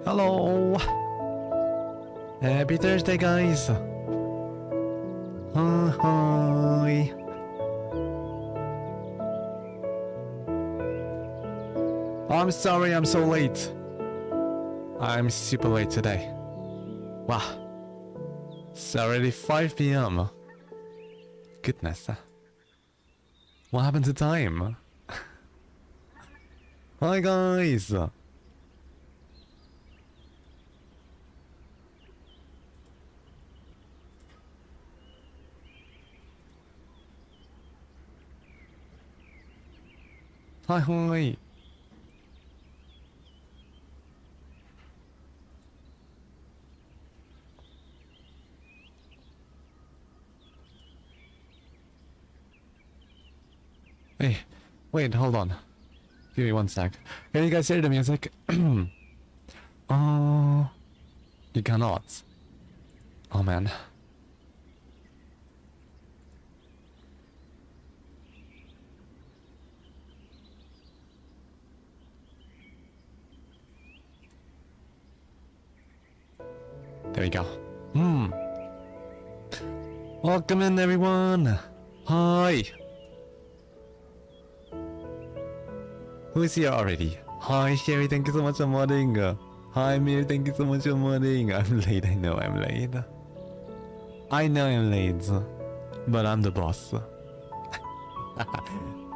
Hello! Happy Thursday, guys! Hi! I'm sorry I'm so late. I'm super late today. Wow. It's already 5 p.m. Goodness. What happened to time? Hi guys! Hi. Hey, wait, hold on. Give me 1 sec. Can you guys hear the music? Oh, you cannot. Oh man. There we go. Welcome in, everyone. Hi. Who is here already? Hi, Sherry. Thank you so much for modding. Hi, Mir. Thank you so much for modding. I'm late. I know I'm late. I know I'm late, but I'm the boss.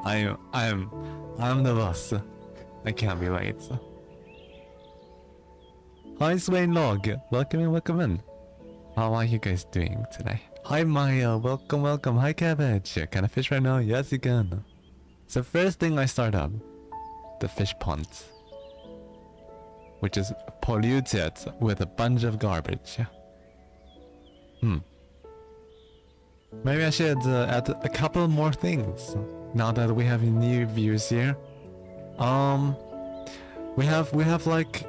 I'm the boss. I can't be late. Hi, Swain Log. Welcome in, welcome in. How are you guys doing today? Hi, Maya. Welcome, welcome. Hi, Cabbage. Can I fish right now? Yes, you can. So first thing I start up, the fish pond, which is polluted with a bunch of garbage. Maybe I should add a couple more things now that we have new views here. We have like,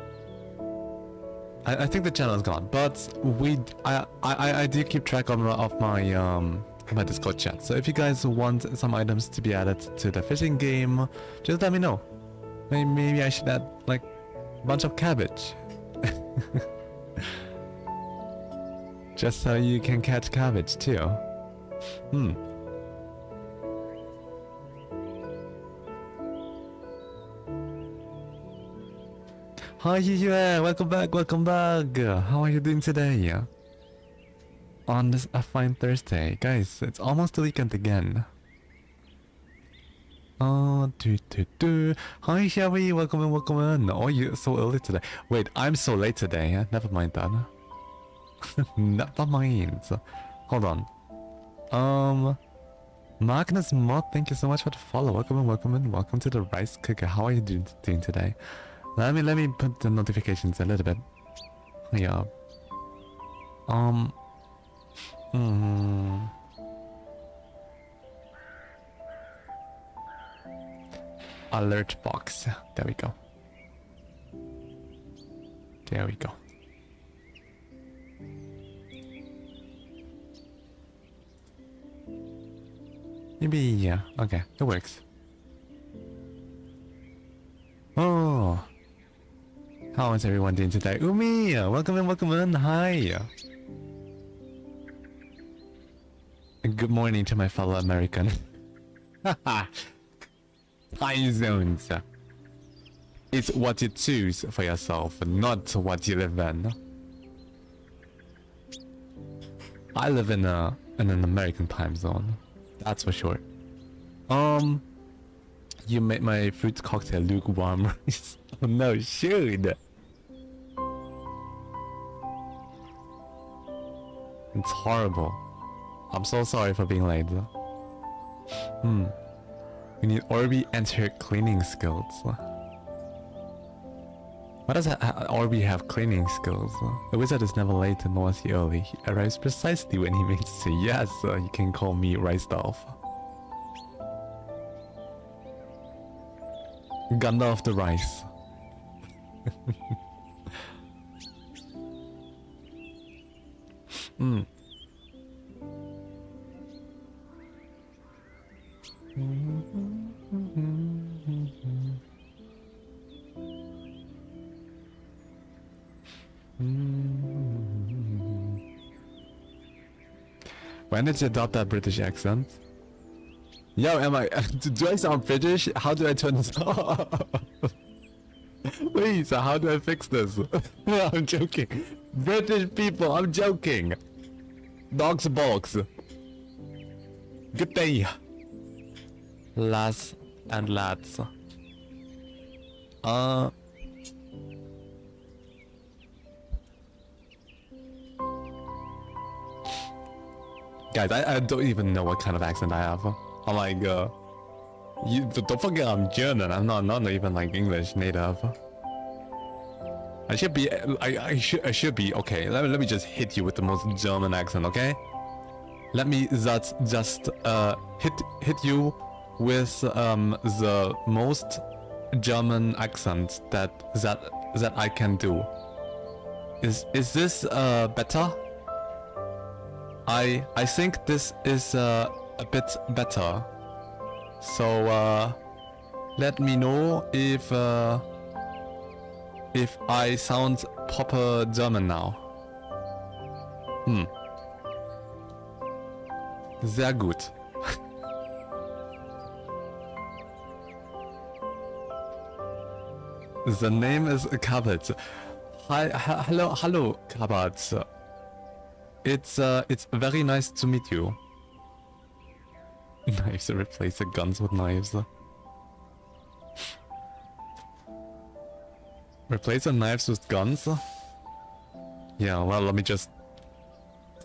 I think the channel is gone, but I do keep track of my Discord chat. So if you guys want some items to be added to the fishing game, just let me know. Maybe I should add like a bunch of cabbage. Just so you can catch cabbage too. Hi Yue, welcome back, welcome back. How are you doing today? On this fine Thursday. Guys, it's almost the weekend again. Hi Sherry, welcome in, welcome in. Oh, you're so early today. Wait, I'm so late today. Never mind that. Never mind. Hold on. Magnus Mod, thank you so much for the follow. Welcome in, welcome in. Welcome to the Rice Cooker. How are you doing today? Let me put the notifications a little bit. Yeah. Alert box. There we go. There we go. Maybe, yeah. Okay, it works. Oh. How is everyone doing today? Umi! Welcome in, welcome in. Hi. Good morning to my fellow American. Time zones. It's what you choose for yourself, not what you live in. I live in an American time zone. That's for sure. You made my fruit cocktail lukewarm. Oh no, shoot! It's horrible. I'm so sorry for being late. We need Orbi and her cleaning skills. Why does Orbi have cleaning skills? The wizard is never late nor is he early. He arrives precisely when he means to. Yes, you can call me Rice-Dolph. Gandalf the Rice. When did you adopt that British accent? Yo, am I... do I sound British? How do I turn this off? Please, how do I fix this? I'm joking. British people, I'm joking. Dogs bollocks. Good day. Lass and lads. Guys, I don't even know what kind of accent I have. I'm like, you don't forget I'm German. I'm not even like English native. I should be, I should be okay. Let me just hit you with the most German accent, okay? Let me just hit you with the most German accent that I can do. Is this better? I think this is a bit better. So let me know if I sound proper German now. Sehr gut. The name is Kabbat. Hello, Kabbat. It's very nice to meet you. Knives replace the guns with knives. Replace the knives with guns? Yeah, well, let me just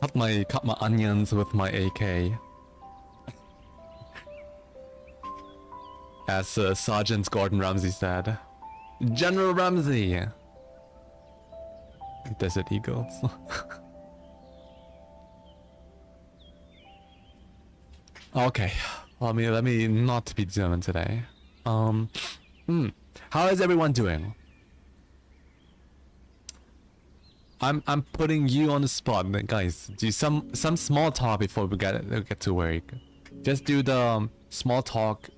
cut my onions with my AK. As Sergeant Gordon Ramsay said. General Ramsay! Desert Eagles. Okay, let me not be German today. How is everyone doing? I'm putting you on the spot, guys. Do some small talk before we get to work. Just do the small talk.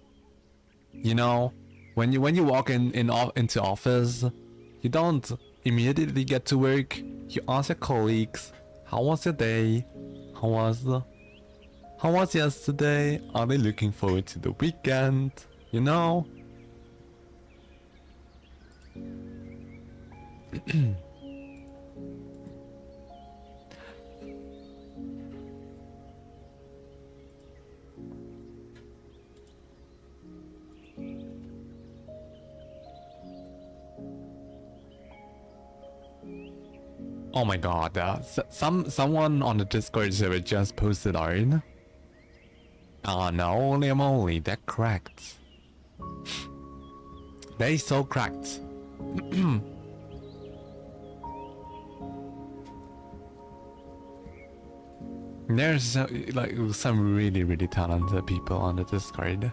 You know, when you walk into office, you don't immediately get to work. You ask your colleagues, how was your day? How was yesterday? Are they looking forward to the weekend? You know? Oh my god, someone on the Discord server just posted art. Oh no, holy moly, they're cracked. They so cracked. There's like some really talented people on the Discord.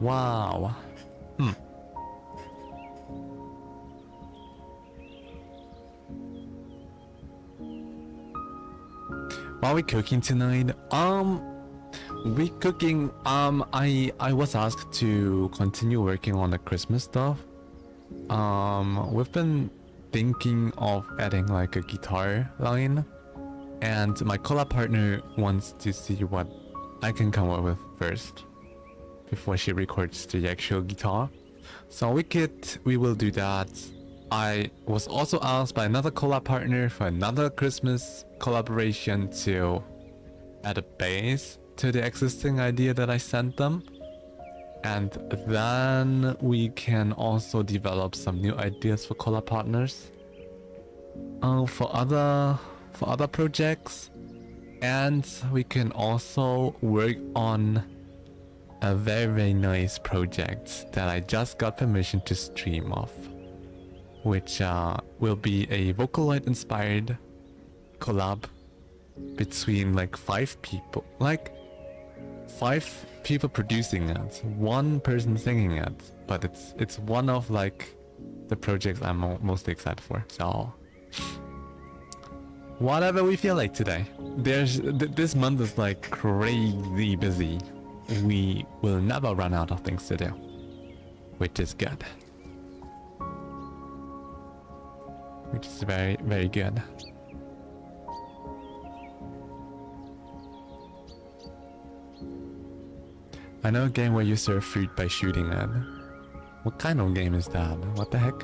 Wow. What are we cooking tonight? We cooking. I was asked to continue working on the Christmas stuff. We've been thinking of adding like a guitar line, and my collab partner wants to see what I can come up with first before she records the actual guitar. So we will do that. I was also asked by another collab partner for another Christmas collaboration to add a bass to the existing idea that I sent them, and then we can also develop some new ideas for collab partners for other projects, and we can also work on a very nice project that I just got permission to stream of, which will be a Vocaloid inspired collab between like 5 people, like 5 people producing it, 1 person singing it, but it's one of like the projects I'm mostly excited for. So whatever we feel like today. This month is like crazy busy. We will never run out of things to do, which is good. Which is very good. I know a game where you serve food by shooting it. What kind of game is that? What the heck?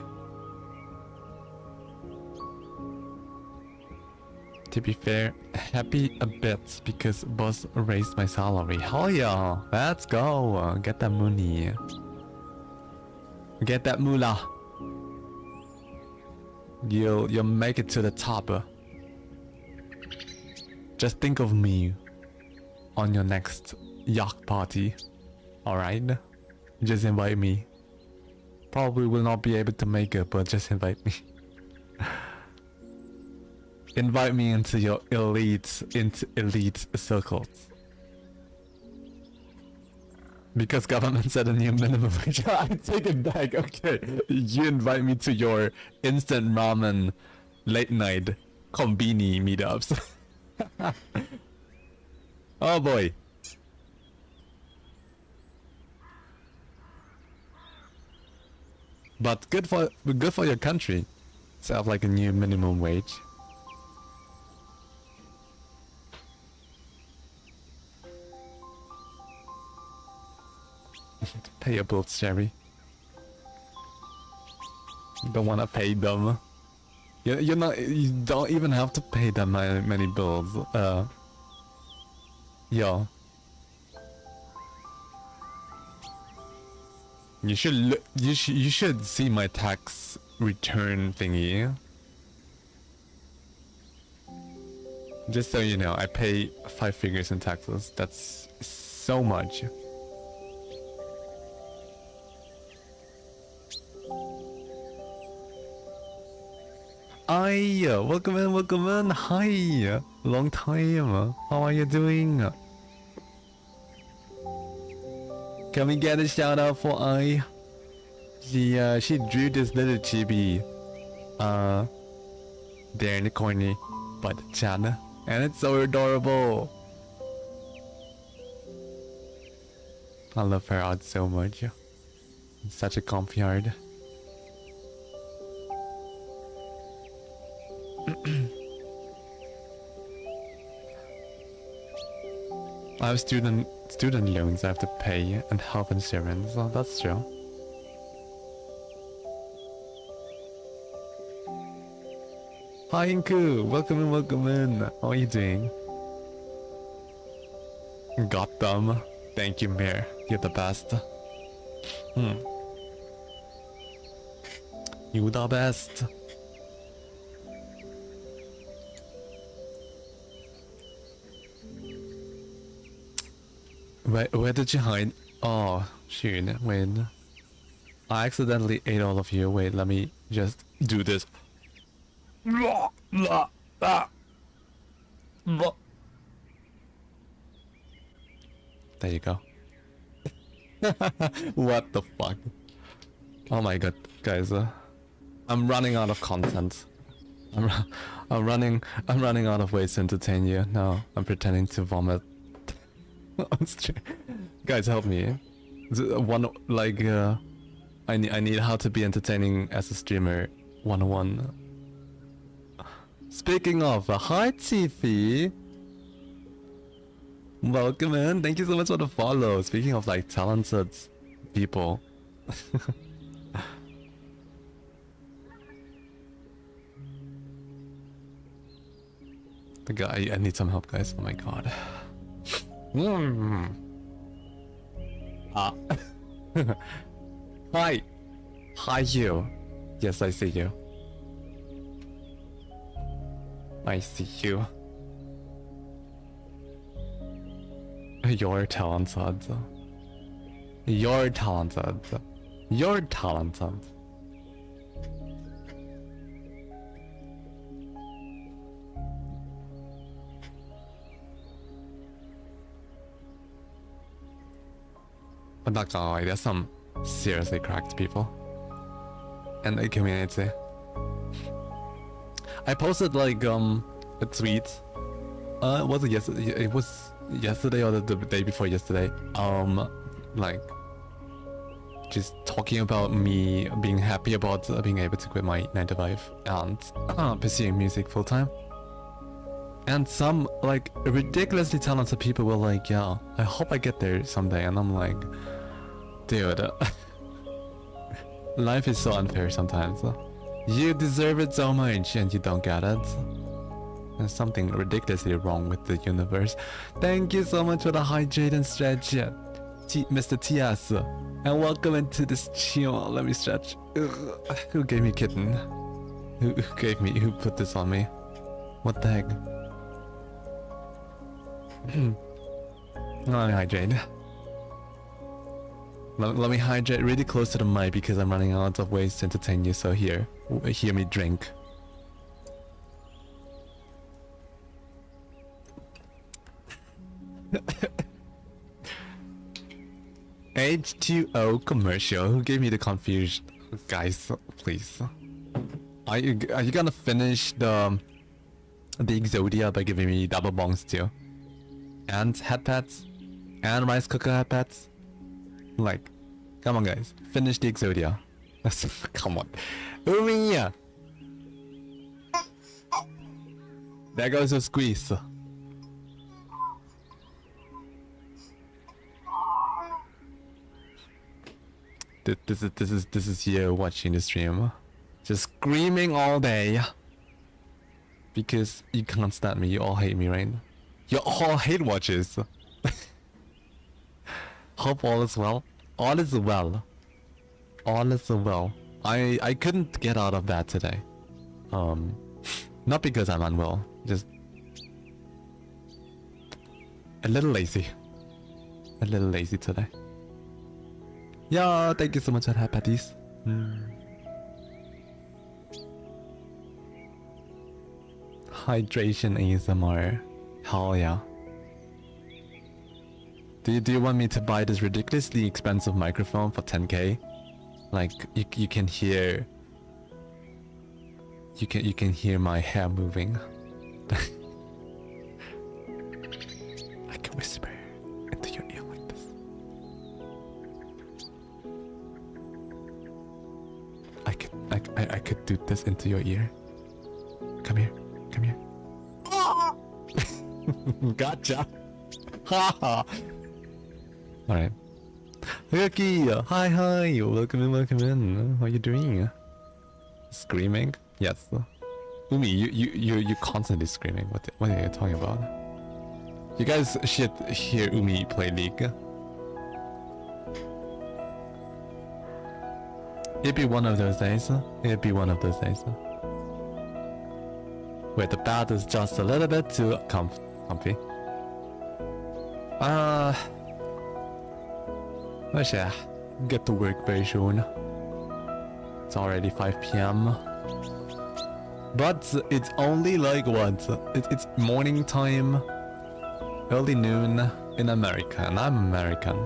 To be fair, happy a bit because boss raised my salary. Hell yeah, let's go. Get that money. Get that moolah. You'll make it to the top. Just think of me on your next yacht party. Alright? Just invite me. Probably will not be able to make it, but just invite me. Invite me into your elite circles. Because government set a new minimum wage. I take it back. Okay, you invite me to your instant ramen late night konbini meetups. Oh boy. But good for your country. Set up like a new minimum wage. Pay your bills, Sherry. Don't wanna pay them. You don't even have to pay that many bills. Yeah. You should see my tax return thingy. Just so you know, I pay 5 figures in taxes. That's so much. Hi, welcome in. Hi, long time. How are you doing? Can we get a shout out for I? She drew this little chibi, there in the corner by the channel, and it's so adorable. I love her art so much. It's such a comfy art. I have student loans I have to pay and health insurance. Oh, that's true. Hi Inku, welcome in. How are you doing? Got them. Thank you, Mir. You're the best. You the best. Where did you hide? Oh, shoot, wait. I accidentally ate all of you. Wait, let me just do this. There you go. What the fuck? Oh my god, guys. I'm running out of content. I'm running out of ways to entertain you. Now I'm pretending to vomit. Guys, help me. One like I need how to be entertaining as a streamer 101. Speaking of, hi Tiffy. Welcome in. Thank you so much for the follow. Speaking of like talented people. I need some help, guys. Oh my god. Hi. Hi you. Yes, I see you. I see you. You're talented. You're talented. You're talented. I'm not gonna lie, there's some seriously cracked people in the community. I posted like a tweet. Was it yesterday? It was yesterday or the day before yesterday. Like just talking about me being happy about being able to quit my 9-to-5 and pursuing music full time. And some like ridiculously talented people were like, yeah, I hope I get there someday. And I'm like, dude, life is so unfair sometimes. You deserve it so much and you don't get it. There's something ridiculously wrong with the universe. Thank you so much for the hydrate and stretch, Mr. TS. And welcome into this chill. Let me stretch. Ugh. Who gave me kitten? Who put this on me? What the heck? Let me hydrate. Let me hydrate really close to the mic because I'm running out of ways to entertain you, so hear me drink. H2O commercial. Who gave me the confusion? Guys, please. Are you gonna finish the Exodia by giving me double bongs too? And head pats? And rice cooker head pats? Like, come on guys, finish the Exodia. Come on. Umi! There goes a squeeze. This is you watching the stream. Just screaming all day. Because you can't stand me, you all hate me, right? You all hate watches. Hope all is well. All is well. All is well. I couldn't get out of bed today. Not because I'm unwell, just a little lazy. A little lazy today. Yeah, thank you so much for that, patties. Hydration ASMR. Hell yeah. Do you want me to buy this ridiculously expensive microphone for 10k? Like you can hear you can hear my hair moving. I can whisper into your ear like this. I could do this into your ear. Come here. Come here. Gotcha. Haha. Alright. Yuki, hi. Welcome in. How are you doing? Screaming? Yes. Umi, you're constantly screaming. What are you talking about? You guys should hear Umi play League. It'd be one of those days. It'd be one of those days. Where the bed is just a little bit too comfy. Let's get to work very soon. It's already 5 p.m. But it's only like what? It's morning time, early noon in America, and I'm American.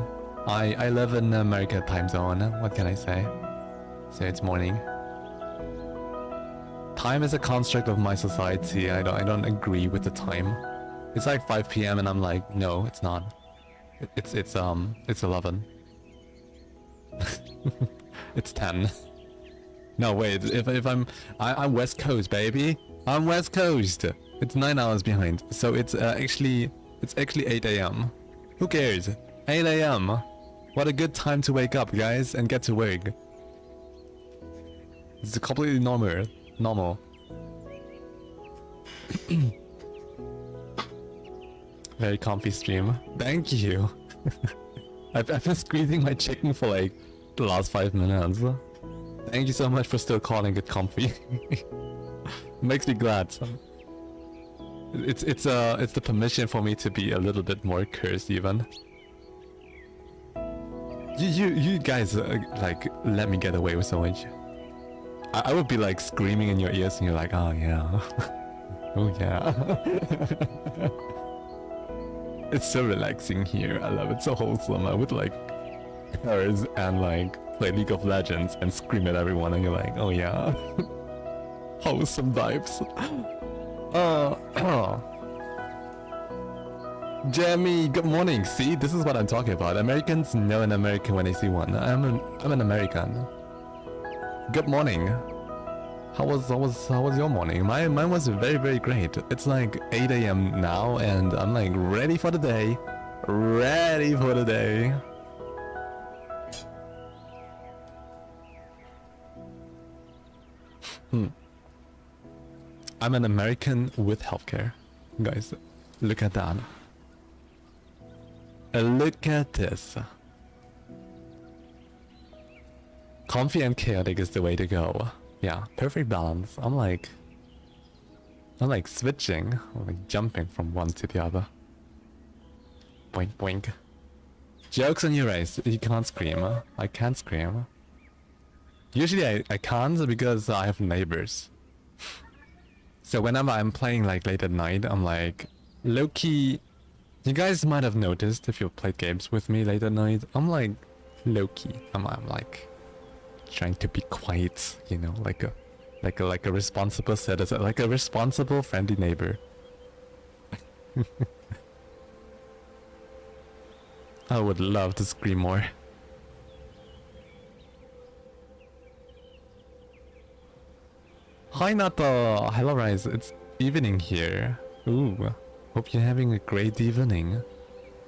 I live in America time zone. What can I say? So it's morning. Time is a construct of my society. I don't agree with the time. It's like 5 p.m. and I'm like, no, it's not. It's 11. It's 10. No wait, if I'm West Coast, baby. I'm West Coast. It's 9 hours behind. So it's actually 8 a.m. Who cares? 8 a.m. What a good time to wake up, guys, and get to work. It's completely normal. Very comfy stream. Thank you. I've been squeezing my chicken for like the last 5 minutes. Thank you so much for still calling it comfy. Makes me glad. It's the permission for me to be a little bit more cursed even. You guys like let me get away with so much. I would be like screaming in your ears and you're like, oh yeah. Oh yeah. It's so relaxing here. I love it. So wholesome. I would like curse and like play League of Legends and scream at everyone and you're like, oh yeah. Wholesome vibes. Jamie, good morning. See, this is what I'm talking about. Americans know an American when they see one. I'm an American. Good morning. How was your morning? Mine was very great. It's like 8 a.m. now and I'm like ready for the day. Ready for the day. I'm an American with healthcare. Guys, look at that. Look at this. Comfy and chaotic is the way to go. Yeah, perfect balance. I'm like switching, I'm like jumping from one to the other. Boink boink. Jokes on you, Race. You can't scream. I can't scream. Usually I can't because I have neighbors. So whenever I'm playing like late at night, I'm like low-key. You guys might have noticed if you've played games with me late at night, I'm like low-key. I'm like trying to be quiet, you know, like a responsible citizen, like a responsible friendly neighbor. I would love to scream more. Hi Nato! Hello Rise, it's evening here. Ooh, hope you're having a great evening.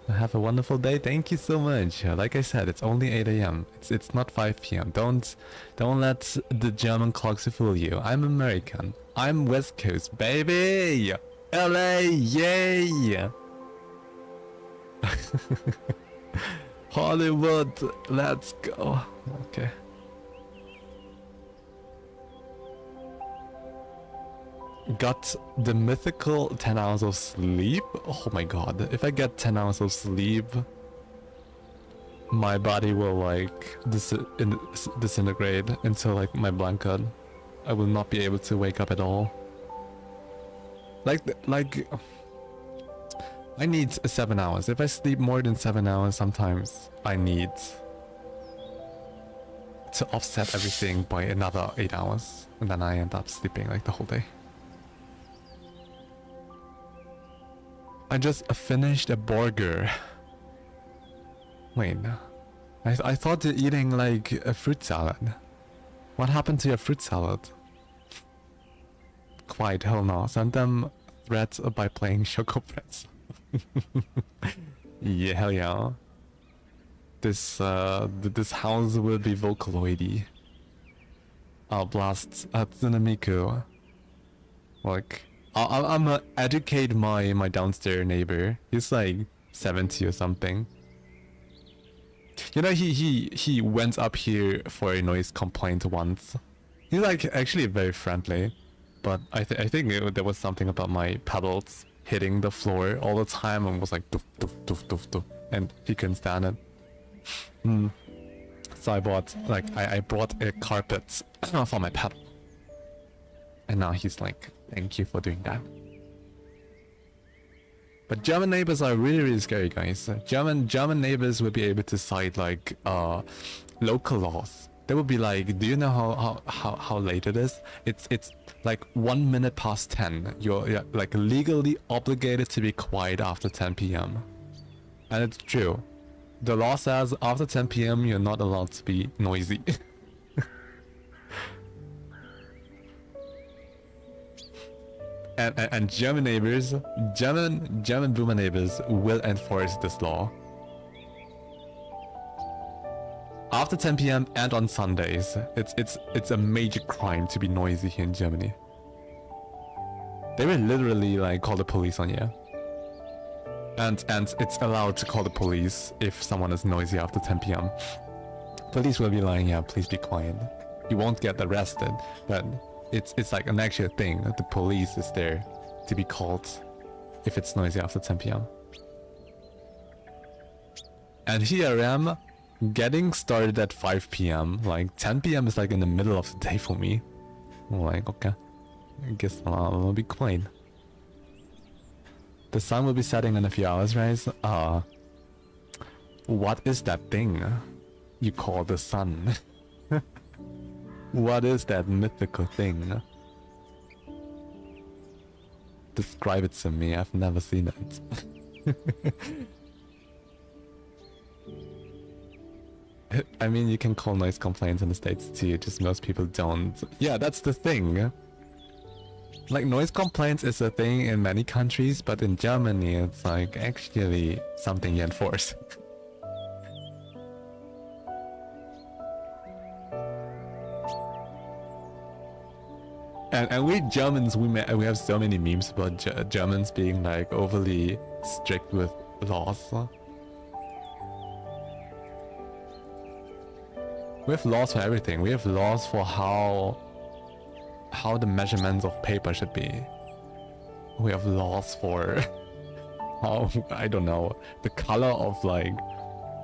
Have a wonderful day, thank you so much. Like I said, it's only 8 AM. It's not 5 PM. Don't let the German clocks fool you. I'm American. I'm West Coast, baby! LA, yay! Hollywood, let's go. Okay. Got the mythical 10 hours of sleep? Oh my god, if I get 10 hours of sleep, my body will like disintegrate into like my blanket. I will not be able to wake up at all. Like I need 7 hours. If I sleep more than 7 hours, sometimes I need to offset everything by another 8 hours, and then I end up sleeping like the whole day. I just finished a burger. Wait, I thought you're eating like a fruit salad. What happened to your fruit salad? Quite, hell no. Send them threats by playing Choco Pretzel. Yeah, hell yeah. This house will be Vocaloid-y. I'll blast Tsunamiku. Like, I'm gonna educate my downstairs neighbor. He's like 70 or something. You know, he went up here for a noise complaint once. He's like actually very friendly, but I think there was something about my pedals hitting the floor all the time and was like doof doof doof doof doof, and he couldn't stand it. So I bought I brought a carpet for my pedal, and now he's like, thank you for doing that. But German neighbors are really scary, guys. German neighbors will be able to cite like local laws. They will be like, do you know how late it is? It's like 1 minute past 10. You're like legally obligated to be quiet after 10 PM. And it's true. The law says after 10 PM you're not allowed to be noisy. And German neighbors, German boomer neighbors will enforce this law. After 10 PM and on Sundays, it's a major crime to be noisy here in Germany. They will literally like call the police on you. And it's allowed to call the police if someone is noisy after 10 PM. Police will be like, yeah, please be quiet. You won't get arrested, but it's like an actual thing. The police is there to be called if it's noisy after 10 PM. And here I am getting started at 5 PM. Like 10 PM is like in the middle of the day for me. I'm like, okay, I guess I'll be quiet. The sun will be setting in a few hours, right? What is that thing you call the sun? What is that mythical thing? Describe it to me, I've never seen it. I mean, you can call noise complaints in the States too, just most people don't. Yeah, that's the thing. Like, noise complaints is a thing in many countries, but in Germany it's like actually something you enforce. And we Germans, we have so many memes about Germans being like overly strict with laws. We have laws for everything. We have laws for how the measurements of paper should be. We have laws for how, I don't know, the color of like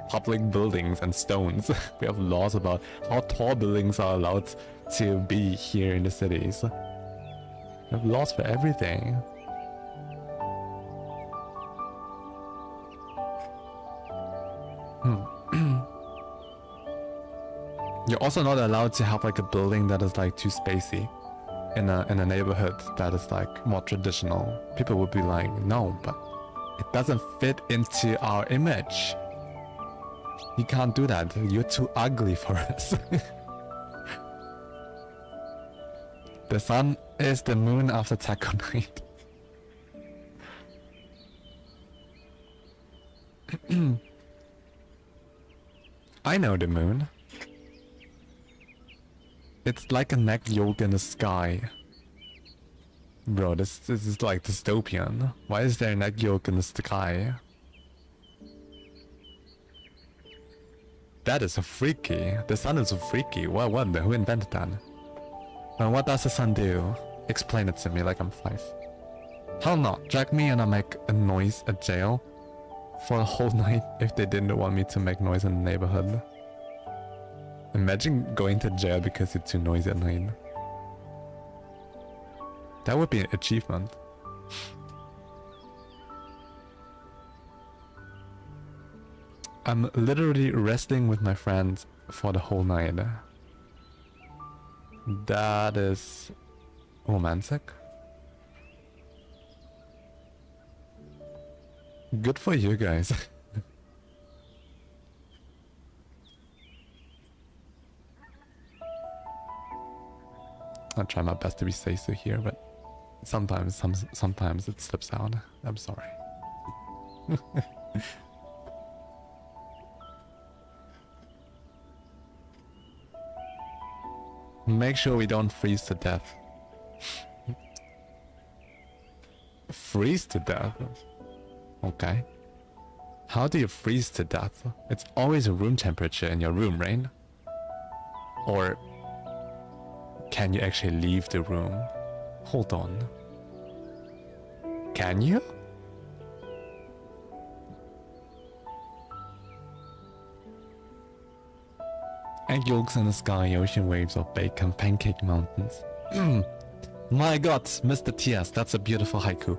public buildings and stones. We have laws about how tall buildings are allowed to be here in the cities. We have laws for everything. You're also not allowed to have like a building that is like too spacey in a neighborhood that is like more traditional. People would be like, no, but it doesn't fit into our image. You can't do that. You're too ugly for us. The sun is the moon after taco night. I know the moon. It's like a neck yolk in the sky. Bro, this is like dystopian. Why is there a neck yolk in the sky? That is a freaky. The sun is a freaky. What? Who invented that? And what does the sun do? Explain it to me like I'm 5. Hell no. Drag me and I make a noise at jail for a whole night if they didn't want me to make noise in the neighborhood. Imagine going to jail because you're too noisy at night. That would be an achievement. I'm literally resting with my friends for the whole night. That is romantic. Good for you guys. I'll try my best to be safe here, but sometimes it slips out. I'm sorry. Make sure we don't freeze to death. Freeze to death? Okay. How do you freeze to death? It's always room temperature in your room, right? Or can you actually leave the room? Hold on. Can you? Egg yolks in the sky, ocean waves of bacon, pancake mountains. My god, Mr. T.S., that's a beautiful haiku.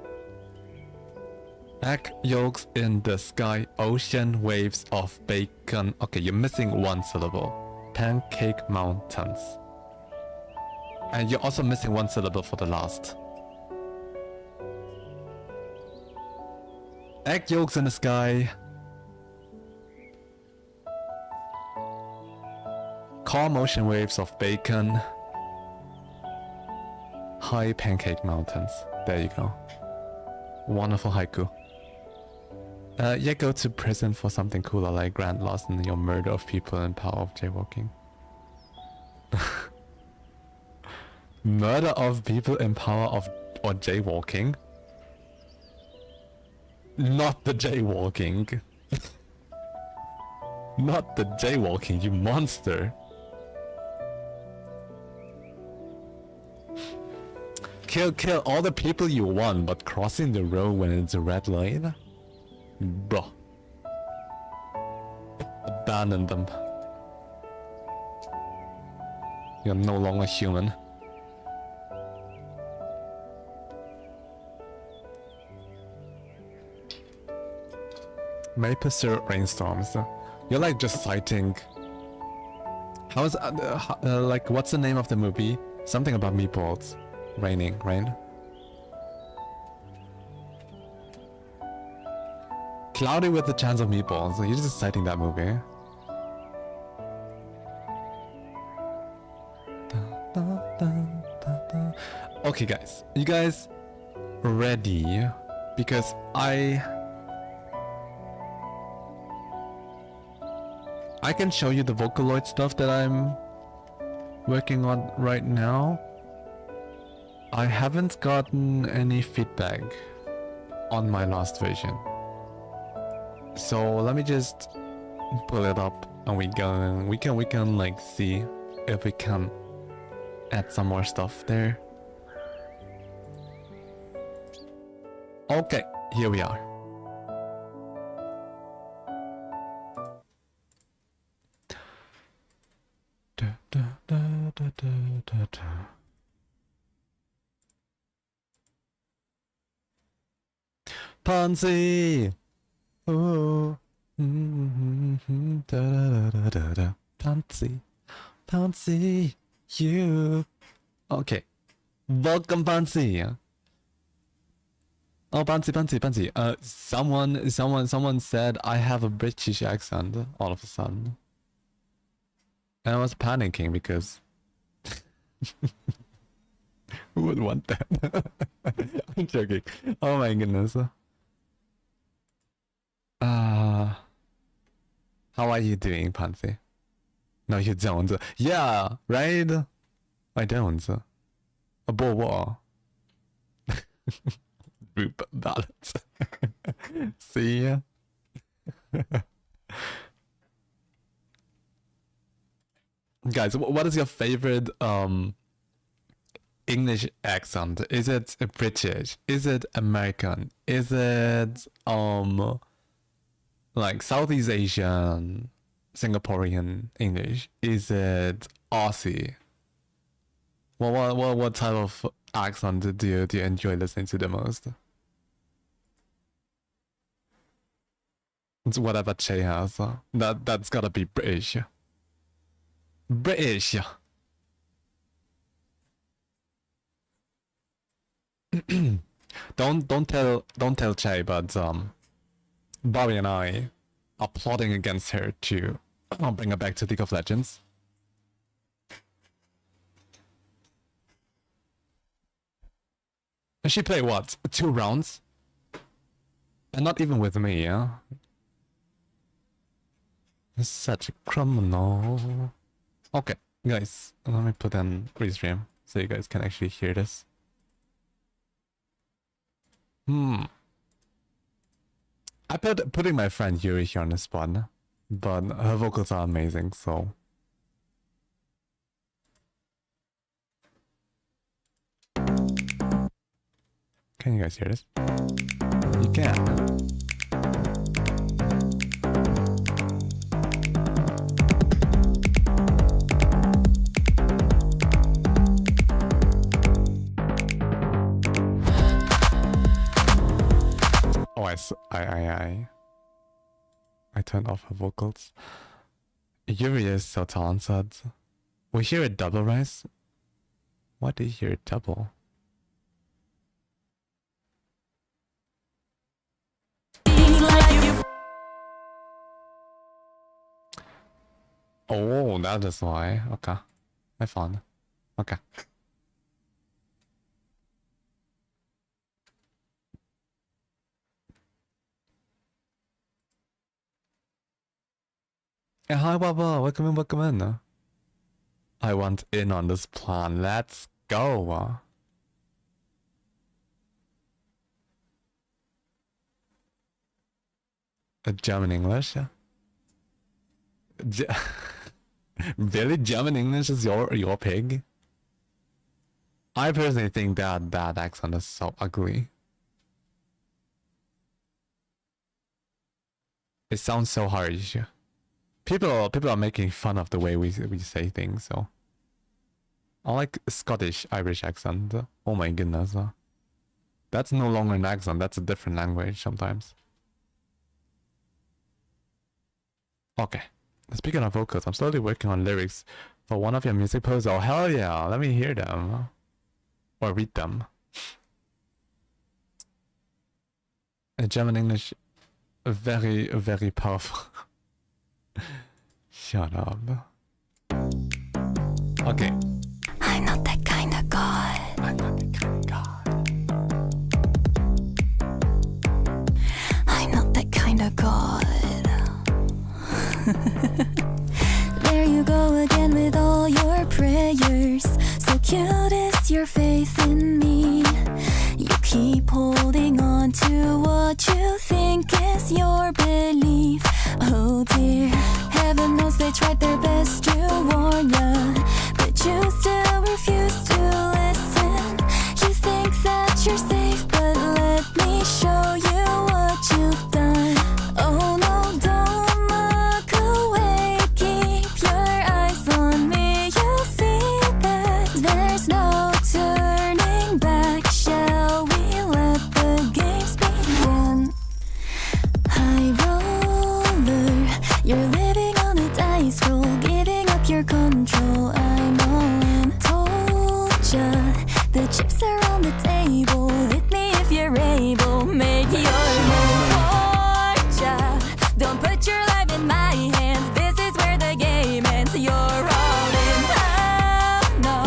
Egg yolks in the sky, ocean waves of bacon. Okay, you're missing one syllable. Pancake mountains. And you're also missing one syllable for the last. Egg yolks in the sky. Calm ocean waves of bacon. High pancake mountains. There you go. Wonderful haiku. Yeah, go to prison for something cooler like grand loss and your murder of people and power of jaywalking. Murder of people in power of or jaywalking. Not the jaywalking. Not the jaywalking, you monster. Kill all the people you want, but crossing the road when it's a red light? Bruh. Abandon them. You're no longer human. Maple syrup rainstorms. You're like just citing. How's like what's the name of the movie? Something about meatballs. Raining, rain. Cloudy with the chance of meatballs. You're just citing that movie. Okay, guys. You guys ready? Because I can show you the Vocaloid stuff that I'm working on right now. I haven't gotten any feedback on my last version. So let me just pull it up and we can like see if we can add some more stuff there. Okay, here we are. Pansy! Oh. Pansy. Pansy. You. Okay. Welcome, Pansy. Oh, Pansy. Someone said I have a British accent all of a sudden. And I was panicking because who would want that? I'm joking. Oh my goodness. How are you doing, Pansy? No, you don't. Yeah, right? I don't. But what? Group balance. See? Guys, what is your favorite English accent? Is it British? Is it American? Is it like Southeast Asian, Singaporean English? Is it Aussie? What type of accent do you enjoy listening to the most? It's whatever Che has. That's gotta be British. British. don't tell Che, but Bobby and I are plotting against her to bring her back to League of Legends. And she played what? 2 rounds? And not even with me, yeah? Such a criminal. Okay, guys, let me put in restream so you guys can actually hear this. I putting my friend Yuri here on the spot, but her vocals are amazing, so. Can you guys hear this? You can. Oh, I turned off her vocals. Yuri is so talented. We hear it double, Rice? Why do you hear it double? Oh, that is why. Okay. I found. Okay. Yeah, hi, Baba. Welcome in. I want in on this plan. Let's go. German English? Really? German English is your pig? I personally think that accent is so ugly. It sounds so harsh. People are making fun of the way we say things, so. I like Scottish Irish accent. Oh my goodness. That's no longer an accent, that's a different language sometimes. Okay. Speaking of vocals, I'm slowly working on lyrics for one of your music posts. Oh hell yeah, let me hear them. Or read them. German English, very, very powerful. Shut up. Okay. I'm not that kind of god. I'm not that kind of god. I'm not that kind of god. There you go again with all your prayers. So cute is is your faith in me? You keep holding on to what you think is your belief. Oh dear, heaven knows they tried their best to warn ya, but you still refuse to listen. You think that you're safe, but let me show you what you've done. Oh no, don't look away, keep your eyes on me. You'll see that there's no turning back. Shall we let the games begin? High roller, you're living on a dice roll, giving up your control. I'm all in. Told ya, the chips are on the table. Hit me if you're able. Make your move. Or ya, don't put your life in my hands. This is where the game ends. You're all in. Oh no,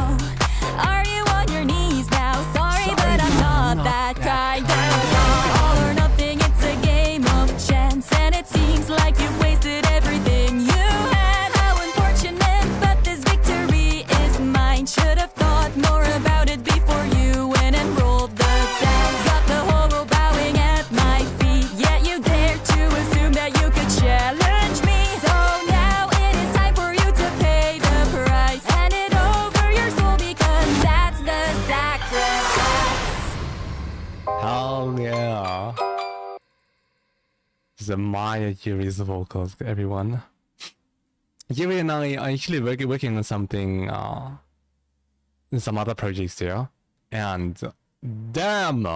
are you on your knees now? Sorry, but I'm not that kind of girl. All or nothing, it's a game of chance, and it seems like you've wasted everything you had. How unfortunate, but this victory is mine. Should have thought more about it before you went and rolled the dice. Got the whole world bowing at my feet, yet you dare to assume that you could challenge me. So now it is time for you to pay the price. Hand it over your soul, because that's the sacrifice. Hell yeah. This is a Maya Yuri's vocals, everyone. Yuri and I are actually working on something, in some other projects here. And damn!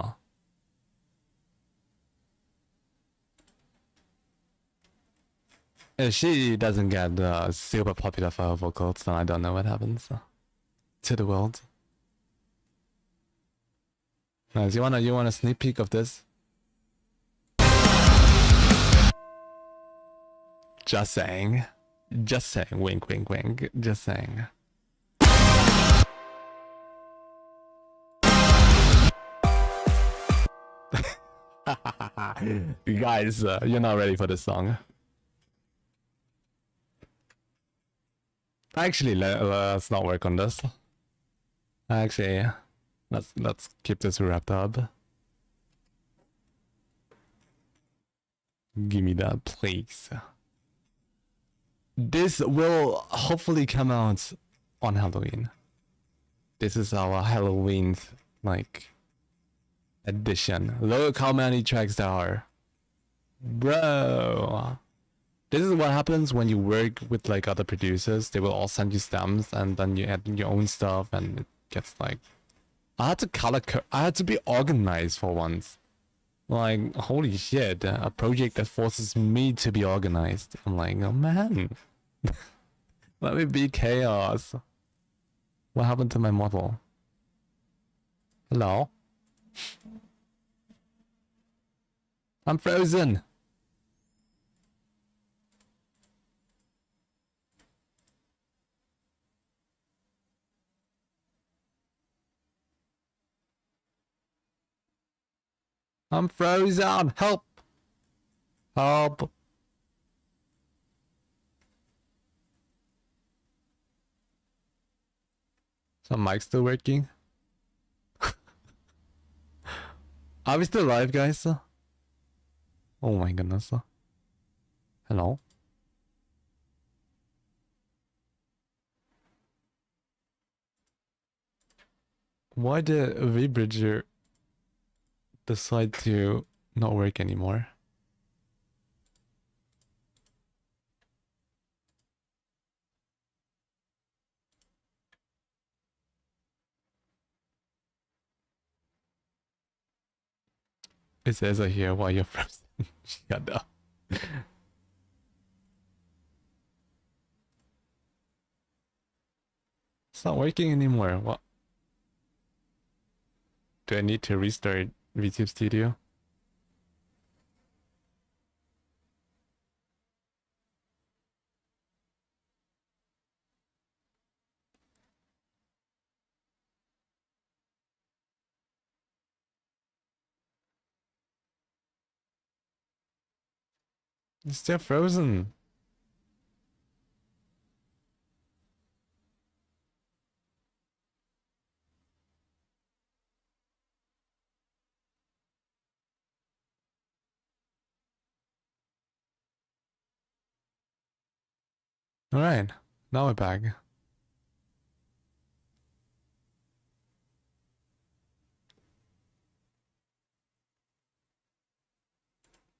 If she doesn't get super popular for her vocals, then I don't know what happens to the world. Nice. You want a sneak peek of this? Just saying. Just saying. Wink, wink, wink. Just saying. You guys, you're not ready for this song. Actually, let's not work on this. Actually, let's keep this wrapped up. Give me that, please. This will hopefully come out on Halloween. This is our Halloween, like, edition. Look how many tracks there are. Bro. This is what happens when you work with like other producers. They will all send you stems and then you add your own stuff and it gets like... I had to I had to be organized for once. Like, holy shit, a project that forces me to be organized. I'm like, oh man. Let me be chaos. What happened to my model? Hello? I'm frozen. I'm frozen. Help. Help. Is the mic still working? Are we still live, guys? Oh my goodness. Hello? Why did V-Bridger decide to not work anymore? It says I hear why you're frozen. Shut up. It's not working anymore. What? Do I need to restart VTube Studio? It's still frozen. Alright, now we're back.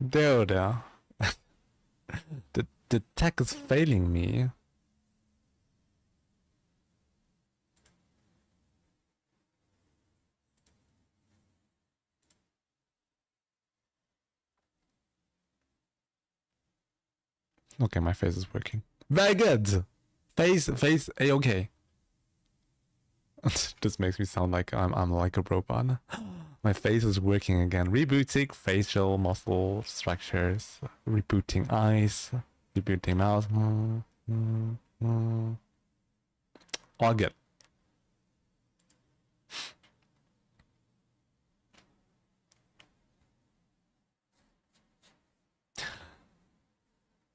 Dude, the tech is failing me. Okay, my face is working. Very good. Face, a-okay. This makes me sound like I'm like a robot. My face is working again. Rebooting facial muscle structures. Rebooting eyes. Rebooting mouth. All good.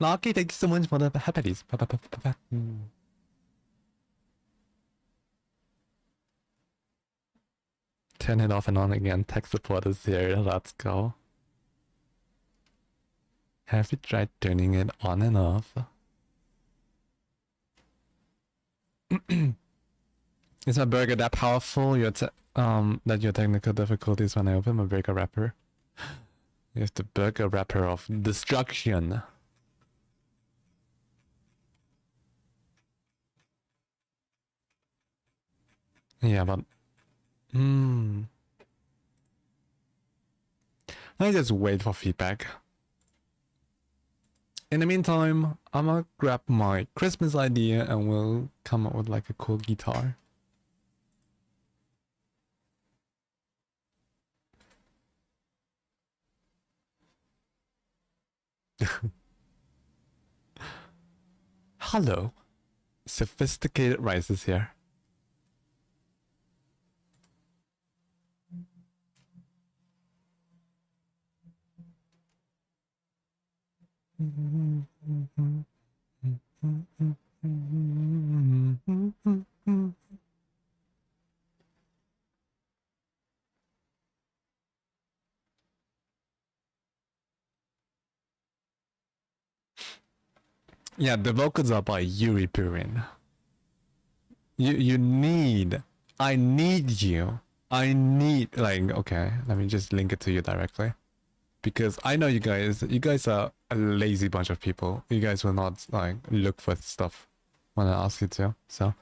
Lucky, thank you so much for the happies. Turn it off and on again. Tech support is here. Let's go. Have you tried turning it on and off? Is my burger that powerful? That your technical difficulties when I open my burger wrapper? It's the burger wrapper of destruction. Yeah, but I just wait for feedback. In the meantime, I'm gonna grab my Christmas idea and we'll come up with like a cool guitar. Hello, sophisticated rices here. Yeah, the vocals are by Yuri Purin. I need you. I need, like, okay, let me just link it to you directly. Because I know you guys are a lazy bunch of people. You guys will not, like, look for stuff when I ask you to. So,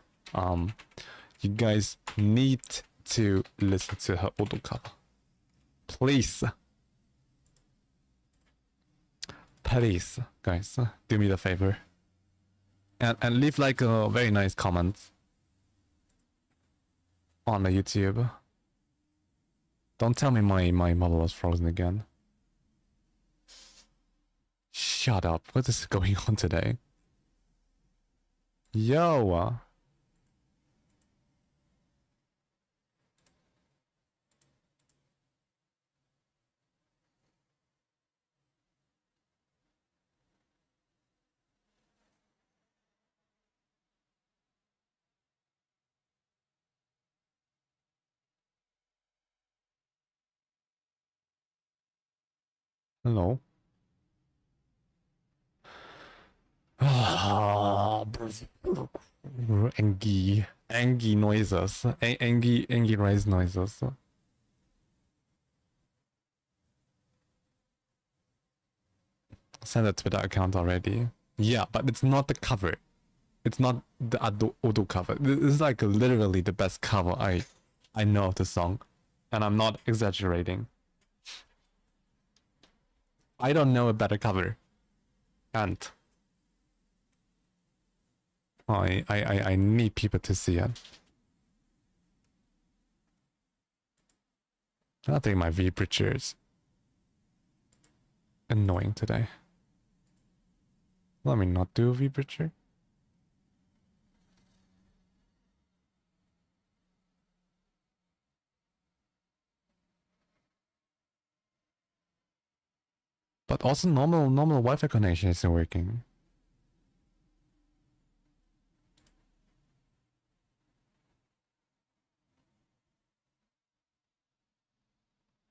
you guys need to listen to her audio cover. Please. Please, guys, do me the favor. And leave like a very nice comment on the YouTube. Don't tell me my model was frozen again. Shut up. What is going on today? Yo. Hello. Angie noises. Angie rise noises. Send a Twitter account already. Yeah, but it's not the cover. It's not the auto cover. This is like literally the best cover I know of the song. And I'm not exaggerating. I don't know a better cover. And I need people to see it. I think my V-bridger is annoying today. Let me not do a V-bridger. But also normal Wi-Fi connection isn't working.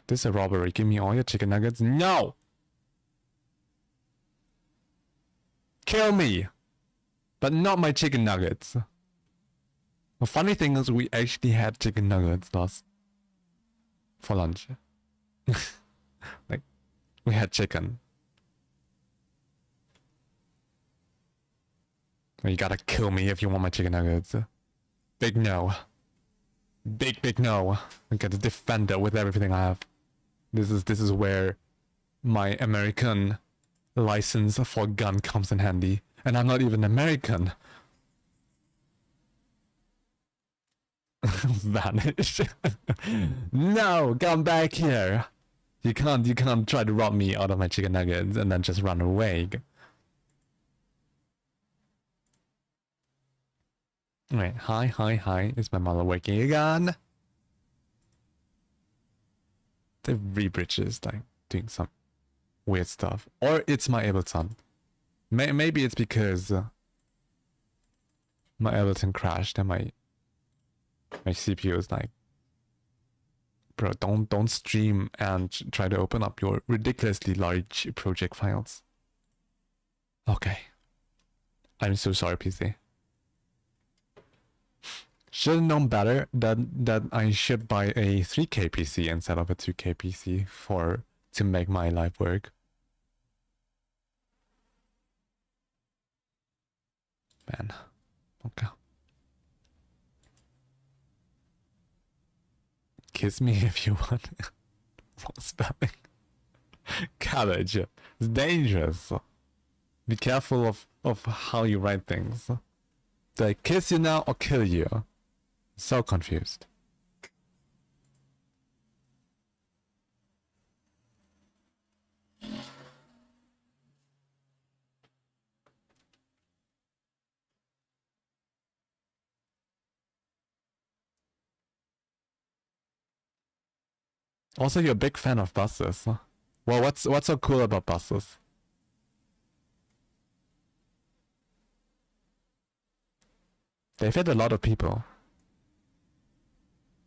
This is a robbery. Give me all your chicken nuggets. No! Kill me! But not my chicken nuggets. The funny thing is we actually had chicken nuggets last for lunch. Like, we had chicken. Well, you gotta kill me if you want my chicken nuggets. Big no. Big no. I gotta defend it with everything I have. This is where my American license for gun comes in handy. And I'm not even American. Vanish. No, come back here. You can't try to rob me out of my chicken nuggets and then just run away. Wait, hi. Is my mother working again? The rebridges, like, doing some weird stuff. Or it's my Ableton. Maybe it's because my Ableton crashed and my CPU is like, bro, don't stream and try to open up your ridiculously large project files. Okay. I'm so sorry, PC. Should have known better that I should buy a 3K PC instead of a 2K PC to make my life work. Man. Okay. Kiss me if you want. Wrong spelling. Cabbage. It's dangerous. Be careful of how you write things. Do I kiss you now or kill you? So confused. Also, you're a big fan of buses. Well, what's so cool about buses? They fit a lot of people.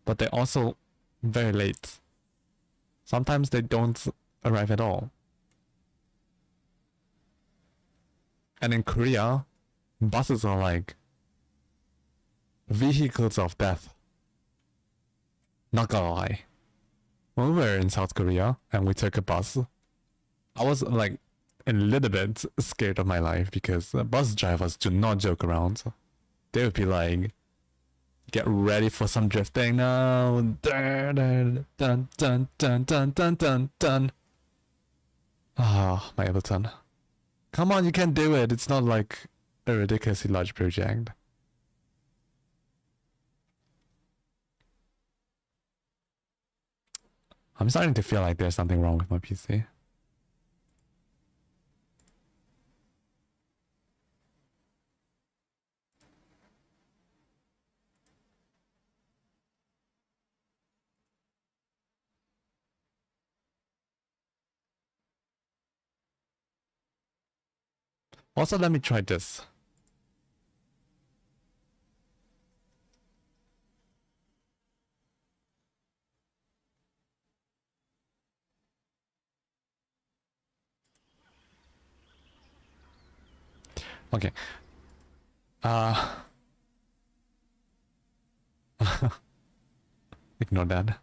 But they're also very late. Sometimes they don't arrive at all. And in Korea, buses are like vehicles of death. Not gonna lie. When we were in South Korea and we took a bus, I was like a little bit scared of my life because bus drivers do not joke around. They would be like, get ready for some drifting now. Dun dun dun dun dun dun dun dun. Ah, my Ableton. Come on, you can do it. It's not like a ridiculously large project. I'm starting to feel like there's something wrong with my PC. Also, let me try this. Okay. Ignore that.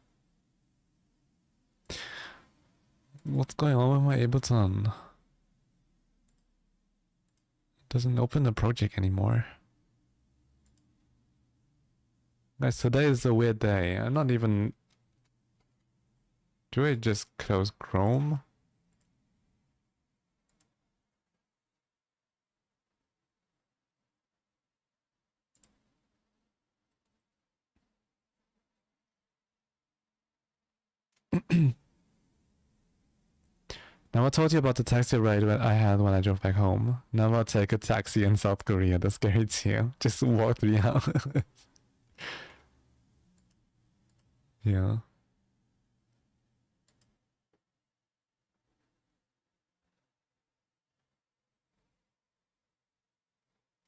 What's going on with my Ableton? It doesn't open the project anymore. Guys, today is a weird day. I'm not even... Do I just close Chrome? Now I told you about the taxi ride that I had when I drove back home. Now I'll take a taxi in South Korea. That's scary too. Just walk 3 hours. Yeah.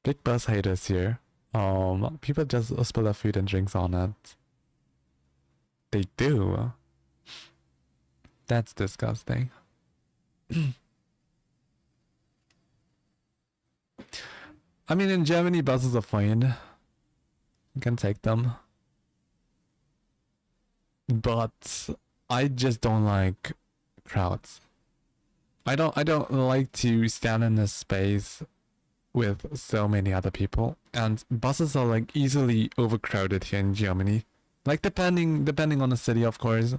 Big bus haters here. People just spill their food and drinks on it. They do. That's disgusting. I mean, in Germany, buses are fine. You can take them. But I just don't like crowds. I don't like to stand in a space with so many other people, and buses are like easily overcrowded here in Germany. Like depending on the city, of course,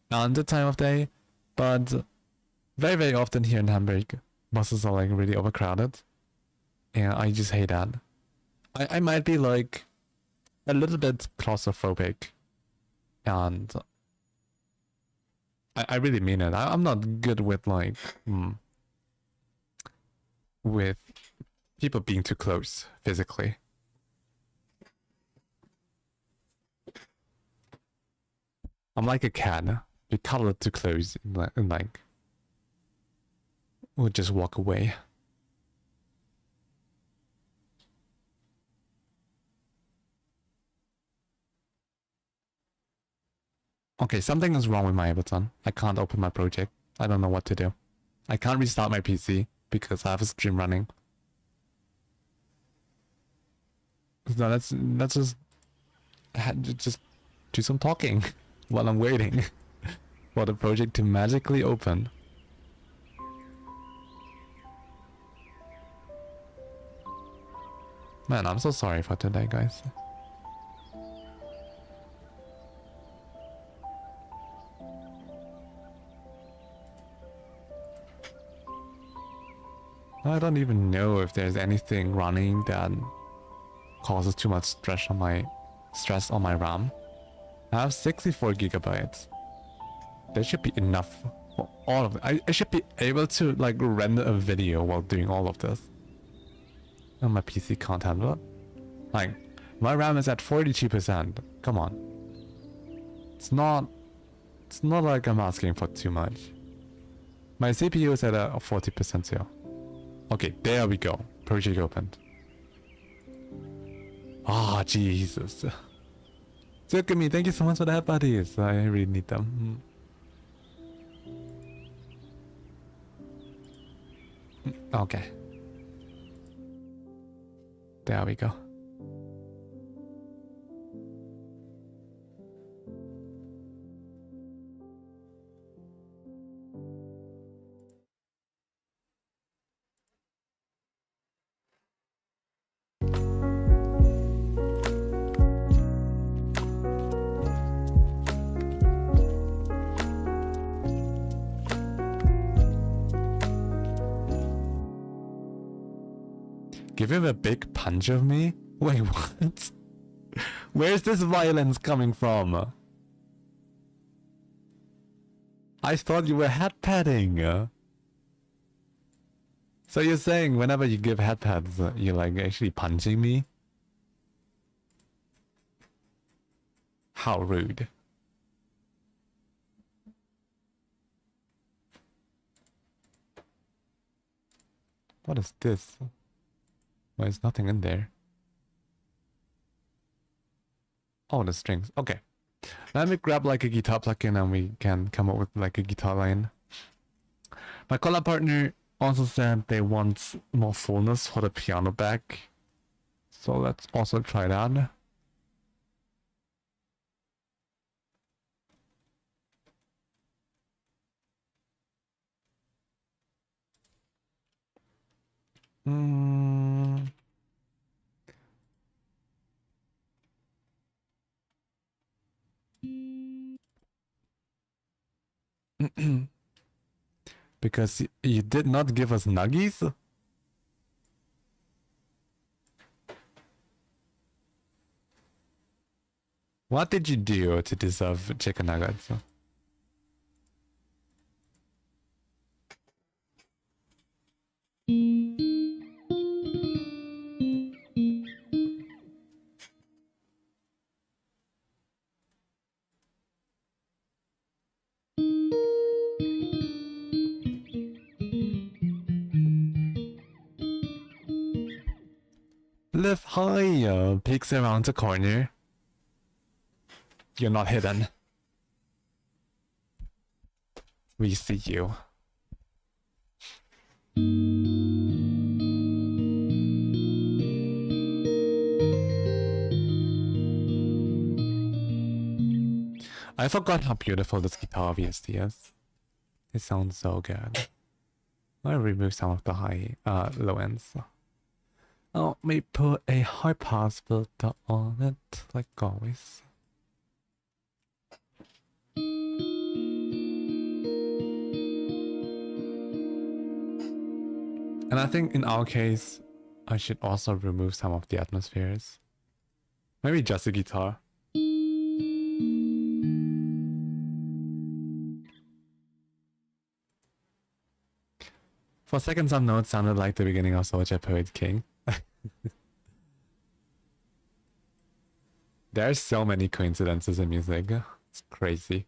and the time of day, but very often here in Hamburg, buses are like really overcrowded, and I just hate that. I might be like a little bit claustrophobic, and I really mean it. I'm not good with like with people being too close physically. I'm like a cat. If you cuddle too close, and like we'll just walk away. Okay, something is wrong with my Ableton. I can't open my project. I don't know what to do. I can't restart my PC because I have a stream running. So let's just do some talking while I'm waiting for the project to magically open. Man, I'm so sorry for today, guys. I don't even know if there's anything running that causes too much stress on my RAM. I have 64 gigabytes. There should be enough for all of it. I should be able to like render a video while doing all of this. And my PC can't handle it. Like, my RAM is at 42%. Come on. It's not like I'm asking for too much. My CPU is at a 40% too. Okay, there we go. Project opened. Ah, Jesus. Look at me. Thank you so much for the head buddies. I really need them. Okay. There we go. Give him a big punch of me? Wait, what? Where's this violence coming from? I thought you were head patting. So you're saying whenever you give head pats, you're like actually punching me? How rude. What is this? There's nothing in there. Oh, the strings. Okay. Let me grab like a guitar plugin and we can come up with like a guitar line. My collab partner also said they want more fullness for the piano back. So let's also try that. Because you did not give us nuggies? What did you do to deserve chicken nuggets? Live high, peeks around the corner. You're not hidden. We see you. I forgot how beautiful this guitar obviously is. It sounds so good. I'll remove some of the low ends. Oh, may put a high pass filter on it, like always. And I think in our case, I should also remove some of the atmospheres. Maybe just a guitar. For a second, some notes sounded like the beginning of Soldier Poet King. There's so many coincidences in music. It's crazy.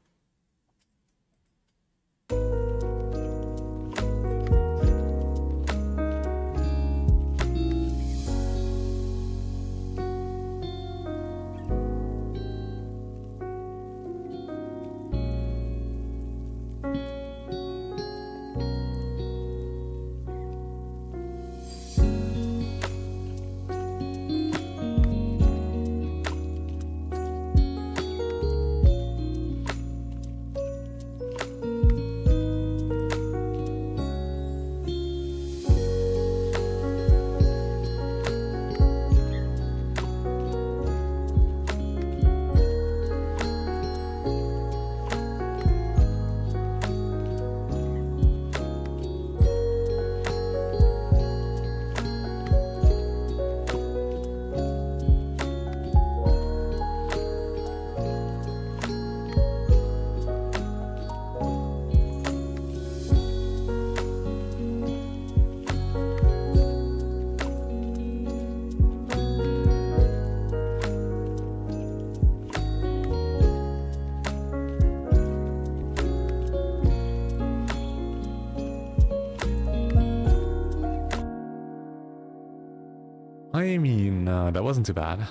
I mean, that wasn't too bad.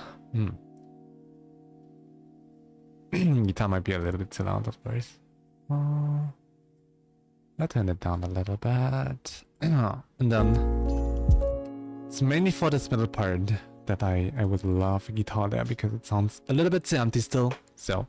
Guitar might be a little bit too loud, of course. I'll turn it down a little bit. And then it's mainly for this middle part that I would love a guitar there because it sounds a little bit too empty still. So.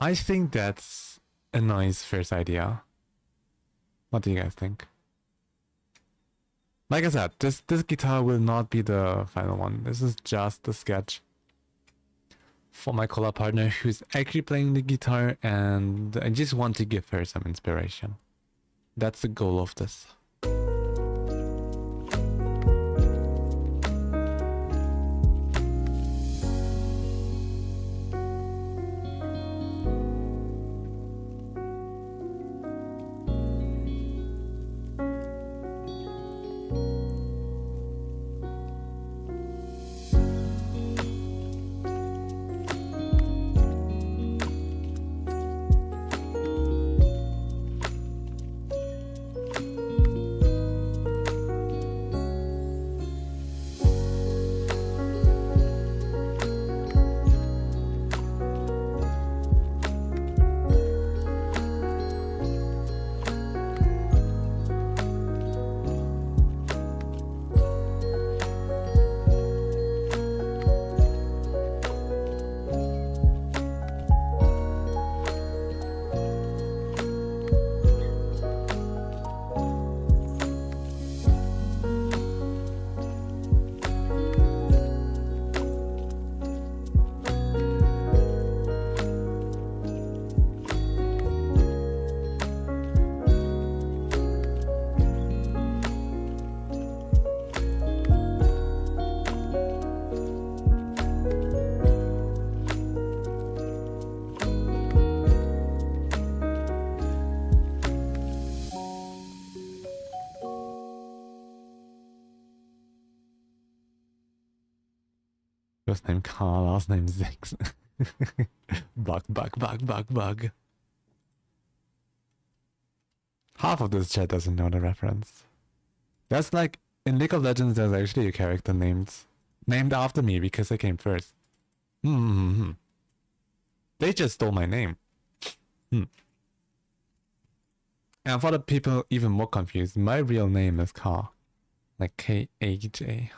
I think that's a nice first idea. What do you guys think? Like I said, this guitar will not be the final one. This is just the sketch for my collab partner who's actually playing the guitar, and I just want to give her some inspiration. That's the goal of this. First name Carl, last name Zix. Bug. Half of this chat doesn't know the reference. That's like, in League of Legends, there's actually a character named after me because I came first. They just stole my name. And for the people even more confused, my real name is Carl. Like K-A-J.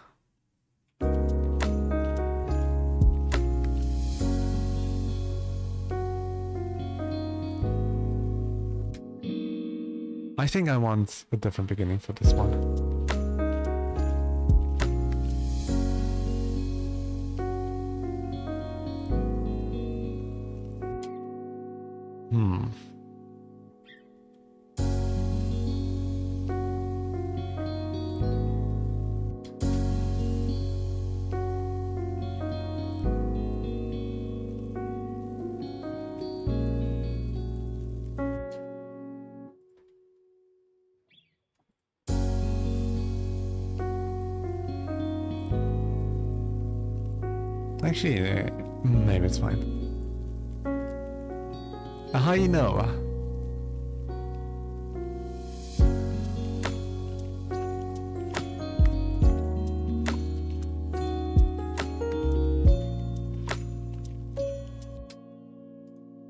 I think I want a different beginning for this one. Actually, maybe it's fine. How you know?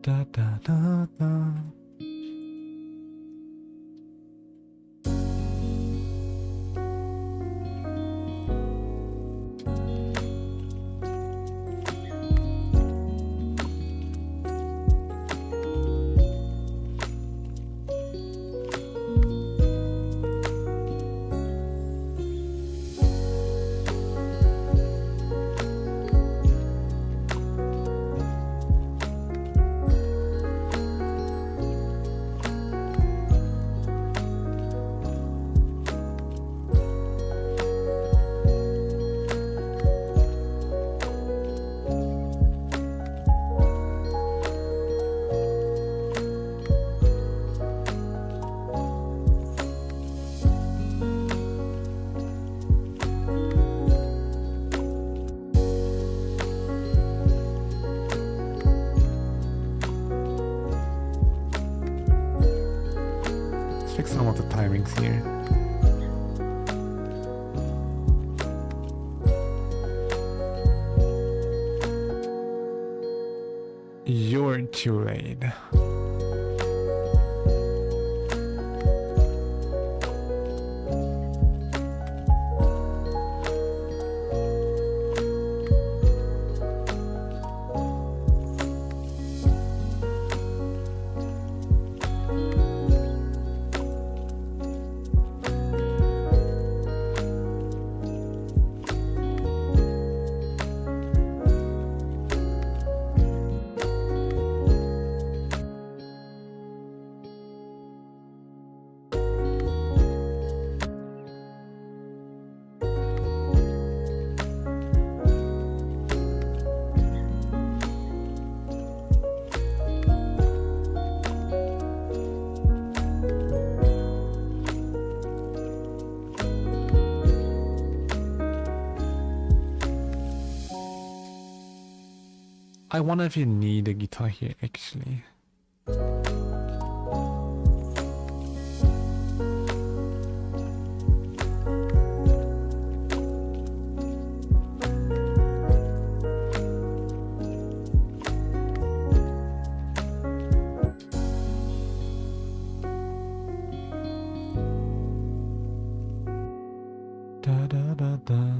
Da da da da. Fix some of the timings here. You're too late. I wonder if you need a guitar here, actually. Da da da da.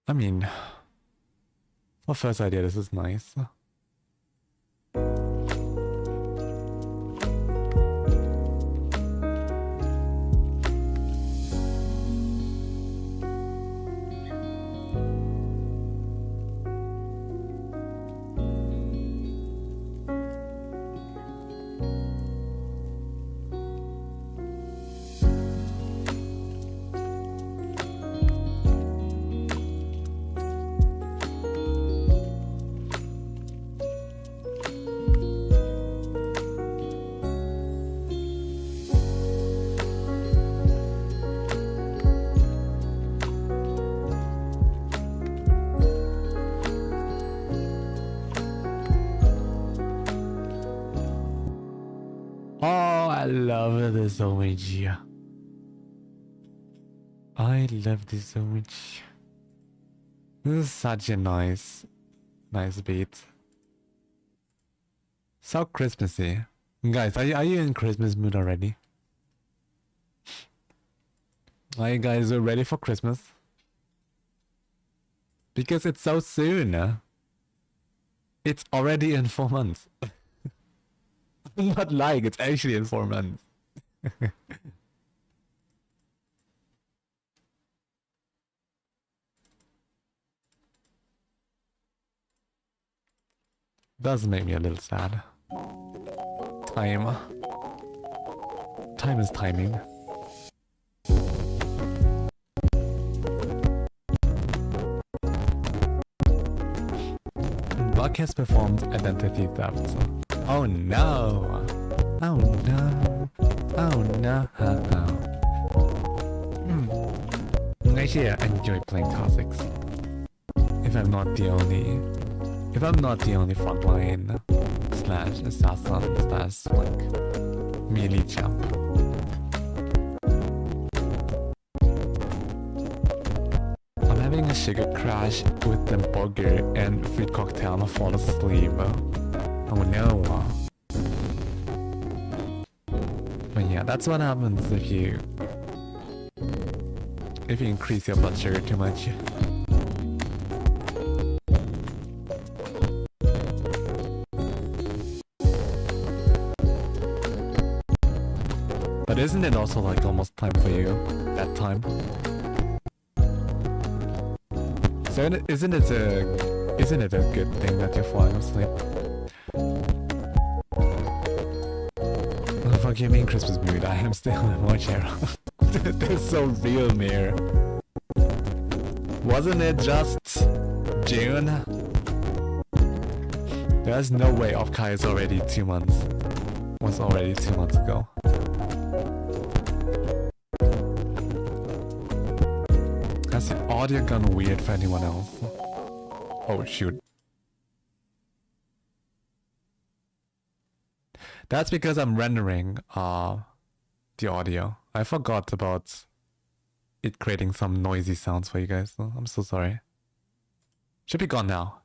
I mean, for first idea, this is nice. I love this so much. I love this so much. This is such a nice beat. So Christmassy. Guys, are you in Christmas mood already? Are you guys ready for Christmas? Because it's so soon. It's already in 4 months. Not like, it's actually in 4 months. Does make me a little sad. Time. Time is timing. Buck has performed identity theft. Oh no! Oh no! Oh no! Actually, I enjoy playing classics. If I'm not the only frontline slash assassin slash like melee champ. I'm having a sugar crash with the burger and fruit cocktail and I fall asleep. Oh no. But yeah, that's what happens if you increase your blood sugar too much. But isn't it also like almost time for you? That time? So isn't it a good thing that you're falling asleep? Oh, fuck you mean Christmas mood? I am still in my chair. They're so real, Mir. Wasn't it just June? There's no way Offkai is already 2 months. Was already 2 months ago. Has the audio gone weird for anyone else? Oh shoot. That's because I'm rendering the audio. I forgot about it creating some noisy sounds for you guys. I'm so sorry. Should be gone now.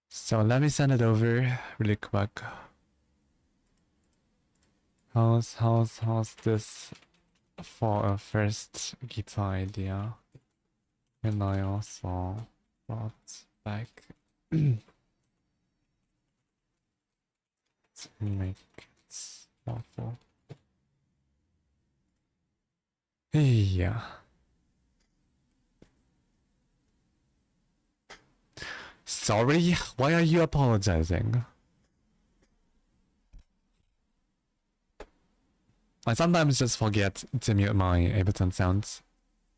So let me send it over really quick. How's this for a first guitar idea? And I also brought back to make it awful. Yeah. Sorry? Why are you apologizing? I sometimes just forget to mute my Ableton sounds.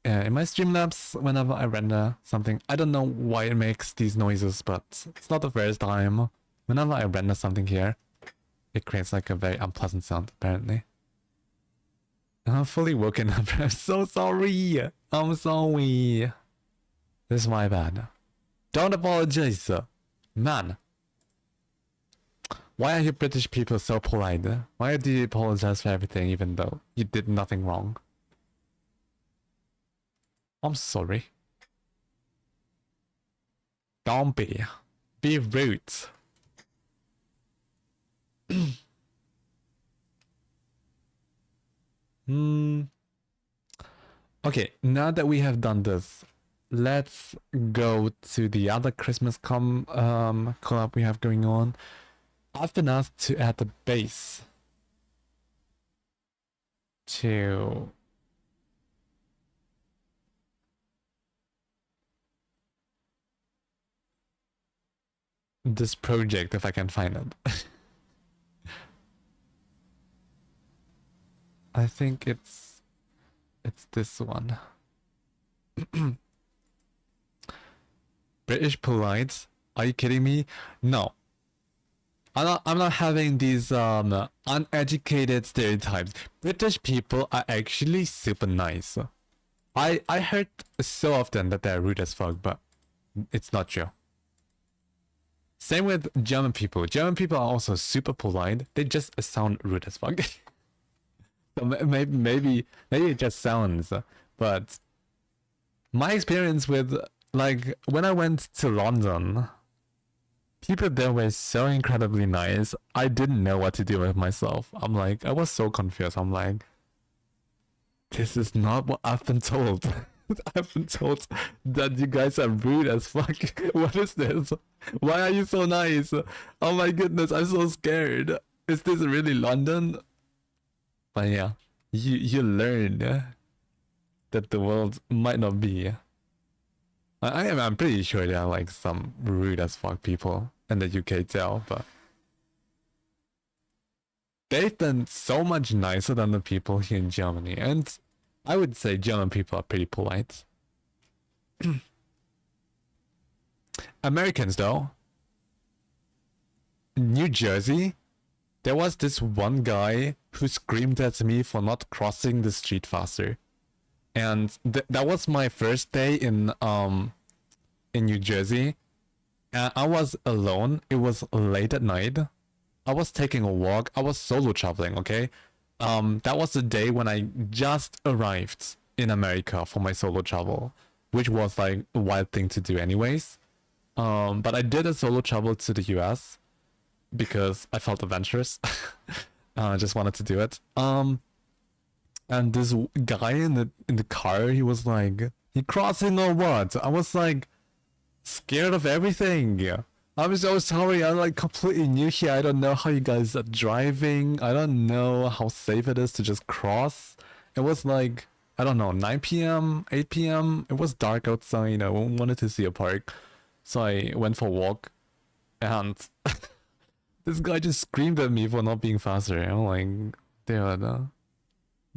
In my Streamlabs, whenever I render something, I don't know why it makes these noises, but it's not the first time. Whenever I render something here, it creates like a very unpleasant sound, apparently. I'm fully woken up. I'm so sorry. I'm sorry. This is my bad. Don't apologize, man. Why are you British people so polite? Why do you apologize for everything even though you did nothing wrong? I'm sorry. Don't be. Be rude. Okay, now that we have done this, let's go to the other Christmas collab we have going on. I've been asked to add the bass to this project if I can find it. I think it's this one. British polite? Are you kidding me? No. I'm not having these uneducated stereotypes. British people are actually super nice. I heard so often that they're rude as fuck, but it's not true. Same with German people. German people are also super polite. They just sound rude as fuck. So maybe it just sounds, but my experience with, like, when I went to London, people there were so incredibly nice. I didn't know what to do with myself. I was so confused. I'm like, this is not what I've been told. I've been told that you guys are rude as fuck. What is this? Why are you so nice? Oh my goodness, I'm so scared. Is this really London? But yeah, you learn that the world might not be. I'm pretty sure there are like some rude as fuck people in the UK too, but they've been so much nicer than the people here in Germany, and I would say German people are pretty polite. Americans though, New Jersey, there was this one guy who screamed at me for not crossing the street faster. And that was my first day in New Jersey. And I was alone. It was late at night. I was taking a walk. I was solo traveling, okay? That was the day when I just arrived in America for my solo travel, which was like a wild thing to do anyways. But I did a solo travel to the US because I felt adventurous. I just wanted to do it. And this guy in the car, he was like, "You crossing or what?" I was like, scared of everything. I'm so sorry. I'm like completely new here. I don't know how you guys are driving. I don't know how safe it is to just cross. It was like, I don't know, 9 p.m., 8 p.m. It was dark outside. I wanted to see a park. So I went for a walk. And this guy just screamed at me for not being faster. I'm like, dude,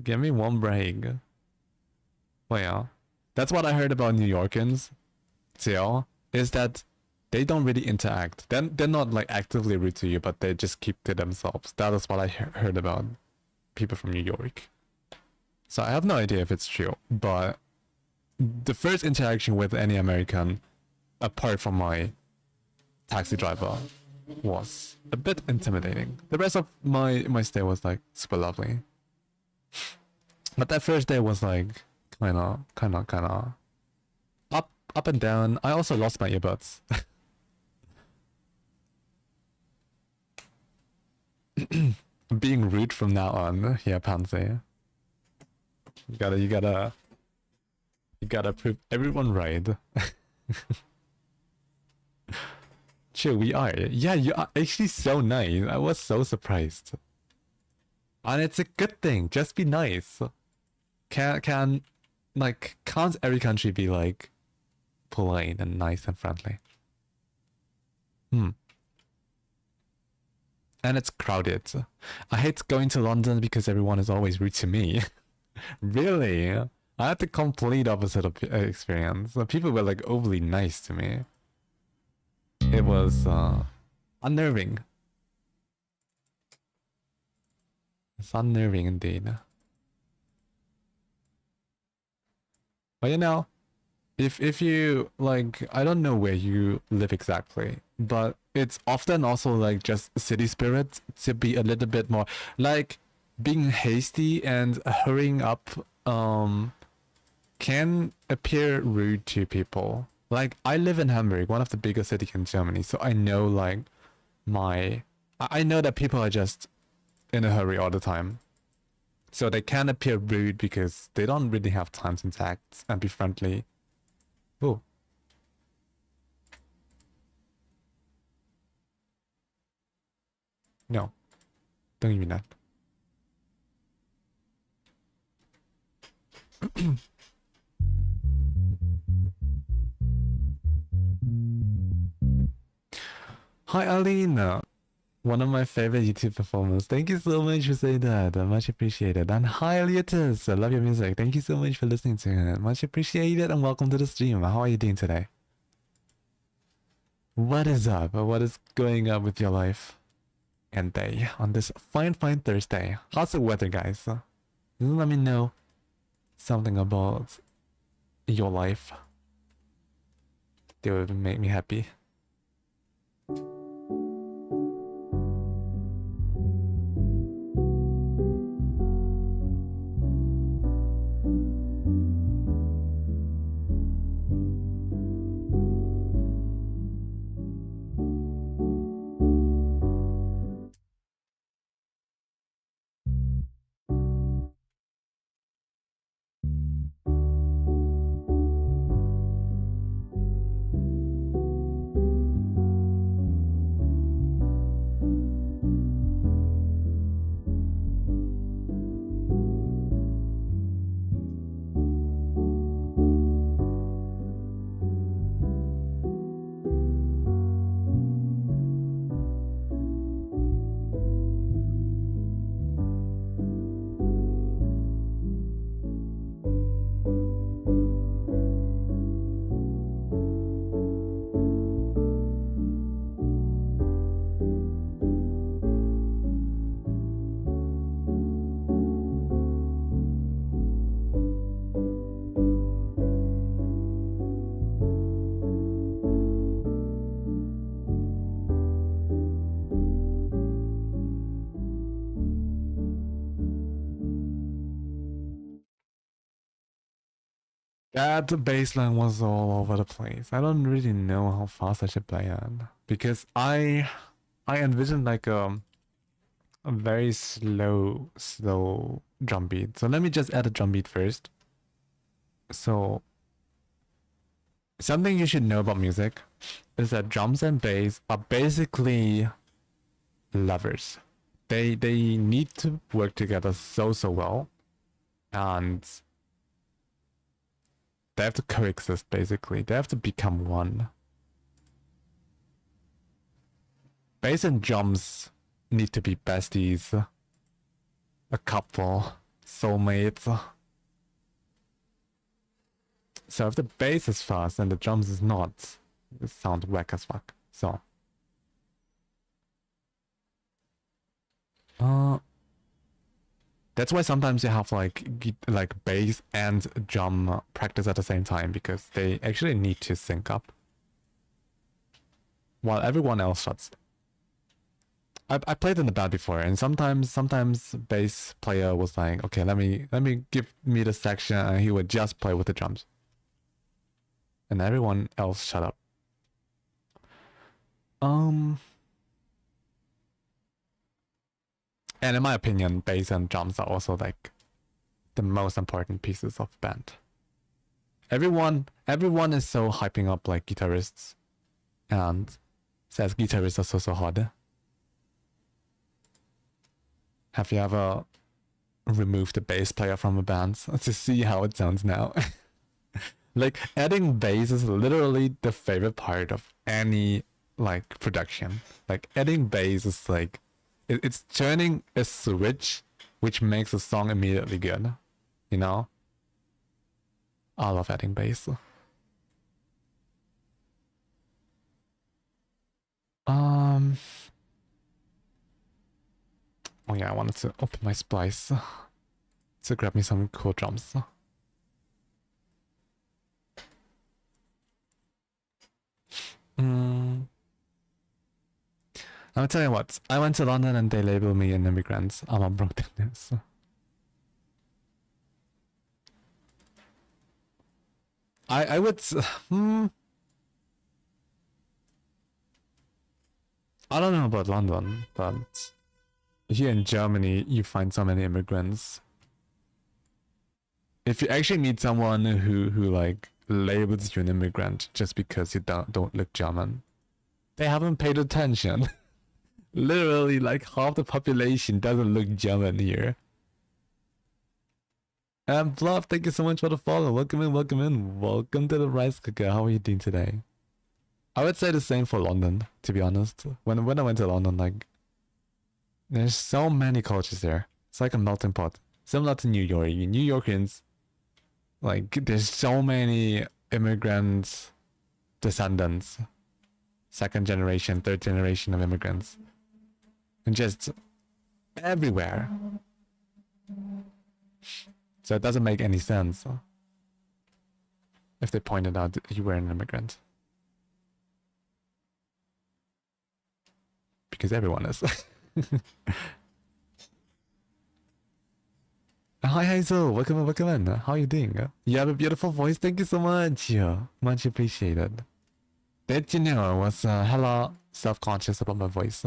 give me one break. Well, yeah. That's what I heard about New Yorkers, too, is that they don't really interact. They're not like actively rude to you, but they just keep to themselves. That is what I heard about people from New York. So I have no idea if it's true, but the first interaction with any American, apart from my taxi driver, was a bit intimidating. The rest of my stay was like super lovely. But that first day was like kinda up and down. I also lost my earbuds. Being rude from now on, yeah, Pansy. You gotta prove everyone right. Chill, we are. Yeah, you are actually so nice. I was so surprised. And it's a good thing. Just be nice. Can't every country be like polite and nice and friendly? And it's crowded. I hate going to London because everyone is always rude to me. Really? I had the complete opposite of experience. People were like overly nice to me. It was unnerving. It's unnerving indeed. But you know, if you like, I don't know where you live exactly, but it's often also like just city spirit to be a little bit more like being hasty and hurrying up can appear rude to people. Like, I live in Hamburg, one of the biggest cities in Germany, so I know like I know that people are just in a hurry all the time. So they can appear rude because they don't really have time to interact and be friendly. Oh. No. Don't give me that. Hi Alina, one of my favorite YouTube performers. Thank you so much for saying that. Much appreciated. And hi Alietus, I love your music. Thank you so much for listening to it. Much appreciated and welcome to the stream. How are you doing today? What is up? What is going on with your life? and day on this fine Thursday. How's the weather, guys? Let me know something about your life. That would make me happy. That bass line was all over the place. I don't really know how fast I should play it because I envisioned like a very slow drum beat. So let me just add a drum beat first. So something you should know about music is that drums and bass are basically lovers. They need to work together so well, and they have to coexist, basically. They have to become one. Bass and drums need to be besties. A couple. Soulmates. So if the bass is fast and the drums is not, it sounds whack as fuck. So. That's why sometimes you have like bass and drum practice at the same time, because they actually need to sync up while everyone else shuts. I played in the band before, and sometimes bass player was like, okay, let me give me the section, and he would just play with the drums, and everyone else shut up. And in my opinion, bass and drums are also like the most important pieces of the band. Everyone is so hyping up like guitarists and says guitarists are so hard. Have you ever removed the bass player from a band to see how it sounds now? Like adding bass is literally the favorite part of any like production. Like adding bass is like it's turning a switch which makes a song immediately good, you know? I love adding bass. Oh yeah, I wanted to open my splice to grab me some cool drums. I'll tell you what, I went to London and they labeled me an immigrant. I'm a brokenness. I would... I don't know about London, but here in Germany, you find so many immigrants. If you actually meet someone who like labels you an immigrant just because you don't look German, they haven't paid attention. Literally, like half the population doesn't look German here. And Bluff, thank you so much for the follow. Welcome in, welcome in. Welcome to the Rice Cooker. How are you doing today? I would say the same for London, to be honest. When I went to London, like, there's so many cultures there. It's like a melting pot. Similar to New York. New Yorkers, like, there's so many immigrants, descendants. Second generation, third generation of immigrants. and just everywhere. So it doesn't make any sense if they pointed out that you were an immigrant. Because everyone is. Hi Hazel, welcome in, welcome in. How are you doing? You have a beautiful voice, thank you so much. Much appreciated. Did you know I was hella self-conscious about my voice?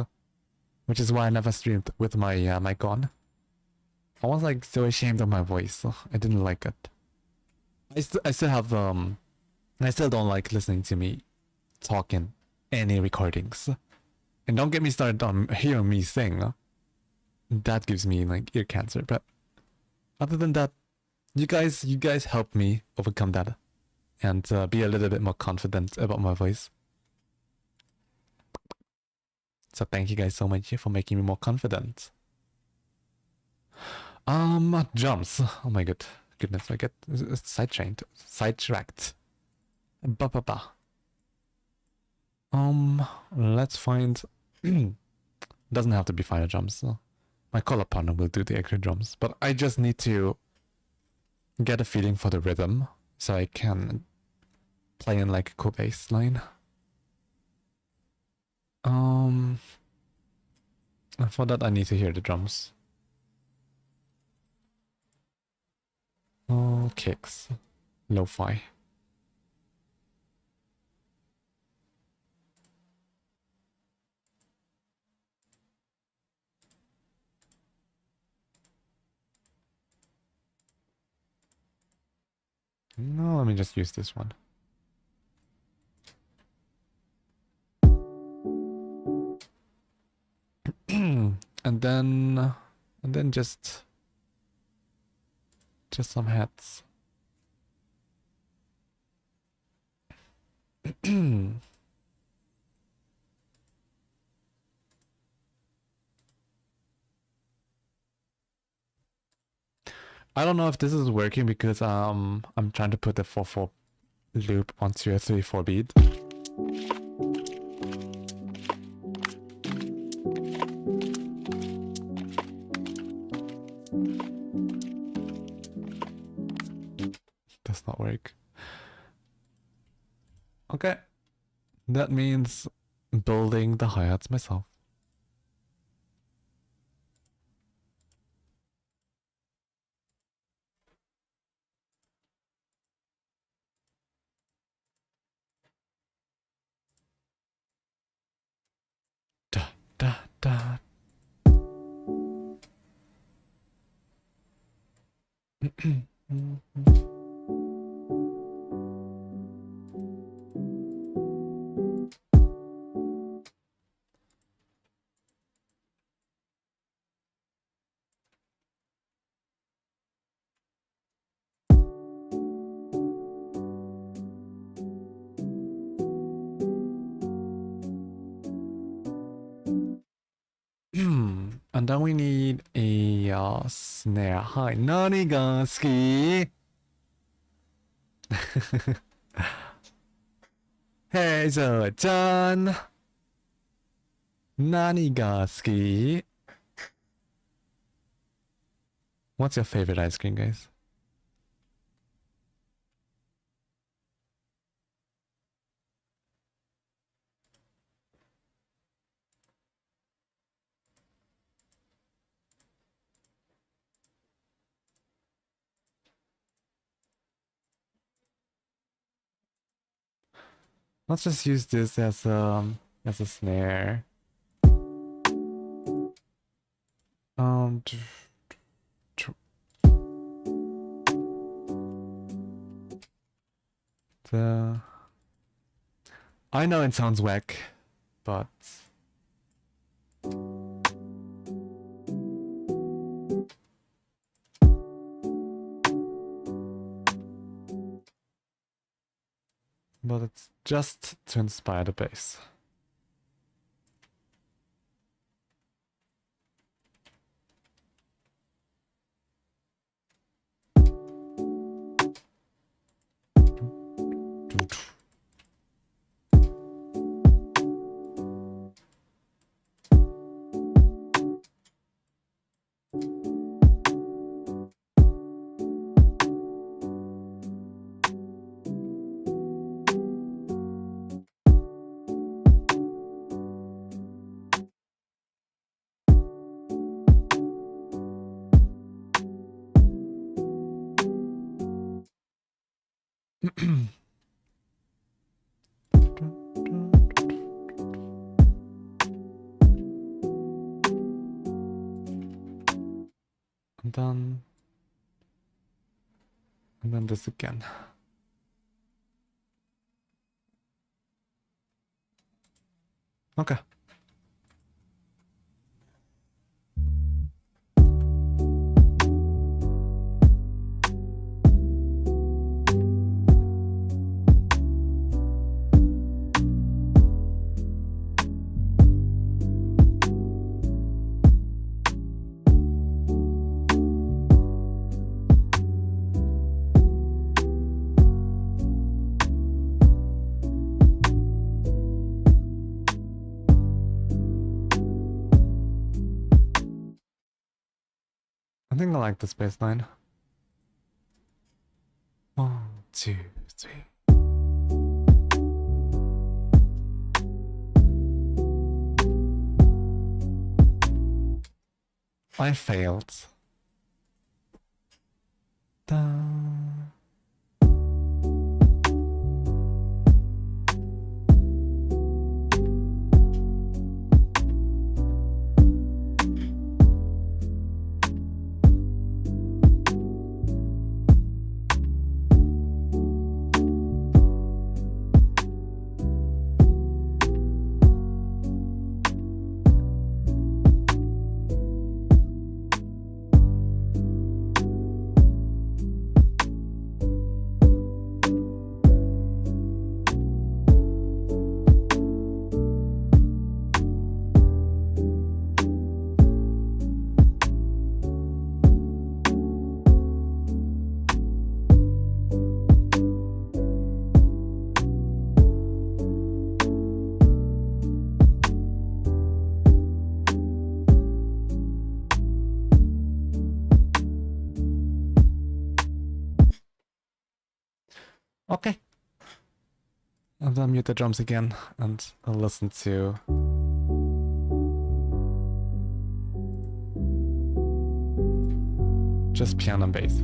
Which is why I never streamed with my mic on. I was like so ashamed of my voice. I didn't like it. I still have I still don't like listening to me talk in any recordings. And don't get me started on hearing me sing. That gives me like ear cancer. But other than that, you guys helped me overcome that and be a little bit more confident about my voice. So thank you guys so much for making me more confident. Drums. Oh my goodness, I get sidetracked. Ba. Let's find. Doesn't have to be fire drums. My color partner will do the extra drums, but I just need to get a feeling for the rhythm so I can play in like a cool bass line. For that I need to hear the drums. Oh, kicks. Lo-fi. No, let me just use this one. and then just some hats. I don't know if this is working because I'm trying to put the 4/4 loop onto a 3/4 beat. Does not work. Okay. That means building the hi-hats myself. Da. And then we need a snare. Hi, nani ga suki? Hey, Zo-chan. Nani ga suki? What's your favorite ice cream, guys? Let's just use this as a snare. I know it sounds whack, but it's just to inspire the bass. And then this again. Okay. I think I like this bass line. 1, 2, 3. I failed. Da. Okay. And then mute the drums again and I'll listen to just piano and bass.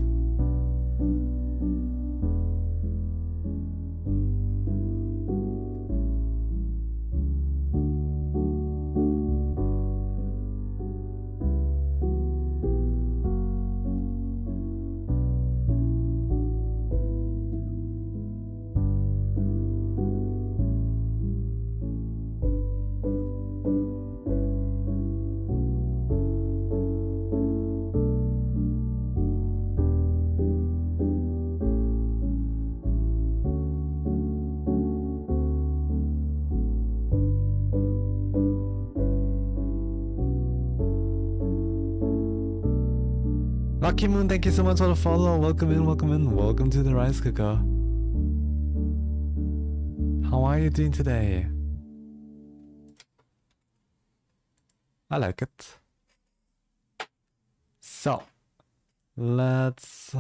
Lucky Moon, thank you so much for the follow. Welcome in, welcome in. Welcome to the Rice Cooker. How are you doing today? I like it. So, let's...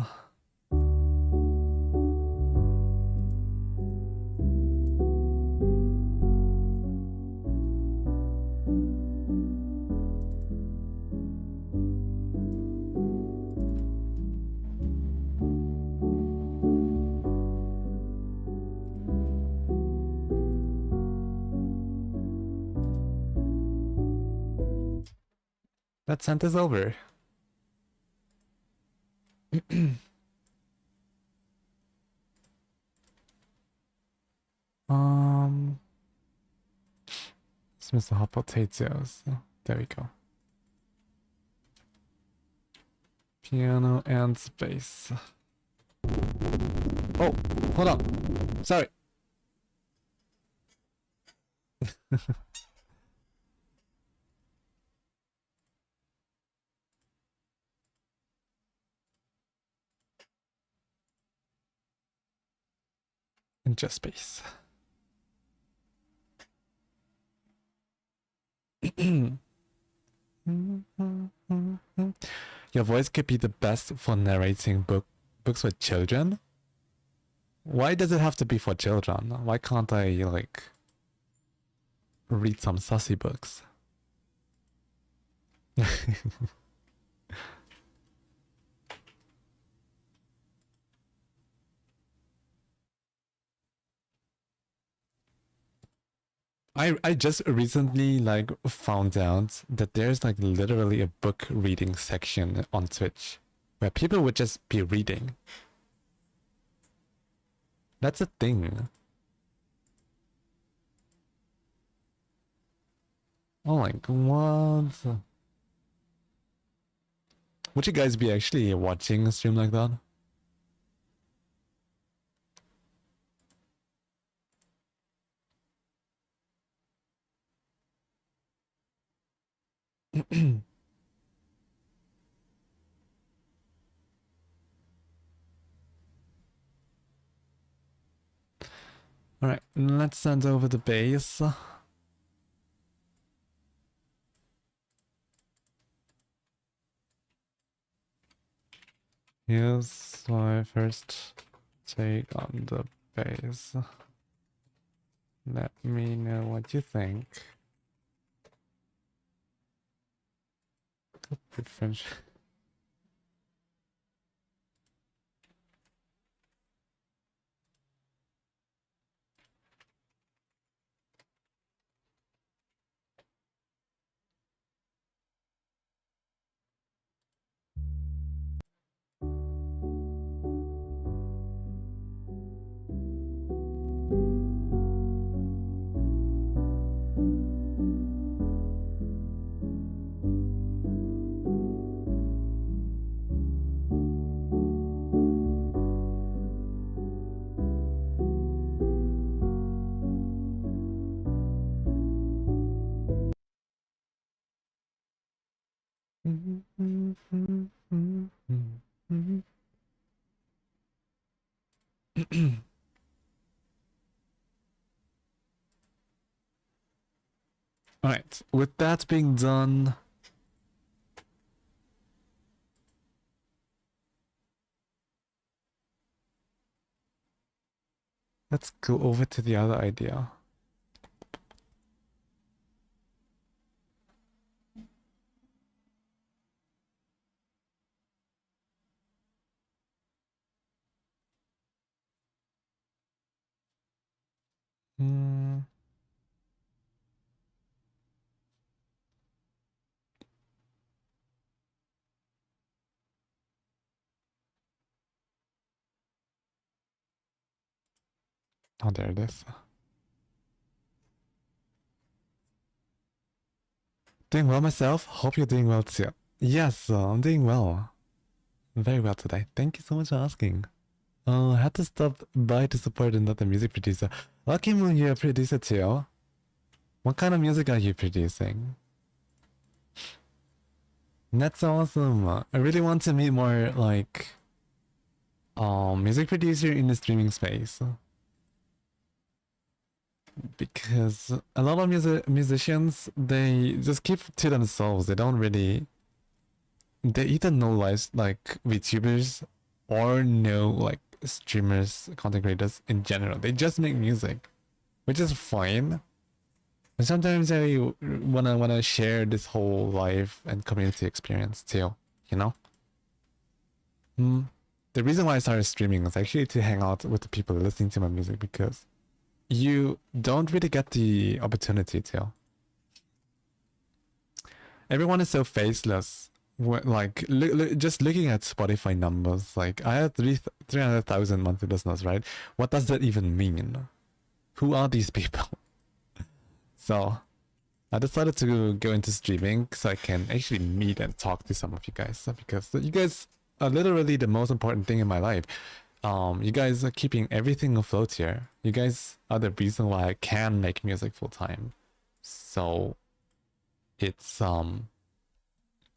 Let's send this over. Let's miss the hot potatoes. There we go. Piano and bass. Oh, hold on. Sorry. And just bass. Your voice could be the best for narrating books for children. Why does it have to be for children? Why can't I, like, read some sassy books? I just recently like found out that there's like literally a book reading section on Twitch where people would just be reading. That's a thing. Oh my god, what? Would you guys be actually watching a stream like that? Alright, let's send over the bass. Here's my first take on the bass. Let me know what you think. Good French. Alright, with that being done, let's go over to the other idea. Oh, there it is. Doing well myself. Hope you're doing well too. Yes, I'm doing well. Very well today. Thank you so much for asking. I had to stop by to support another music producer. Lucky Moon, you're a producer too. What kind of music are you producing? That's awesome. I really want to meet more like music producer in the streaming space. Because a lot of musicians, they just keep to themselves. They don't really, they either know like VTubers or know like streamers, content creators in general. They just make music, which is fine. But sometimes I wanna share this whole life and community experience too, you know? The reason why I started streaming is actually to hang out with the people listening to my music, because you don't really get the opportunity to. Everyone is so faceless. Like, just looking at Spotify numbers, like, I have 300,000 monthly listeners, right? What does that even mean? Who are these people? So, I decided to go into streaming so I can actually meet and talk to some of you guys, because you guys are literally the most important thing in my life. You guys are keeping everything afloat here. You guys are the reason why I can make music full time. So it's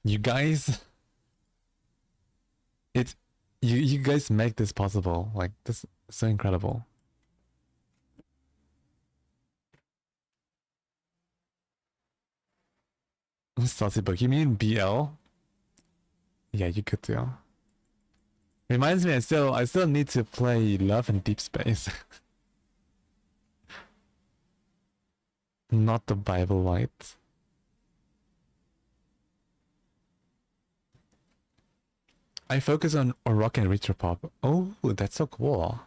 you guys, you guys make this possible. Like, this is so incredible. Saucy book, you mean BL? Yeah, you could do. Reminds me, I still need to play Love in Deep Space. Not the Bible White. I focus on rock and retro pop. Oh, that's so cool.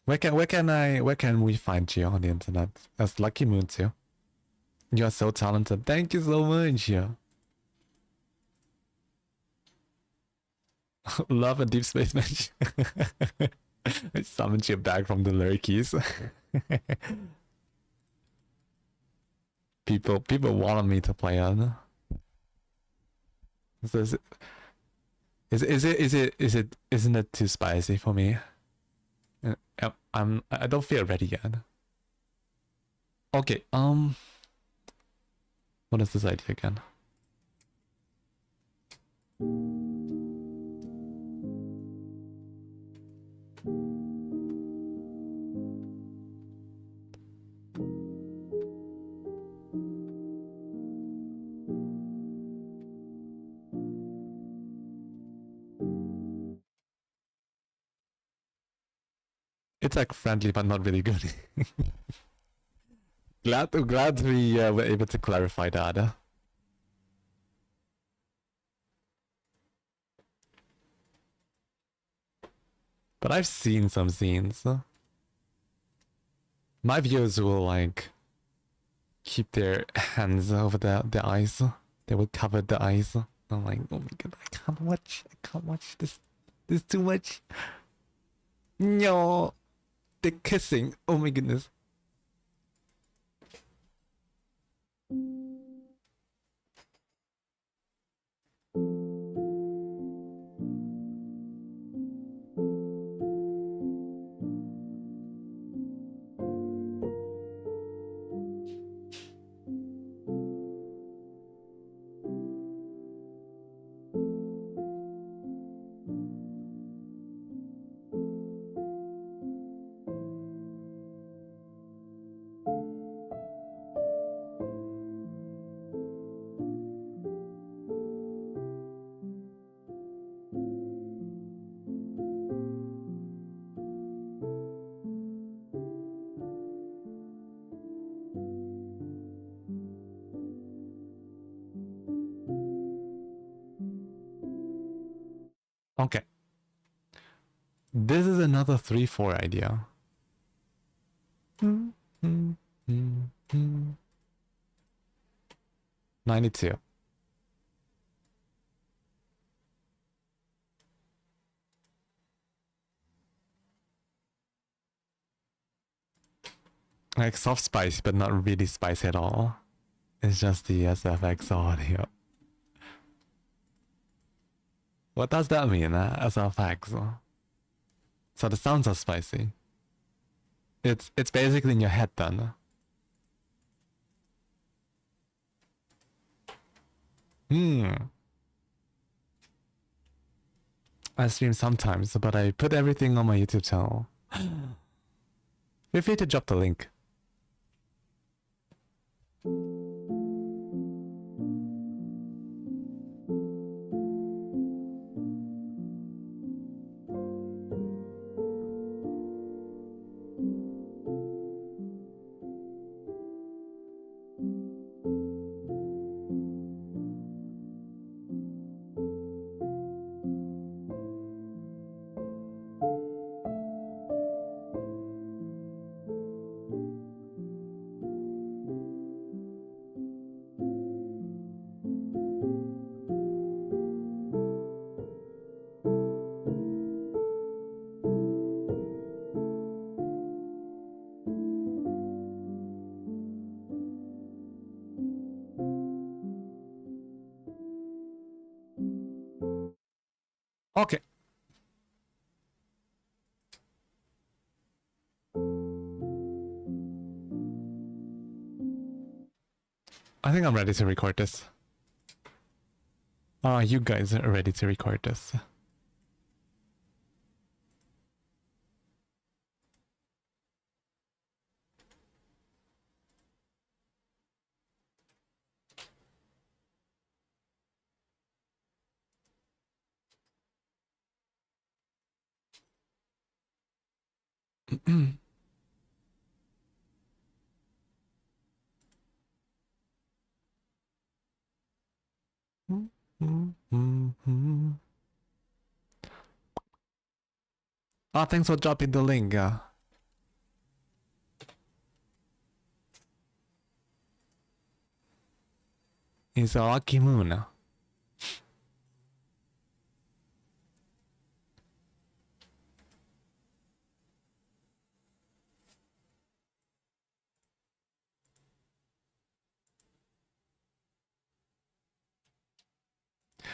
Where can we find you on the internet? As Lucky Moon too. You are so talented. Thank you so much. Love a deep space match. I summoned you back from the lurkies. people wanted me to play on. Isn't it too spicy for me? I don't feel ready yet. Okay, what is this idea again? It's like friendly, but not really good. glad we were able to clarify that. But I've seen some scenes. My viewers will like keep their hands over their eyes. They will cover the eyes. I'm like, oh my god, I can't watch this. This is too much. No, the kissing. Oh my goodness. Okay. This is another 3/4 idea. 92. Like soft spicy, but not really spicy at all. It's just the SFX audio. What does that mean, SFX? So the sounds are spicy. It's basically in your head then. I stream sometimes, but I put everything on my YouTube channel. Feel free to drop the link. Okay. I think I'm ready to record this. You guys are ready to record this. Thanks for dropping the link. It's a lucky moon.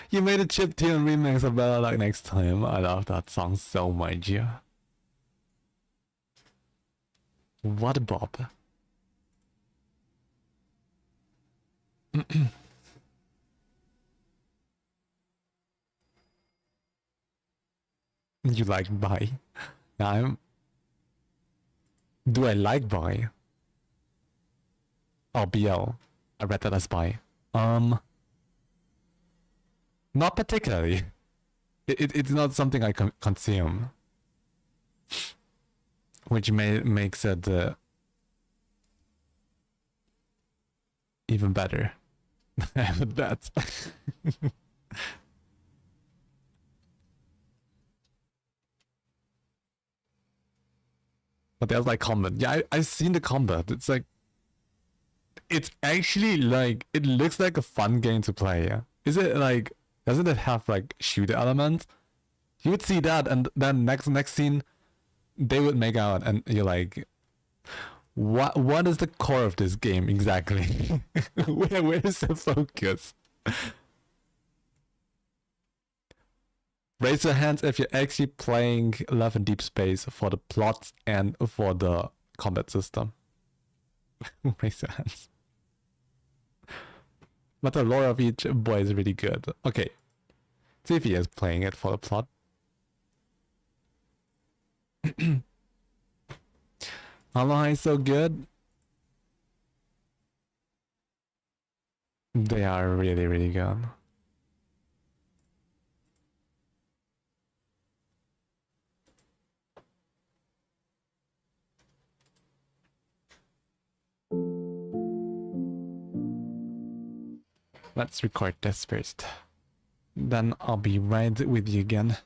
You made a chiptune remix of Better Luck Next Time. I love that song so much. What a bop. You like Bye? Do I like Bye? Oh, BL. I read that as Bye. Not particularly. It's not something I consume. Which makes it even better. That. But there's like combat. Yeah, I've seen the combat. It's like, it's actually like, it looks like a fun game to play. Yeah? Is it like, doesn't it have like shooter elements? You would see that, and then next scene, they would make out, and you're like, what is the core of this game exactly? where is the focus? Raise your hands if you're actually playing Love in Deep Space for the plot and for the combat system. Raise your hands. But the lore of each boy is really good. Okay. Tiffy is playing it for the plot. Aloha is so good. They are really, really good. Let's record this first. Then I'll be right with you again.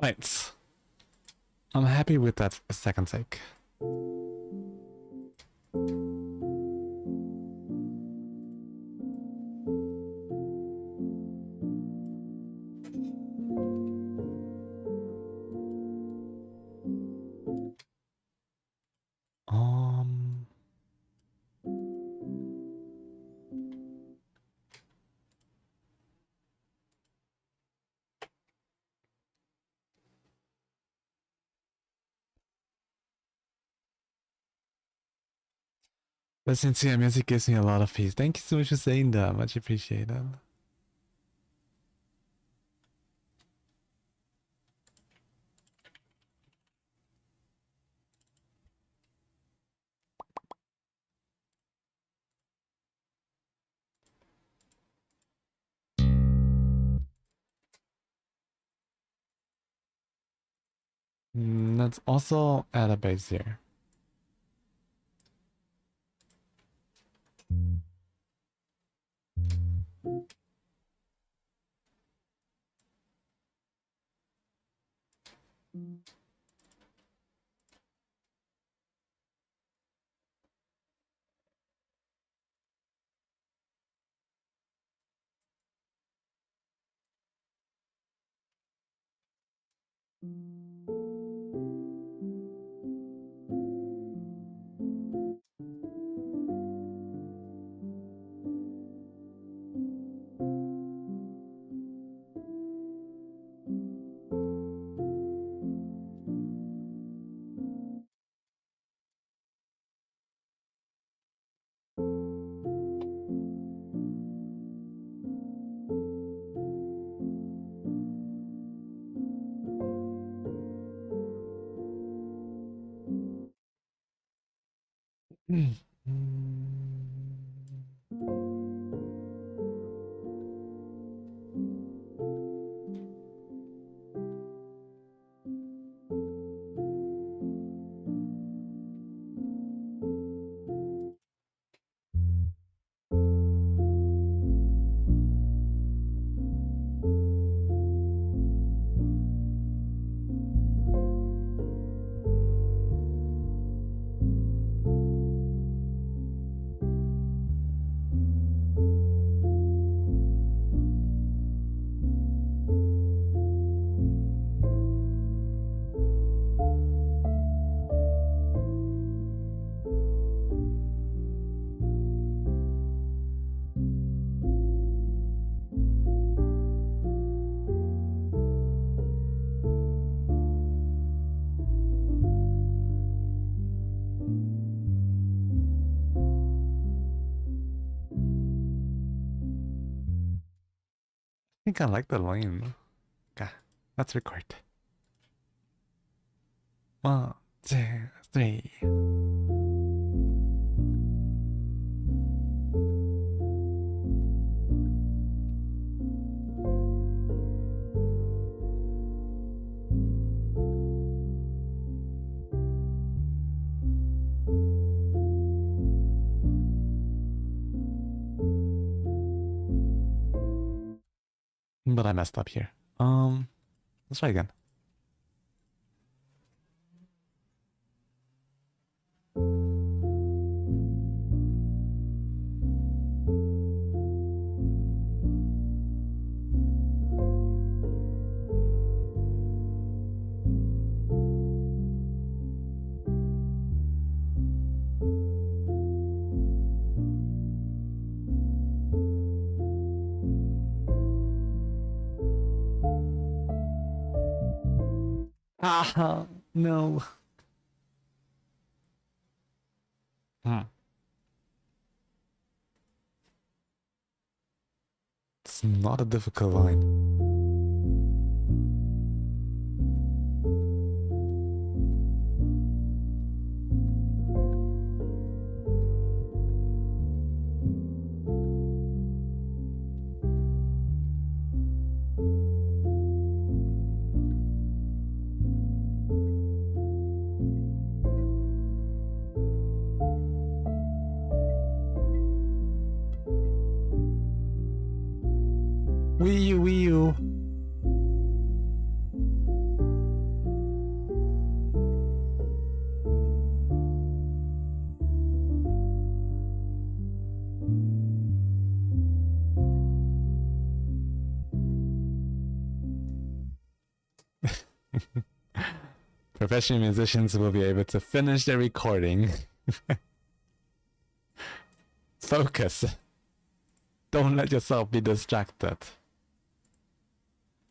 Right. I'm happy with that second take. Listening to your music gives me a lot of peace. Thank you so much for saying that. Much appreciated. let's also add a bass here. I think I like the line. Okay, let's record. 1, 2, 3. But I messed up here. Let's try again. Ah, no. It's not a difficult line. Wii U. Professional musicians will be able to finish their recording. Focus. Don't let yourself be distracted.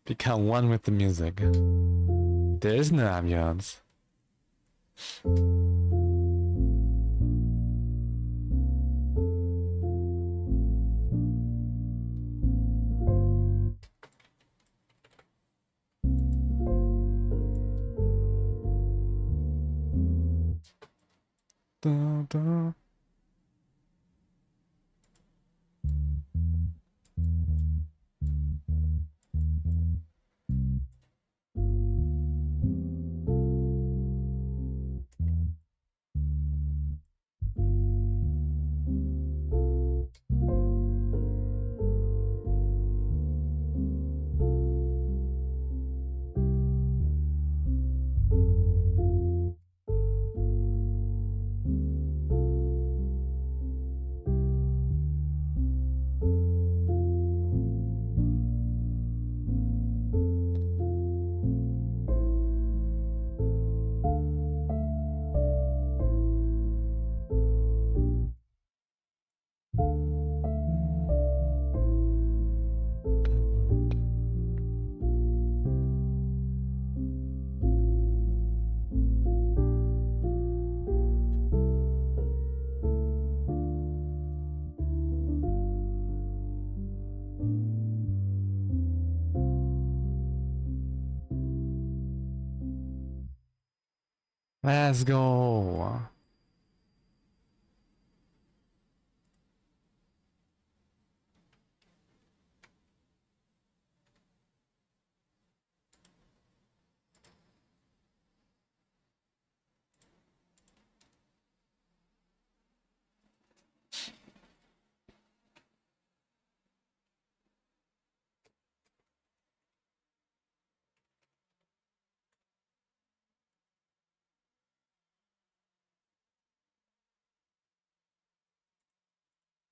Become one with the music. There is no ambience. Da, da. Let's go.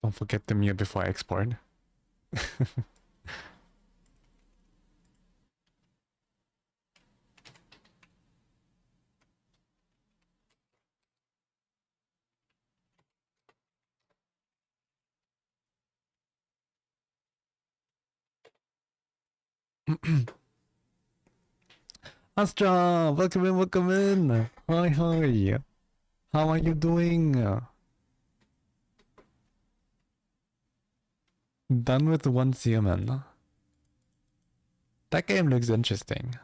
Don't forget to mute before I export. Astra, welcome in, welcome in. Hi, hi. How are you doing? Done with one human. That game looks interesting.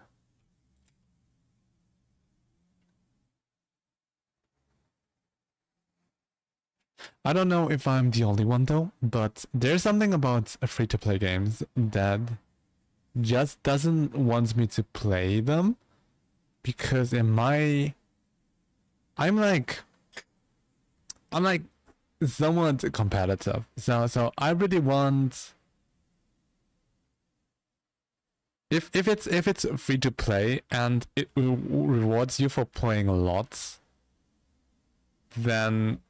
I don't know if I'm the only one though, but there's something about free-to-play games that just doesn't want me to play them because I'm like somewhat competitive. So I really want if it's free to play and it rewards you for playing a lot, then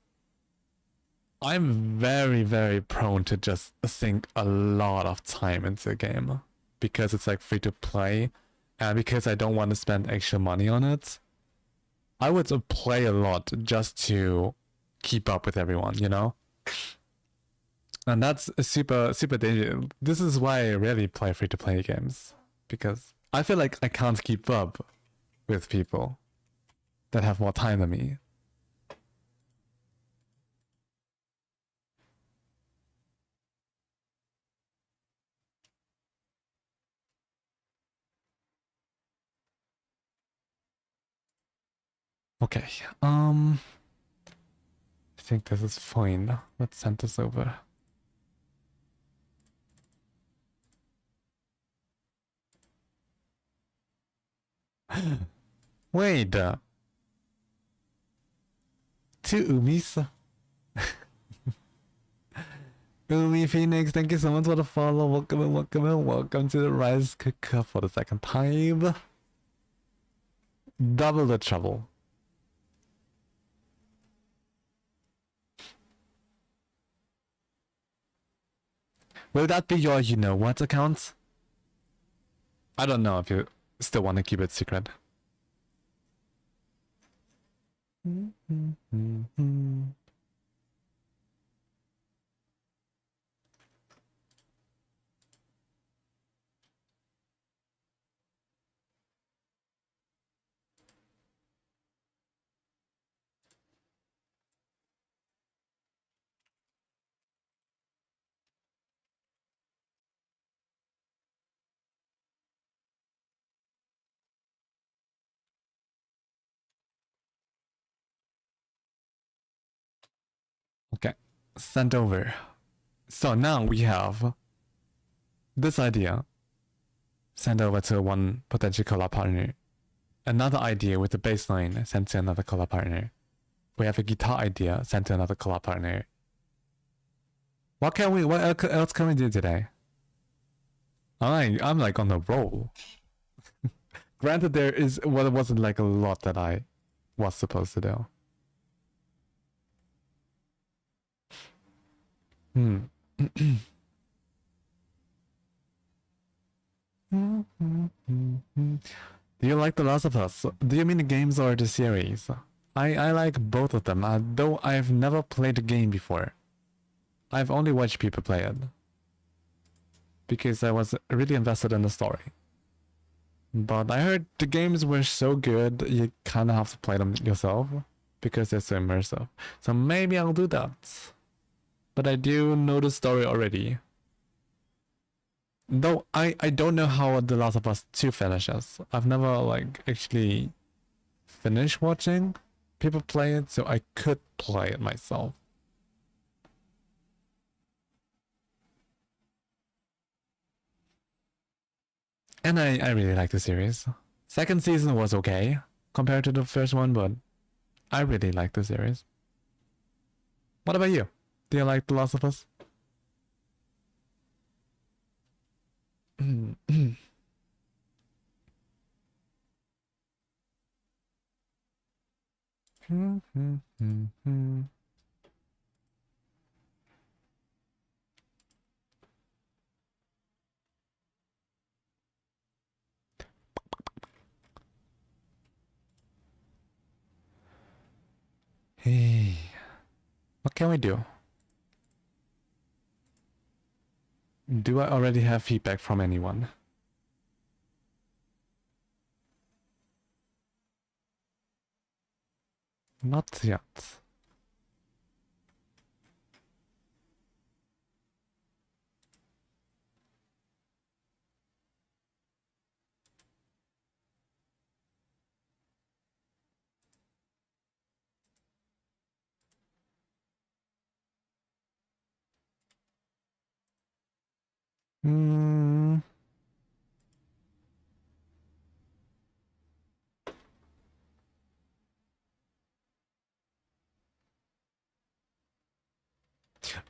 I'm very, very prone to just sink a lot of time into a game because it's like free to play and because I don't want to spend extra money on it. I would play a lot just to keep up with everyone, you know? And that's super, super dangerous. This is why I rarely play free to play games because I feel like I can't keep up with people that have more time than me. Okay, I think this is fine. Let's send this over. Wait, to Umis. Umi Phoenix, thank you so much for the follow. Welcome and welcome and welcome to the Rise Cooker for the second time. Double the trouble. Will that be your you know what account? I don't know if you still want to keep it secret. Okay, sent over. So now we have this idea sent over to one potential collab partner. Another idea with the bass line sent to another collab partner. We have a guitar idea sent to another collab partner. What else can we do today? I'm like on a roll. Granted, there wasn't like a lot that I was supposed to do. Do you like The Last of Us? Do you mean the games or the series? I like both of them, though I've never played the game before. I've only watched people play it. Because I was really invested in the story. But I heard the games were so good, you kind of have to play them yourself. Because they're so immersive. So maybe I'll do that. But I do know the story already. Though I don't know how The Last of Us 2 finishes. I've never like actually finish watching people play it, so I could play it myself. And I really like the series. Second season was okay compared to the first one, but I really like the series. What about you? Do you like The Last of Us? Hey, what can we do? Do I already have feedback from anyone? Not yet.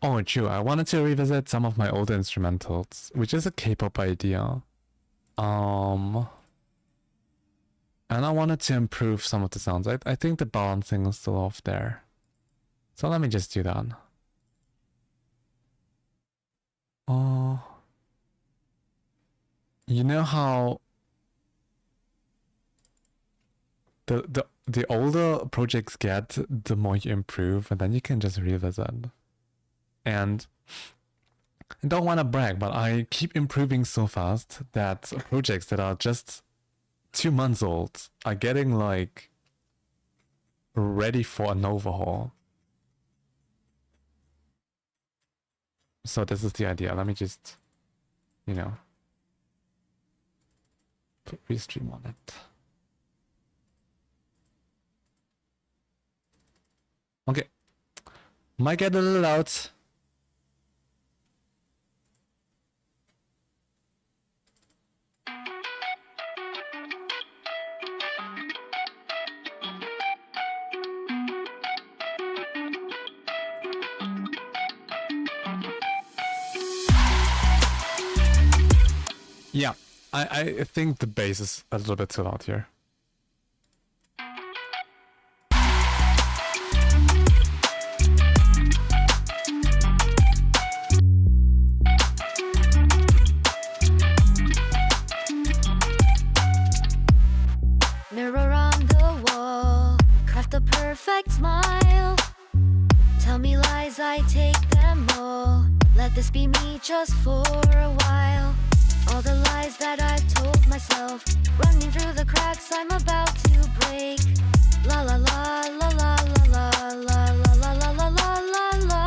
Oh, true. I wanted to revisit some of my older instrumentals, which is a K-pop idea. And I wanted to improve some of the sounds. I think the balancing is still off there. So let me just do that. You know how the older projects get, the more you improve, and then you can just revisit. And I don't want to brag, but I keep improving so fast that projects that are just 2 months old are getting like ready for an overhaul. So this is the idea. Let me just, you know, put restream on it. Okay. Might get a little loud. Yeah, I think the bass is a little bit too loud here. Mirror on the wall, craft the perfect smile. Tell me lies, I take them all. Let this be me just for a while. All the lies that I've told myself, running through the cracks I'm about to break. La la la la la la la la la la la la la la.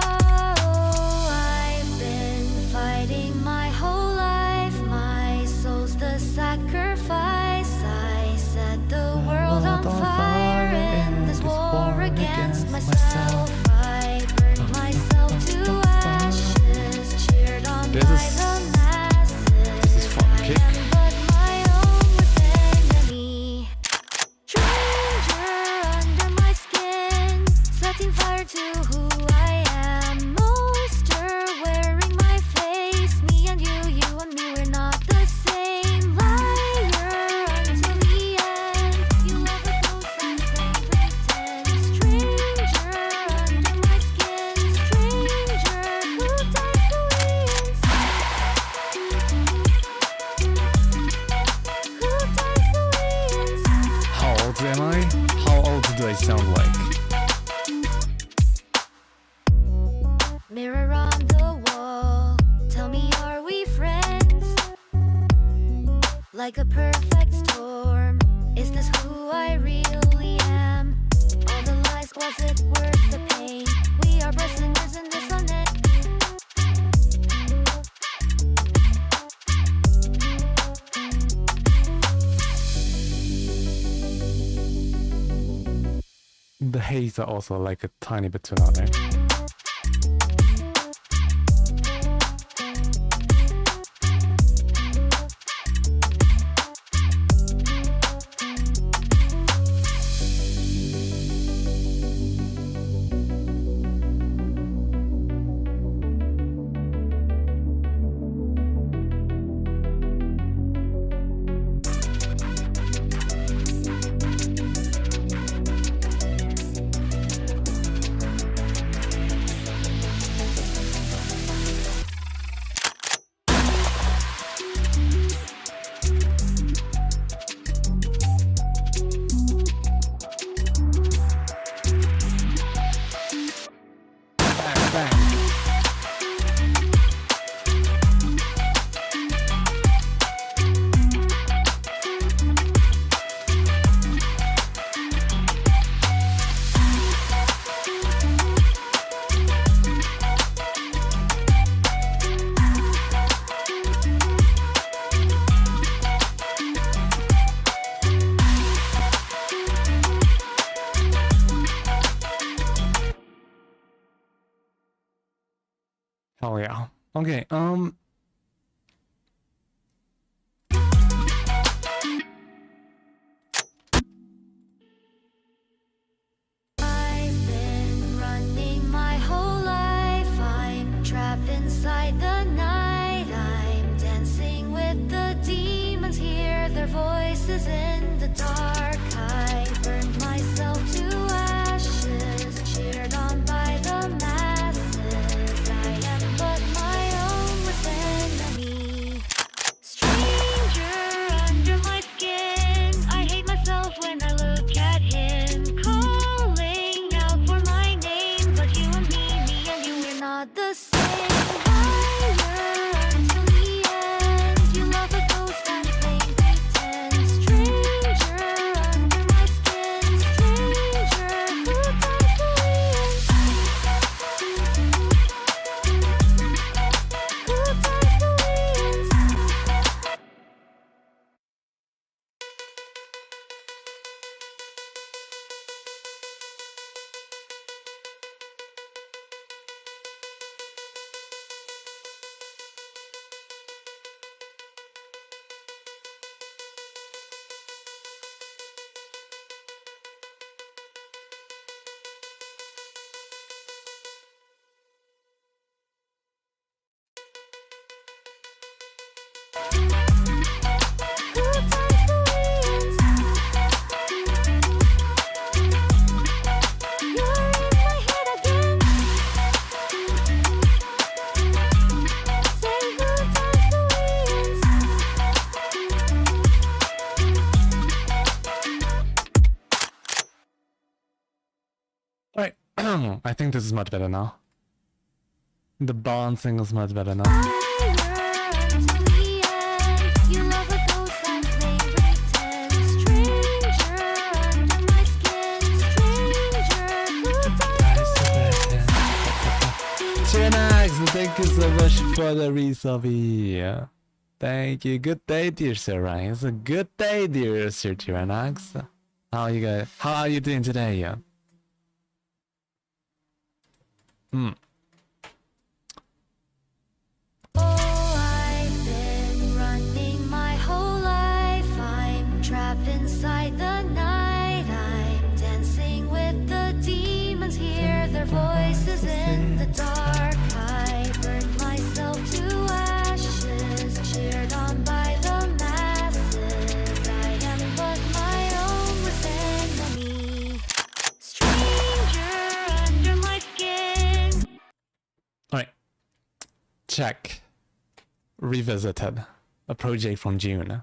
Oh, I've been fighting my whole life. My soul's the sacrifice. I set the world on fire in this war against myself. I burned myself to ashes, cheered on by the masses. I am but my own worst enemy. Stranger under my skin, setting fire to who I am. Monster wearing my face. Me and you and me, we're not the same. Liar until the end. You love a ghost and play pretend. Stranger under my skin. Stranger who dies who wins. How old am I? How old do I sound like? Mirror on the wall, tell me, are we friends? Like a perfect storm, is this who I really am? All the lies, was it worth the pain? We are prisoners in this unending. the haze are also like a tiny bit too loud, right? Oh yeah. Okay, I've been running my whole life. I'm trapped inside the night. I'm dancing with the demons. Hear their voices in the dark. I burned myself to ashes, cheered on by the masses. I am but my own worst enemy. Stranger under my skin. I hate myself when I look at him. Calling out for my name. But you and me and you, we're not the same. Higher until the end. You love a ghost and play pretend. Stranger under my skin. Stranger who dies to win. Who dies to win. alright. I think this is much better now. The balancing is much better now. Chinax, thank you so much for the resub. Thank you. Good day, dear Sir Ryan. It's a good day, dear Sir Chinax. How are you guys? How are you doing today? I've been running my whole life. I'm trapped inside the night. I'm dancing with the demons. Hear their voices in the dark. I burned myself to ashes, cheered on by the masses. I am but my own worst enemy. Stranger under my skin. Alright. Check. Revisited. A project from June.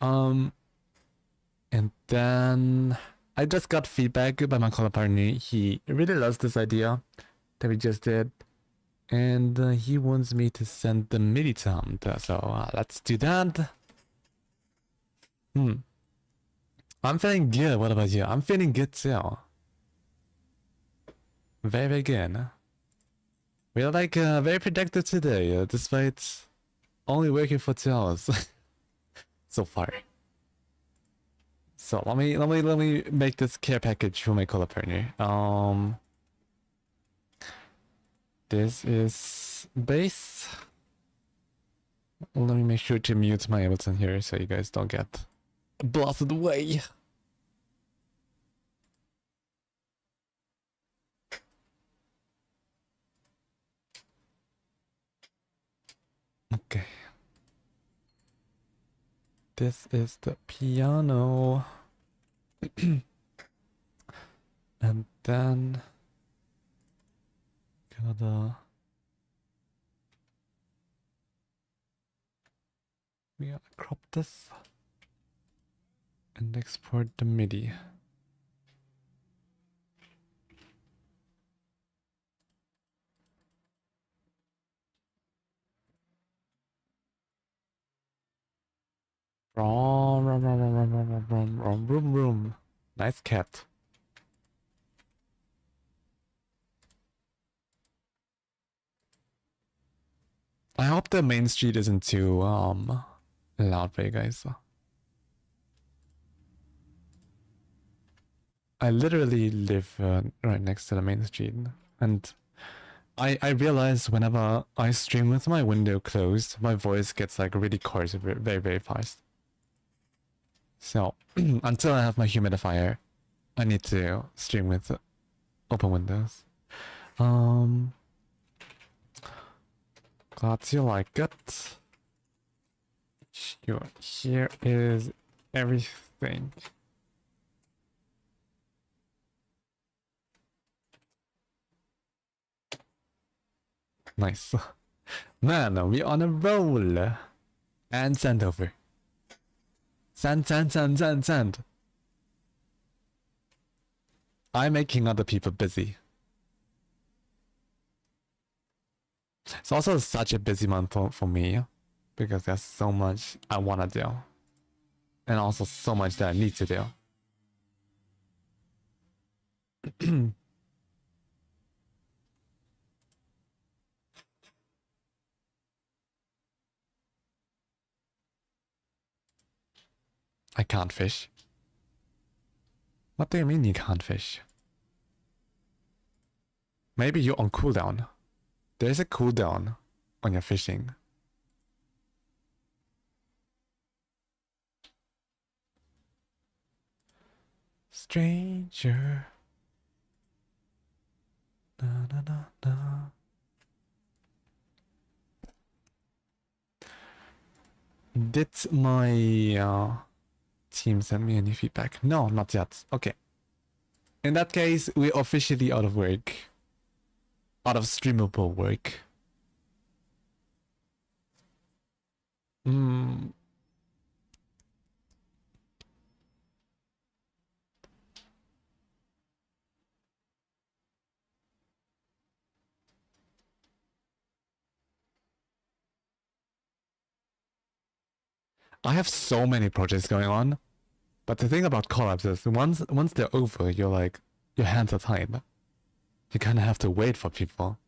And then I just got feedback by my color partner. He really loves this idea that we just did. And he wants me to send the MIDI to him. So let's do that. I'm feeling good. What about you? I'm feeling good too. Very, very good. We're like very productive today, despite only working for 2 hours so far. So let me make this care package for my color partner. This is bass. Let me make sure to mute my Ableton here so you guys don't get blasted away. Okay. This is the piano. And then we gotta crop this and export the MIDI. Vroom. Nice cat. I hope the main street isn't too loud for you guys. I literally live right next to the main street, and I realize whenever I stream with my window closed, my voice gets like really coarse very fast. So until I have my humidifier, I need to stream with open windows. Glad you like it. Sure, here is everything. Nice. Man, we on a roll. And send over. Send. I'm making other people busy. It's also such a busy month for me because there's so much I want to do and also so much that I need to do. I can't fish. What do you mean you can't fish? Maybe you're on cooldown. There's a cooldown on your fishing. Stranger. Na. Did my team send me any feedback? No, not yet. Okay. In that case, we're officially out of work. Out of streamable work. I have so many projects going on, but the thing about collabs is once they're over, you're like, your hands are tied. You kind of have to wait for people.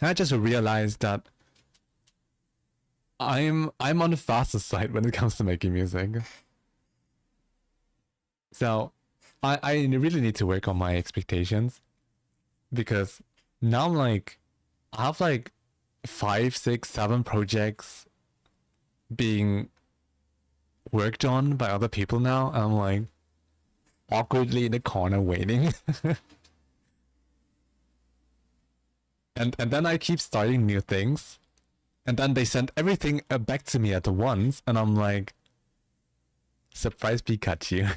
I just realized that I'm on the faster side when it comes to making music. So I really need to work on my expectations because now I'm like, I have like 5, 6, 7 projects being worked on by other people now. I'm like awkwardly in the corner waiting. and then I keep starting new things, and then they send everything back to me at once, and I'm like, surprise Pikachu.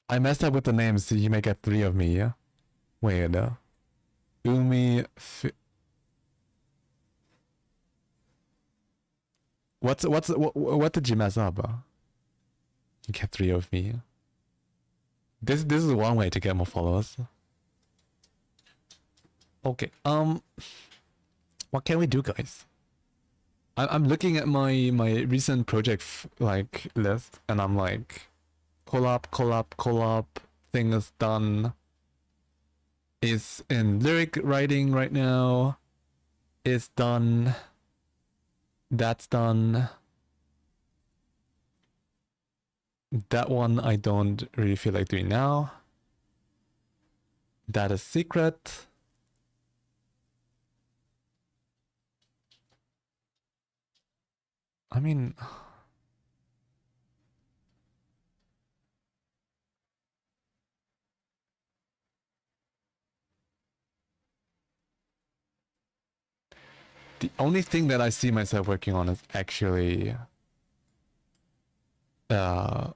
I messed up with the names, so you may get 3 of me, yeah? Wait, no. What did you mess up? You get 3 of me. This is one way to get more followers. Okay, what can we do, guys? I'm looking at my recent project like list, and I'm like, collab thing is done. Is in lyric writing right now. is done. That's done. That one I don't really feel like doing now. That is secret. I mean, the only thing that I see myself working on is actually the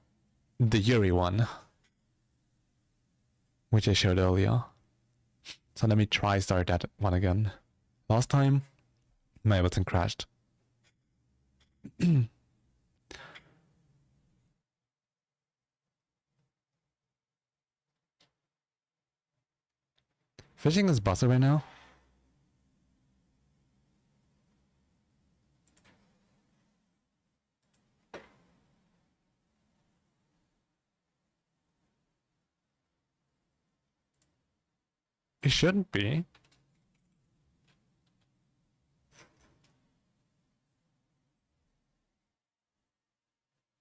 Yuri one, which I showed earlier. So let me try start that one again. Last time, my button crashed. Fishing is buzzing right now. It shouldn't be.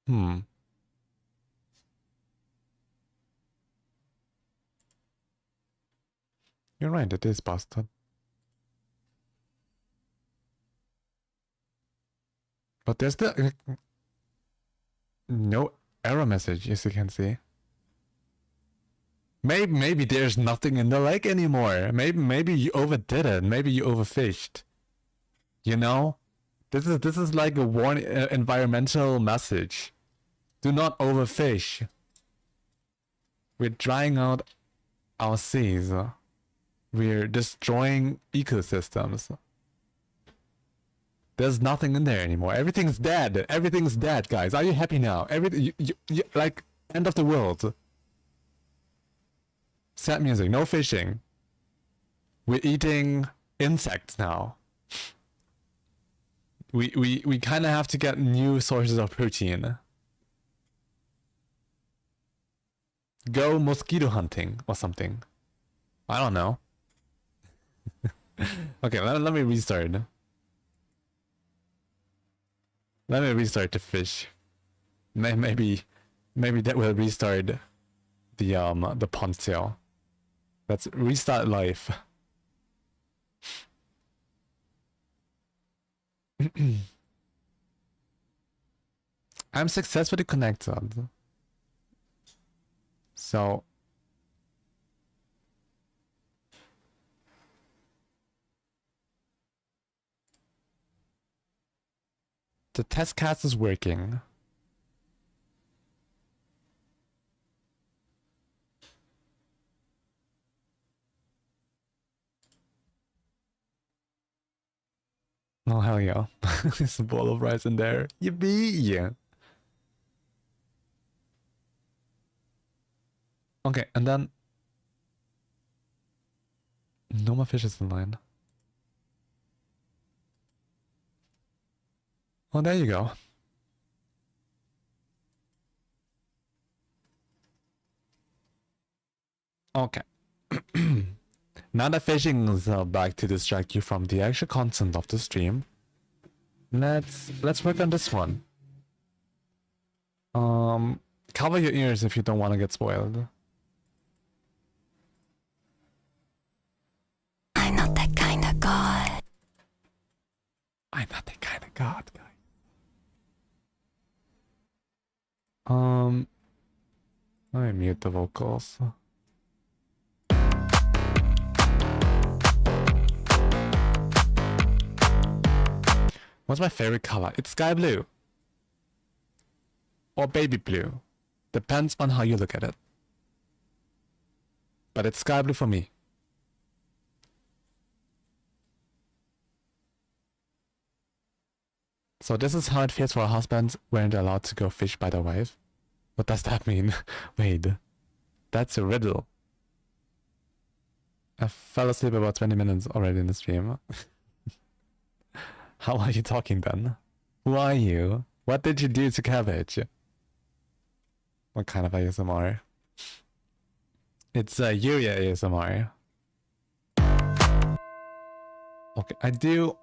You're right, it is busted. But there's the no error message, as you can see. Maybe there's nothing in the lake anymore. Maybe you overdid it. Maybe you overfished. You know, this is like a environmental message. Do not overfish. We're drying out our seas. We're destroying ecosystems. There's nothing in there anymore. Everything's dead. Everything's dead, guys. Are you happy now? Everything, you like end of the world. Sad music. No fishing. We're eating insects now. We kind of have to get new sources of protein. Go mosquito hunting or something. I don't know. Okay, let me restart. Let me restart the fish. Maybe that will restart the pond tail. Let's restart life. I'm successfully connected. So the test cast is working. Oh hell yeah. There's a bowl of rice in there. Yippee! Okay, and then no more fishes in line. Oh, there you go. Okay. Now that fishing is back to distract you from the actual content of the stream, let's work on this one. Cover your ears if you don't want to get spoiled. I'm not that kind of god. I'm not that kind of god, guy. Let me mute the vocals. What's my favorite color? It's sky blue. Or baby blue. Depends on how you look at it. But it's sky blue for me. So this is how it feels for a husband when they're allowed to go fish by their wife. What does that mean? Wait. That's a riddle. I fell asleep about 20 minutes already in the stream. How are you talking then? Who are you? What did you do to cabbage? What kind of ASMR? It's Yuria ASMR. Okay, I do.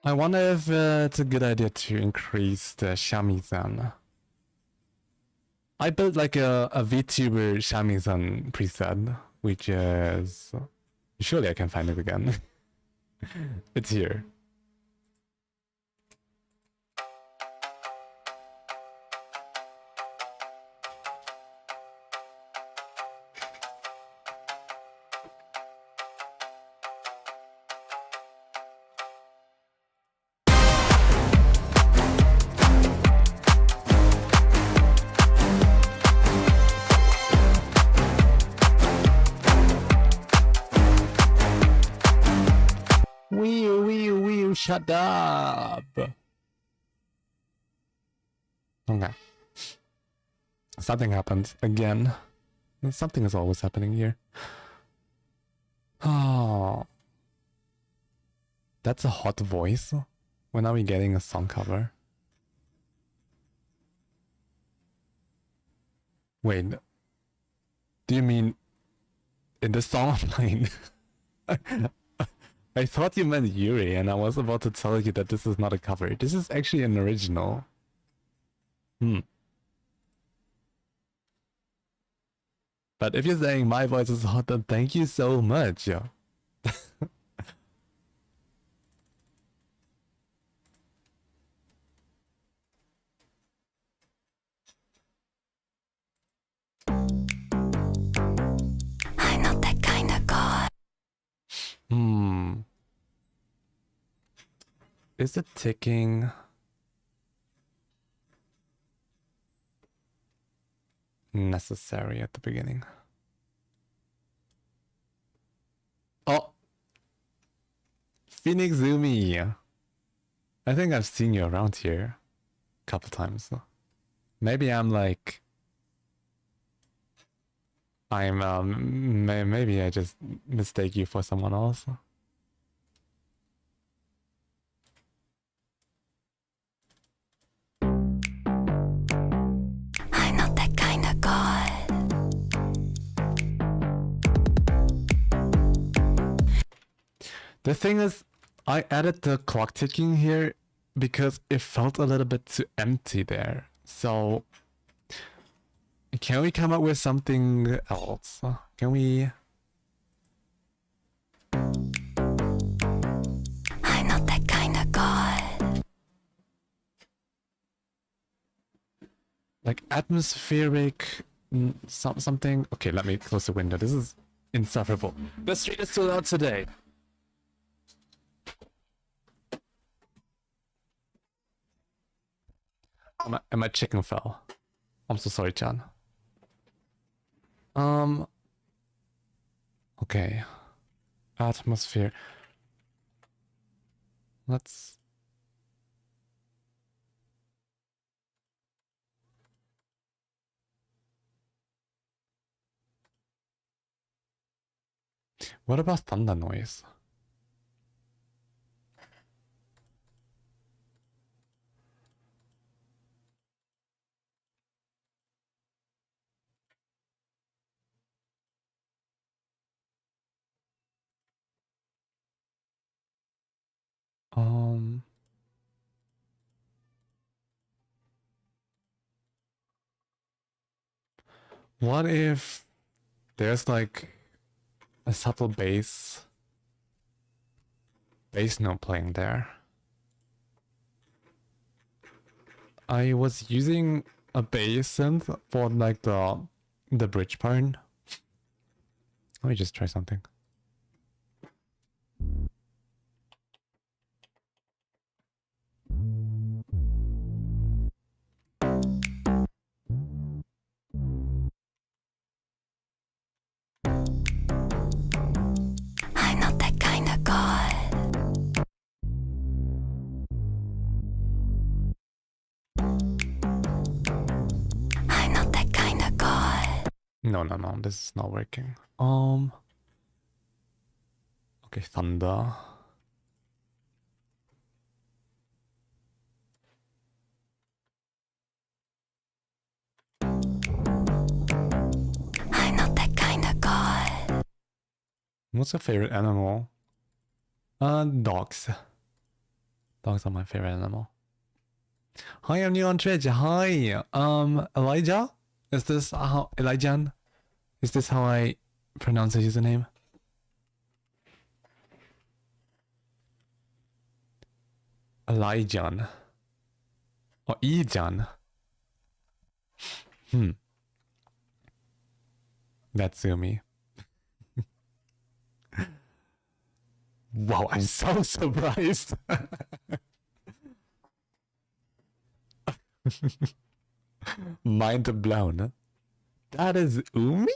I wonder if it's a good idea to increase the shamisen. I built like a VTuber shamisen preset, which is... Surely I can find it again. It's here. Shut up. Okay. Something happened again. Something is always happening here. Oh. That's a hot voice. When are we getting a song cover? Wait. Do you mean in the song line? I thought you meant Yuri, and I was about to tell you that this is not a cover. This is actually an original. But if you're saying my voice is hot, then thank you so much. Yeah. I'm not that kind of god. Is it ticking? Necessary at the beginning. Oh! Phoenix Zumi! I think I've seen you around here a couple times. Maybe I'm like... maybe I just mistake you for someone else. I'm not that kind of god. The thing is, I added the clock ticking here because it felt a little bit too empty there. So... can we come up with something else? Can we... I'm not that kind of god. Like atmospheric... something... Okay, let me close the window. This is insufferable. The street is too loud today. And my chicken fell. I'm so sorry, Chan. Okay. Atmosphere. Let's... What about thunder noise? What if there's like a subtle bass note playing there? I was using a bass synth for like the bridge part. Let me just try something. No, this is not working. Okay, thunder. I'm not that kind of god. What's your favorite animal? Dogs. Dogs are my favorite animal. Hi, I'm new on Twitch. Hi, Elijah? Is this how Elijah? Is this how I pronounce the username? Elijah. Or Ejan. That's Sumi. Wow, I'm so surprised. Mind blown. That is Umi?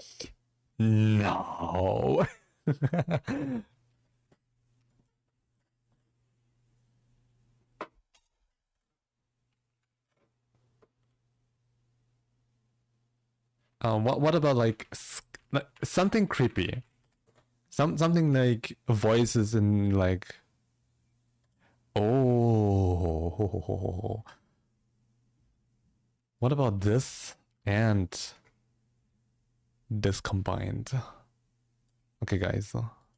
No. What about like something creepy? Something like voices and like, oh. What about this and this combined? Okay, guys,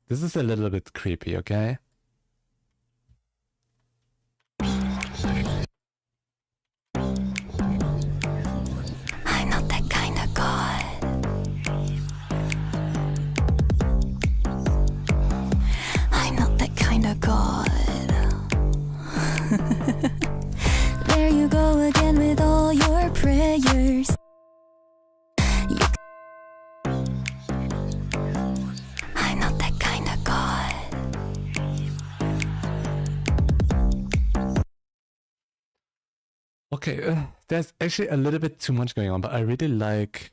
this is a little bit creepy, okay? I'm not that kind of god. I'm not that kind of god. There you go again with all your prayers. I'm not that kind of god. Okay, there's actually a little bit too much going on, but I really like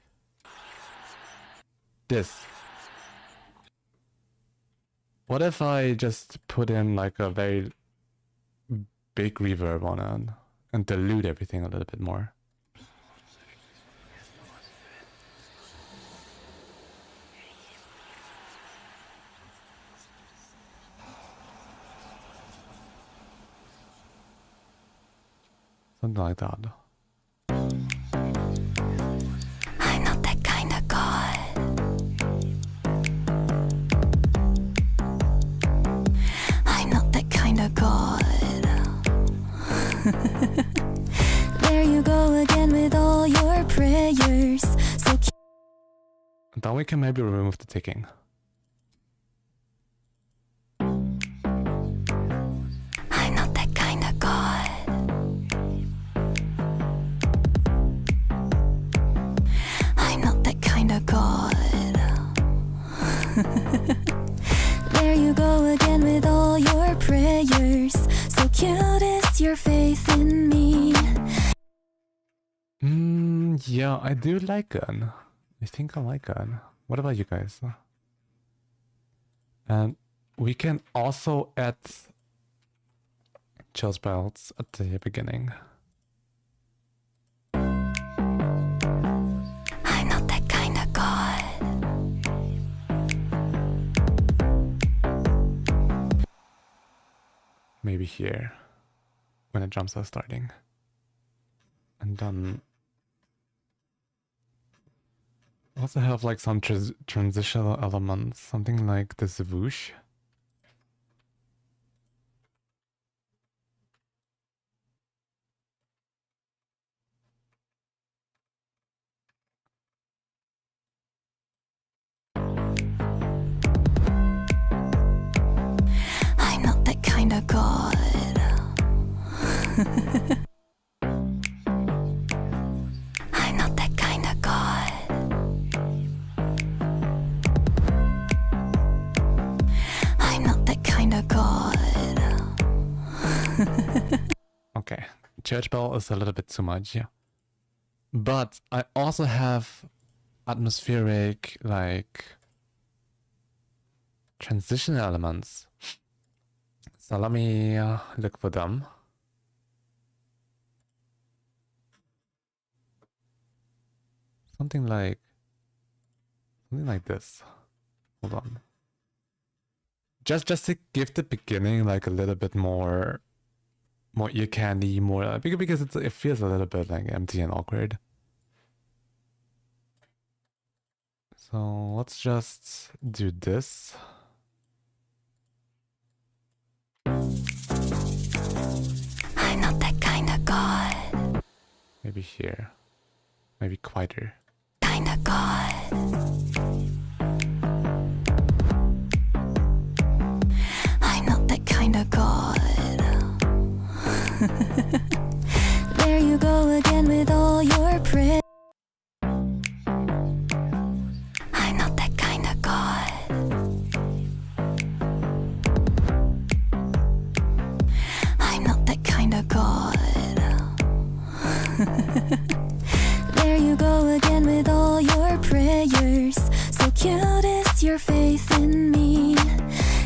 this. What if I just put in like a very big reverb on it and dilute everything a little bit more? Something like that. I'm not that kind of god. I'm not that kind of god. There you go again with all your prayers. So Then we can maybe remove the ticking. I'm not that kind of god. I'm not that kind of god. There you go again with all your prayers. So cute is your faith in me. Yeah, I do like it. I think I like it. What about you guys? And we can also add chill spells at the beginning. I'm not that kind of god. Maybe here, when the drums are starting. And then also have like some transitional elements, something like the swoosh. I'm not that kind of god. I'm not that kind of god. I'm not that kind of god. Okay, church bell is a little bit too much, yeah. But I also have atmospheric, like, transition elements. So let me look for them. Something like Something like this. Hold on. Just to give the beginning like a little bit more ear candy, more because it feels a little bit like empty and awkward. So let's just do this. I'm not that kind of god. Maybe here. Maybe quieter. Kind of god. I'm not that kind of god. There you go again with all your prayer. I'm not that kind of god. I'm not that kind of god. There you go again with all your prayers. So cute is your faith in me.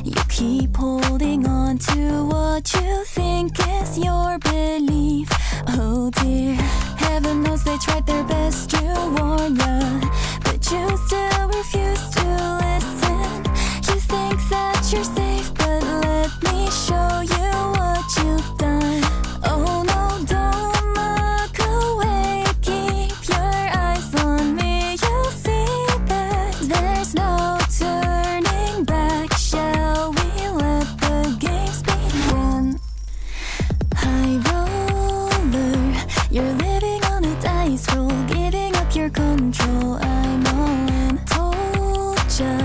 You keep holding on to what you think is your belief. Oh dear, heaven knows they tried their best to warn ya, but you still refuse to listen. You think that you're safe, but let me show you what you've done. Oh no, don't look away, keep your eyes on me. You'll see that there's no turning back. Shall we let the games begin? High roller, you're living on a dice roll, giving up your control. I'm all in. Told ya,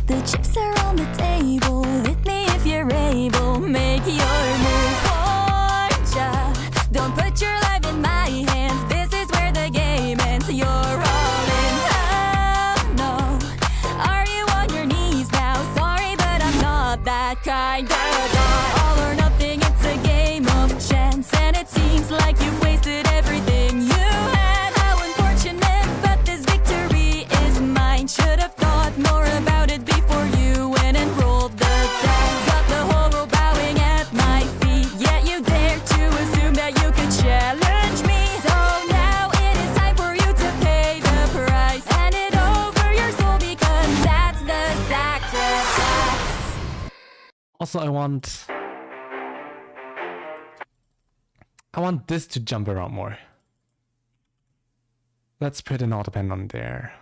the chips are on the table. Hit me if you're able. Make your move. Warned ya, don't put your life in my hands. This is where the game ends. You're all in. Oh no, are you on your knees now? Sorry, but I'm not that kind of guy. All or nothing, it's a game of chance, and it seems like you've wasted everything you had. How unfortunate, but this victory is mine. Should have thought more about it before you went and rolled the dice. Got the whole world bowing at my feet, yet you dare to assume that you could challenge me. So now it is time for you to pay the price. Hand it over your soul, because that's the sacrifice. Also, I want this to jump around more. Let's put an auto pen on there.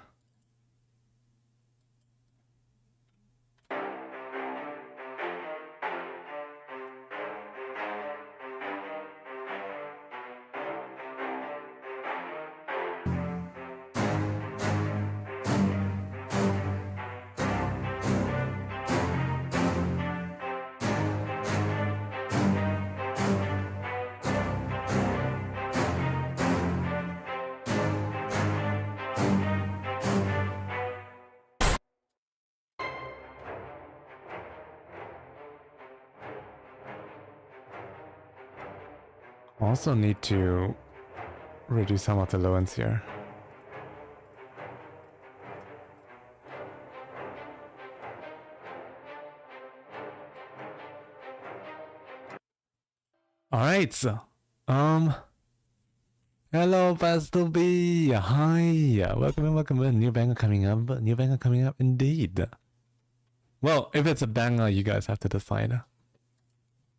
Also need to reduce some of the low ends here. All right, so, hello, Pastel B. Hi, welcome in. New banger coming up. New banger coming up, indeed. Well, if it's a banger, you guys have to decide.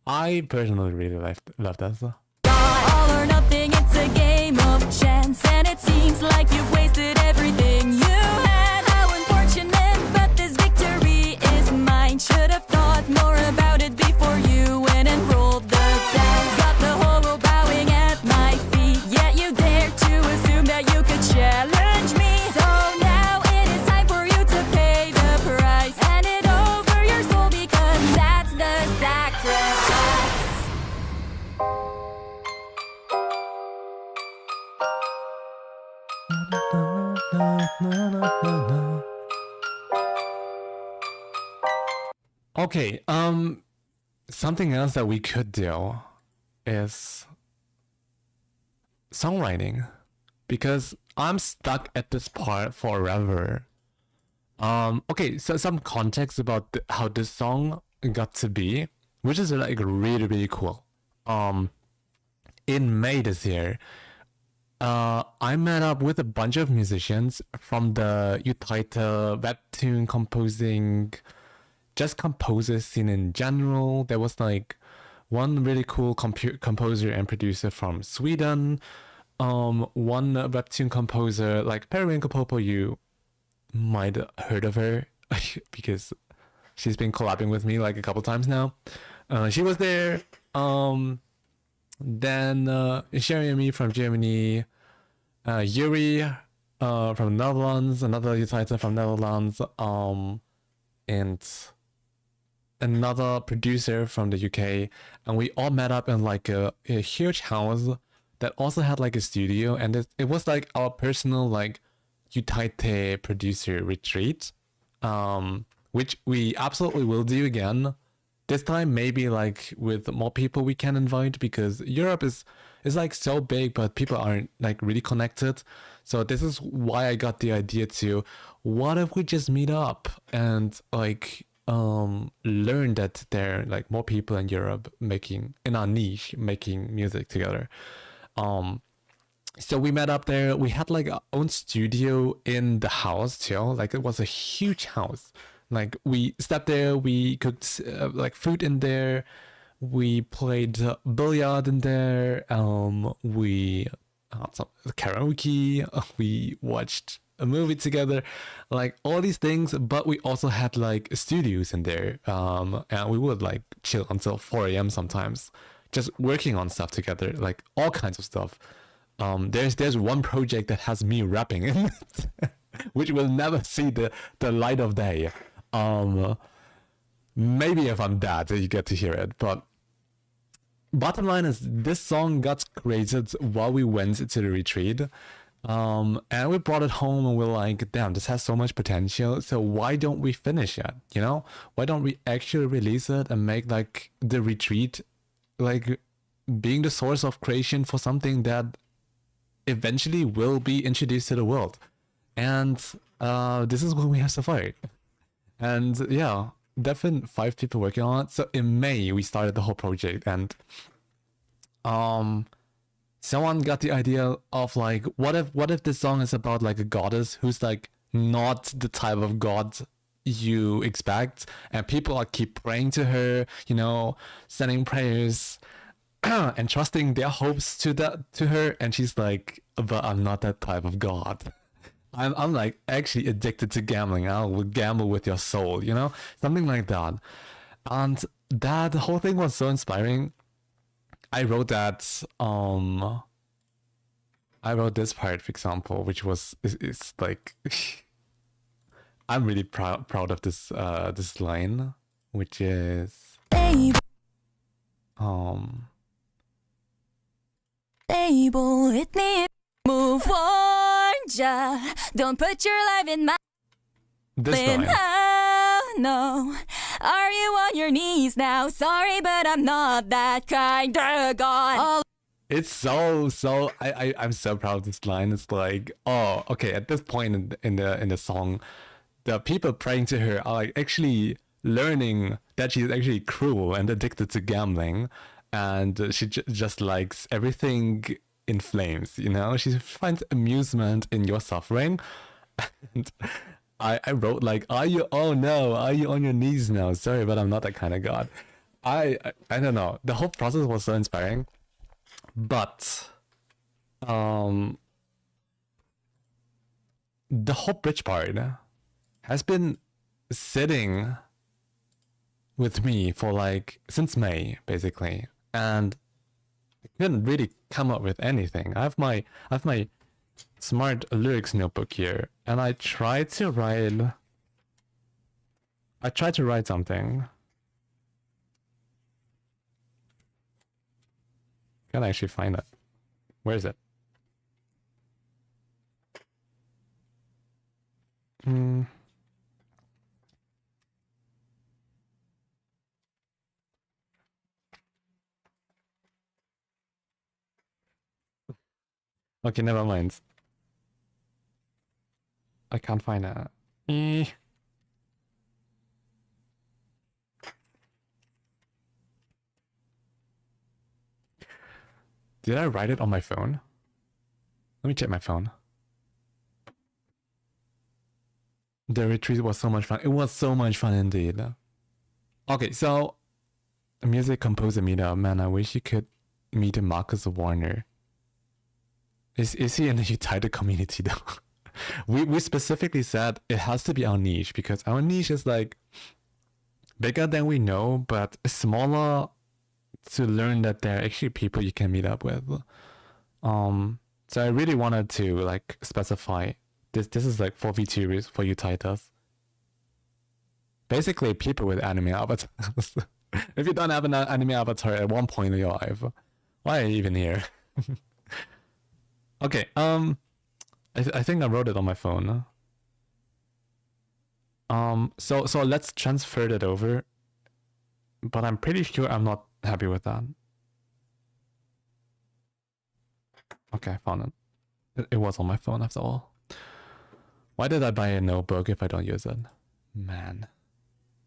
I personally really love that. All or nothing, it's a game of chance, and it seems like you've wasted everything you had. How unfortunate, but this victory is mine. Should have thought more about it before you went and rolled the dice. Got the whole world bowing at my feet, yet you dare to assume that you could challenge me. So now it is time for you to pay the price. Hand it over your soul, because that's the sacrifice. Okay, something else that we could do is songwriting, because I'm stuck at this part forever. Okay, so some context about how this song got to be, which is like really cool. In May this year, I met up with a bunch of musicians from the Utah webtoon composing, just composer scene in general. There was like one really cool composer and producer from Sweden. One webtoon composer like Periwinkle Popo. You might have heard of her because she's been collabing with me like a couple times now. She was there. Then Sherry and me from Germany, Yuri from Netherlands, another Utah from Netherlands, and another producer from the UK, and we all met up in like a huge house that also had like a studio, and it was like our personal like Utah producer retreat, which we absolutely will do again. This time maybe like with more people we can invite, because Europe is like so big but people aren't like really connected. So this is why I got the idea to, what if we just meet up and like learn that there are like more people in Europe making, in our niche, making music together. So we met up there. We had like our own studio in the house too. Like it was a huge house. Like we stepped there, we cooked like food in there, we played billiard in there, we had some karaoke, we watched a movie together, like all these things. But we also had like studios in there, and we would like chill until 4 a.m. sometimes, just working on stuff together, like all kinds of stuff. There's one project that has me rapping in it, which will never see the light of day. Maybe if I'm dead, you get to hear it. But bottom line is, this song got created while we went to the retreat. And we brought it home and we're like, damn, this has so much potential. So why don't we finish it? You know, why don't we actually release it and make like the retreat, like being the source of creation for something that eventually will be introduced to the world. And this is what we have so far. And yeah, definitely 5 people working on it. So in May we started the whole project, and someone got the idea of like, what if this song is about like a goddess who's like not the type of god you expect, and people are keep praying to her, you know, sending prayers and trusting their hopes to her, and she's like, but I'm not that type of god. I'm like actually addicted to gambling. I will gamble with your soul, you know, something like that. And that whole thing was so inspiring. I wrote that. I wrote this part, for example, which was it's like I'm really proud of this this line, which is Able, hit me, move on, ja. Don't put your life in my this line. Oh, no. Are you on your knees now? Sorry, but I'm not that kind of God. It's so I'm so proud of this line. It's like, oh, okay, at this point in the song, the people praying to her are like actually learning that she's actually cruel and addicted to gambling, and she just likes everything in flames, you know. She finds amusement in your suffering. And I wrote like, are you on your knees now? Sorry, but I'm not that kind of god. I don't know, the whole process was so inspiring. But the whole bridge part has been sitting with me for like since May basically, and I couldn't really come up with anything. I have my smart lyrics notebook here, and I tried to write something. Can I actually find it? Where is it? Okay, never mind. I can't find it. Did I write it on my phone? Let me check my phone. The retreat was so much fun. It was so much fun indeed. Okay, so music composer meetup. Man, I wish you could meet Marcus Warner. Is he in the United community though? we specifically said it has to be our niche because our niche is like bigger than we know, but smaller to learn that there are actually people you can meet up with. So I really wanted to like specify this is like 4v2 for you Titus. Basically people with anime avatars. If you don't have an anime avatar at one point in your life, why are you even here? Okay, I think I wrote it on my phone. So let's transfer that over. But I'm pretty sure I'm not happy with that. Okay, I found it. It was on my phone after all. Why did I buy a notebook if I don't use it? Man.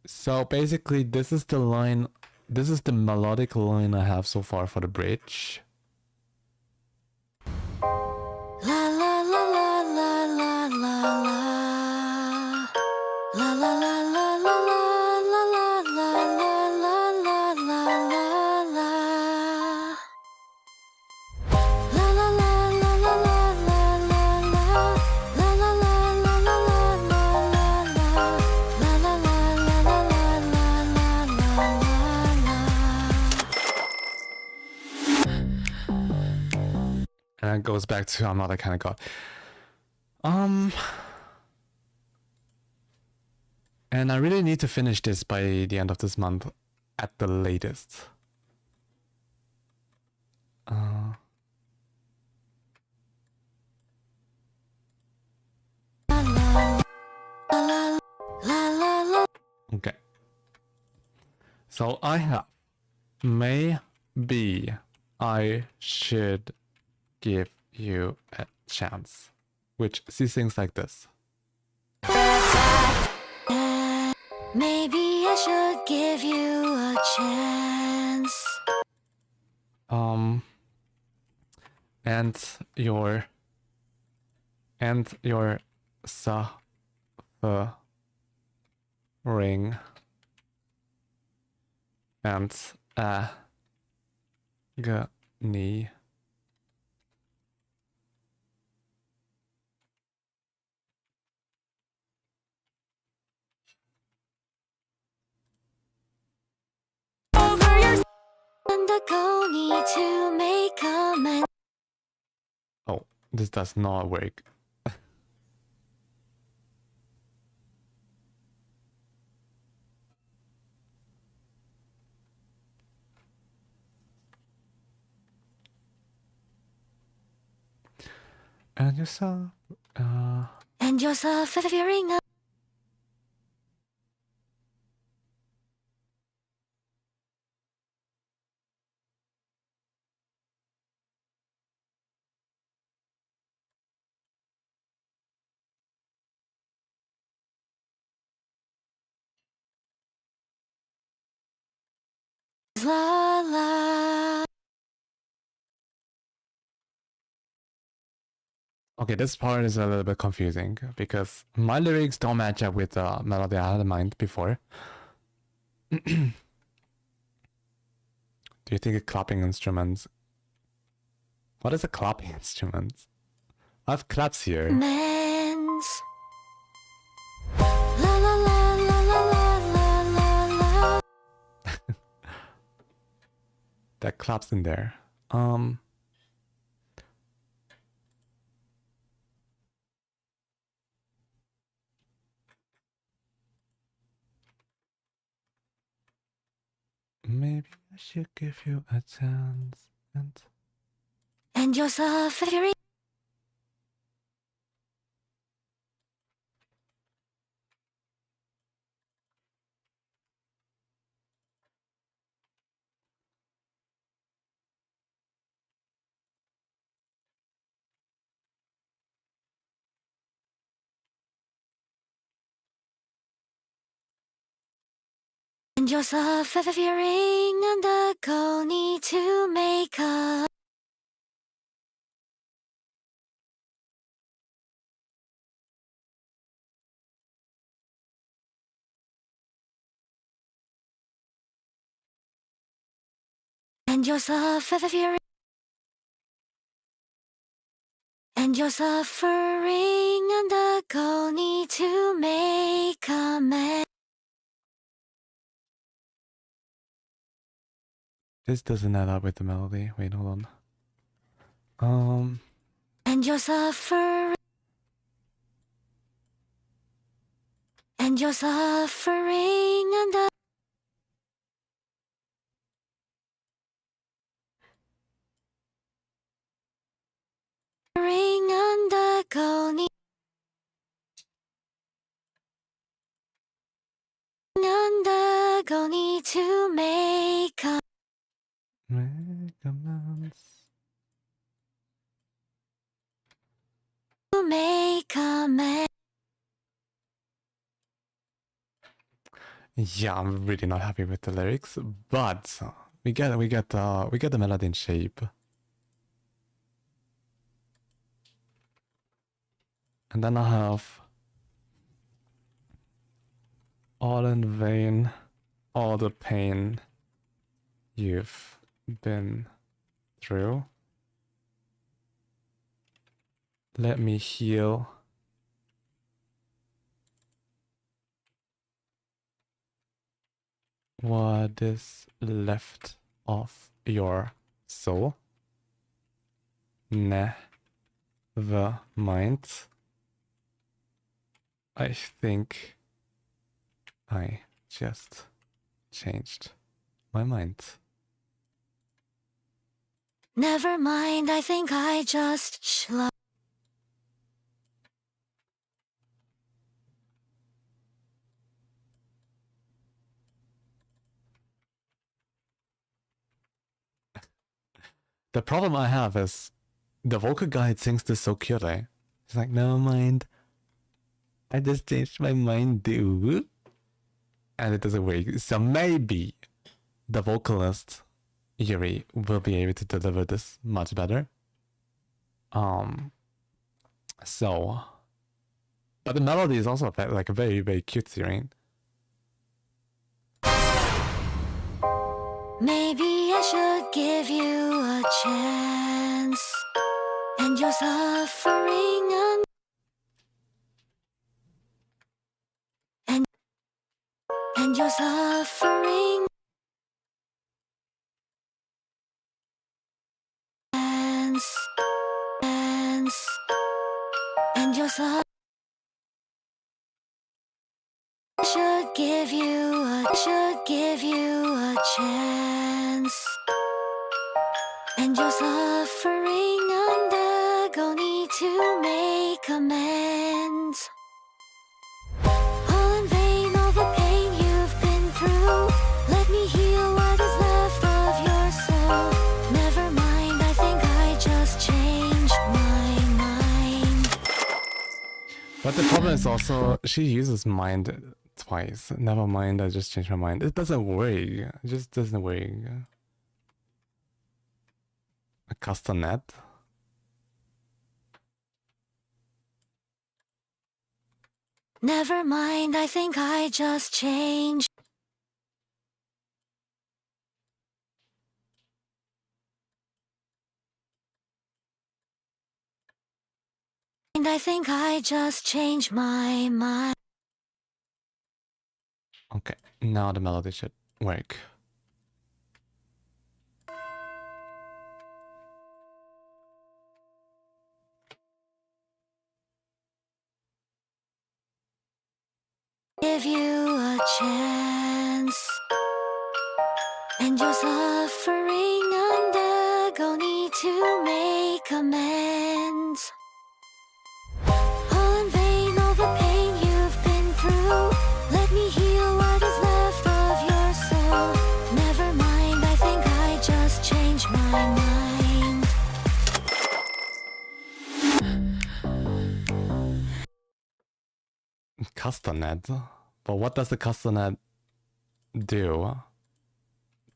So basically this is the line, this is the melodic line I have so far for the bridge. La la la la la la la la. La la la la la la la la la la la la la. La la la la la la la la la. La la la la la la la la la. La la la la la la la la. And it goes back to I'm not that kind of god. And I really need to finish this by the end of this month at the latest. Okay. So I have maybe I should give you a chance, which she sings like this. Maybe I should give you a chance. And your suffering and agony. Over your and I go need to make amends. Oh, this does not work. And you saw, And you're suffering. La la. okay, this part is a little bit confusing because my lyrics don't match up with the melody I had in mind before. Do you think a clapping instrument? What is a clapping instrument? I have claps here. Men's. La la la la la la la la la. There are claps in there. Maybe I should give you a chance. And you're suffering. And you're suffering and I go need to make a And you're suffering. And you're suffering and the goal need to make amends. This doesn't add up with the melody. Wait, hold on. And you're suffering. And you're suffering and the ring and the goal need to make Recommends. amends. Yeah, I'm really not happy with the lyrics, but we get the melody in shape. And then I have all in vain, all the pain you've been through. Let me heal. What is left of your soul? Never mind. I think I just changed my mind. Never mind, I think I just The problem I have is the vocal guide sings this so cutely. He's like, never mind. I just changed my mind, dude. And it doesn't work. So maybe the vocalist, Yuri, will be able to deliver this much better. But the melody is also like a very, very cutesy, right? Maybe I should give you a chance. And you're suffering and you're suffering and you're should give you a chance. And you're suffering and the goal need to make amends. All in vain, all the pain you've been through. Let me heal what is left of your soul. Never mind, I think I just changed my mind. But the problem is also, she uses mind twice. Never mind, I just changed my mind. It doesn't work. It just doesn't work. A castanet. Never mind, I think I just changed. And I think I just changed my mind. Okay, now the melody should work. Give you a chance. And you're suffering and the goal need to make amends. All in vain, all the pain you've been through. Let me heal what is left of your soul. Never mind, I think I just changed my mind. Castanet? But what does the castanet do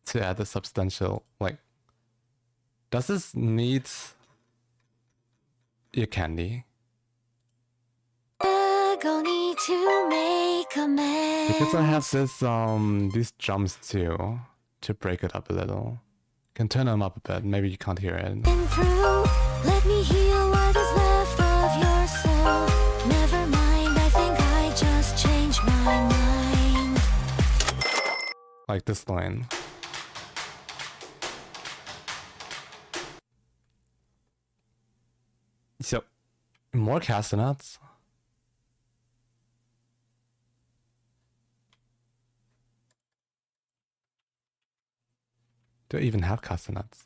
to add a substantial, like, does this need your candy? Go need to make amends. Because I have this these jumps too, to break it up a little. Can turn them up a bit. Maybe you can't hear it. Through, let me heal what is left of your soul. Never mind, I think I just changed my mind. Like this line. So, more castanets. Do I even have castanets?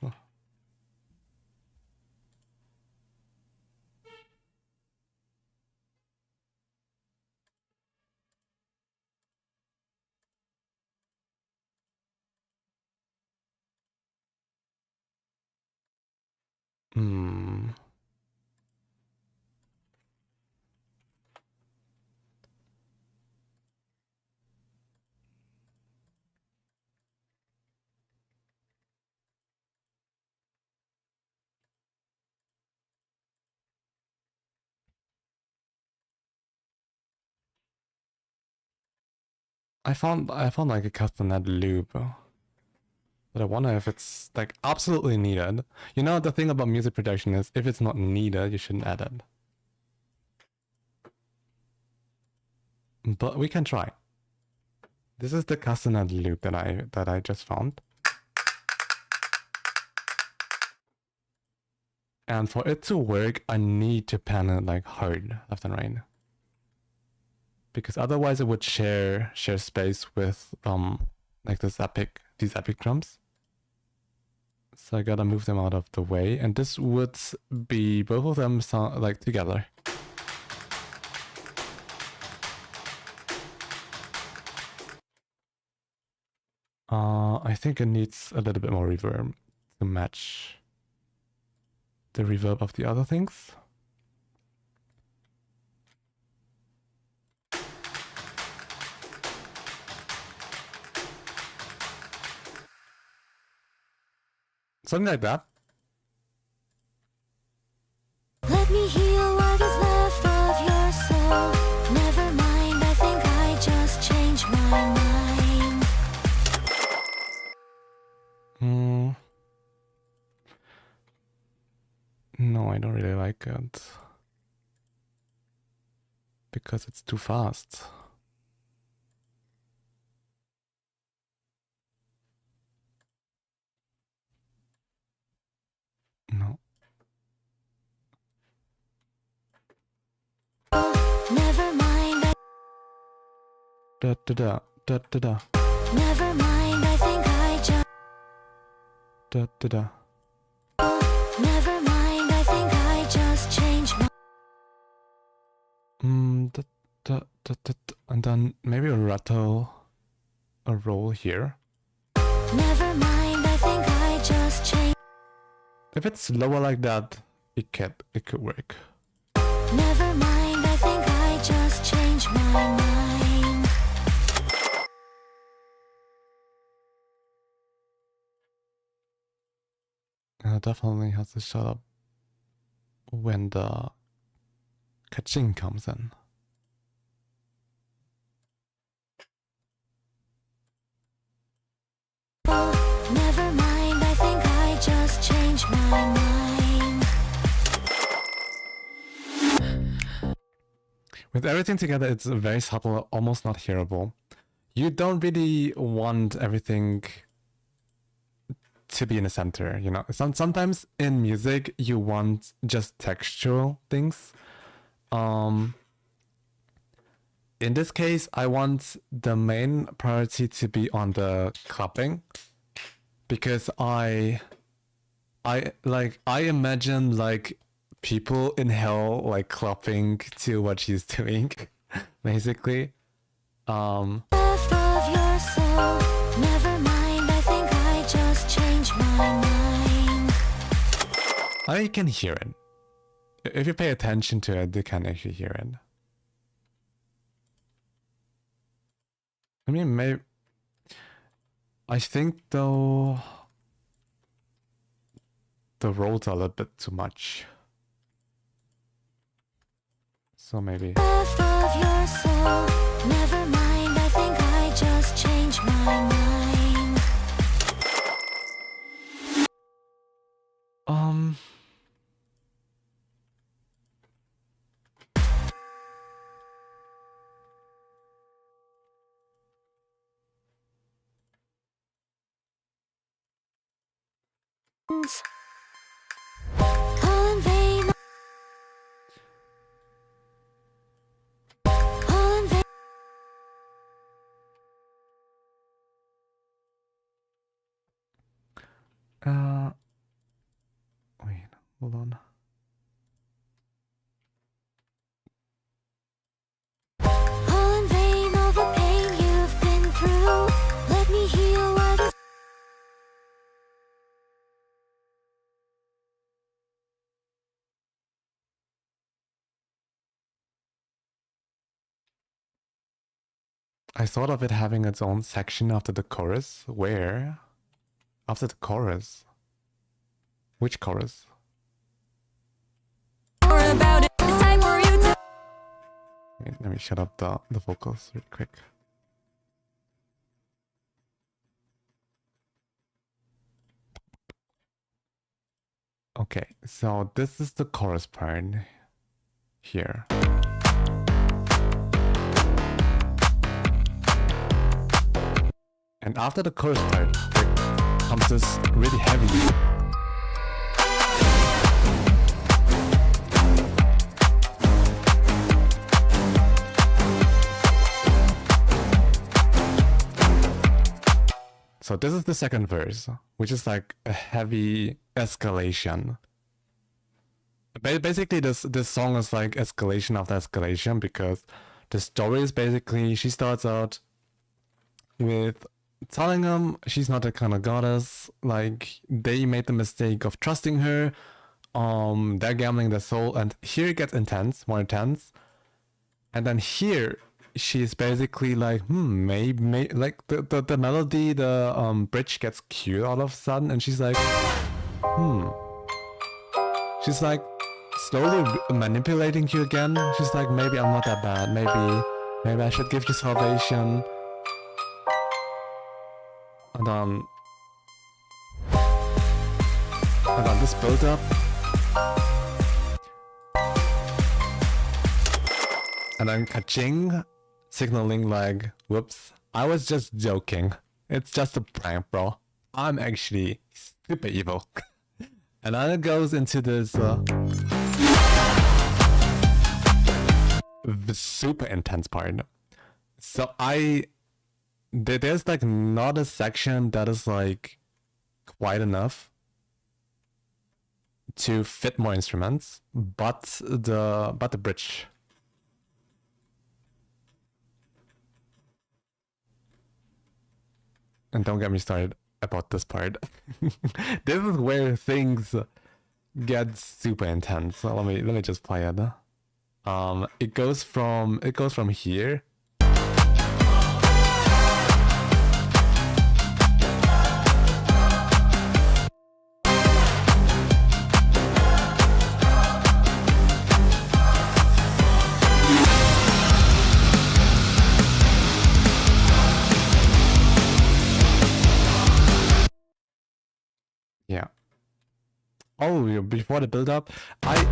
I found like a castanet loop. But I wonder if it's like absolutely needed. You know, the thing about music production is if it's not needed, you shouldn't add it. But we can try. This is the castanet loop that I just found. And for it to work, I need to pan it like hard left and right. Because otherwise it would share space with like these epic drums. So I gotta move them out of the way, and this would be both of them sound like together. I think it needs a little bit more reverb to match the reverb of the other things. Something like that. Let me heal what is left of your soul. Never mind, I think I just changed my mind. No, I don't really like it. Because it's too fast. No. Never mind. Da da da da da da. Never mind, I think I just. Da da da. Never mind, I think I just changed my. Da, da, da, da, da. And then maybe a roll here. Never mind, I think I just changed. If it's lower like that, it could work. Never mind, I think I just changed my mind. Definitely has to shut up when the ka-ching comes in. Never mind, I think I just changed my mind. With everything together, it's very subtle, almost not hearable. You don't really want everything to be in the center, you know. Sometimes in music, you want just textural things. In this case, I want the main priority to be on the clapping, because I imagine like people in hell like clapping to what she's doing, basically. Left of your soul. Never mind, I think I just changed my mind. I can hear it. If you pay attention to it, you can actually hear it. I mean, maybe. I think though the rolls are a little bit too much. So maybe. Left of your soul. Never mind, I think I just changed my mind. Call in vain. Call in vain. Wait, hold on. All in vain, all the pain you've been through. Let me heal what is. I thought of it having its own section after the chorus. Where? After the chorus? Which chorus? More about it. It's time for you to. Wait, let me shut up the vocals real quick. Okay, so this is the chorus part here. And after the chorus part, there comes this really heavy. So this is the second verse, which is like a heavy escalation. Basically, this song is like escalation after escalation, because the story is basically she starts out with telling him she's not the kind of goddess, like they made the mistake of trusting her, they're gambling their soul, and here it gets intense, more intense, and then here she's basically like, maybe like the melody, the bridge gets cute all of a sudden, and she's like, she's like slowly manipulating you again. She's like, maybe I'm not that bad, maybe I should give you salvation. And then this build up, and then ka-ching, signaling like, whoops, I was just joking. It's just a prank, bro. I'm actually super evil. And then it goes into this super intense part. So there's like not a section that is like quite enough to fit more instruments, but the bridge. And don't get me started about this part. This is where things get super intense. So let me just play it. It goes from here. Yeah. Oh, before the build-up, I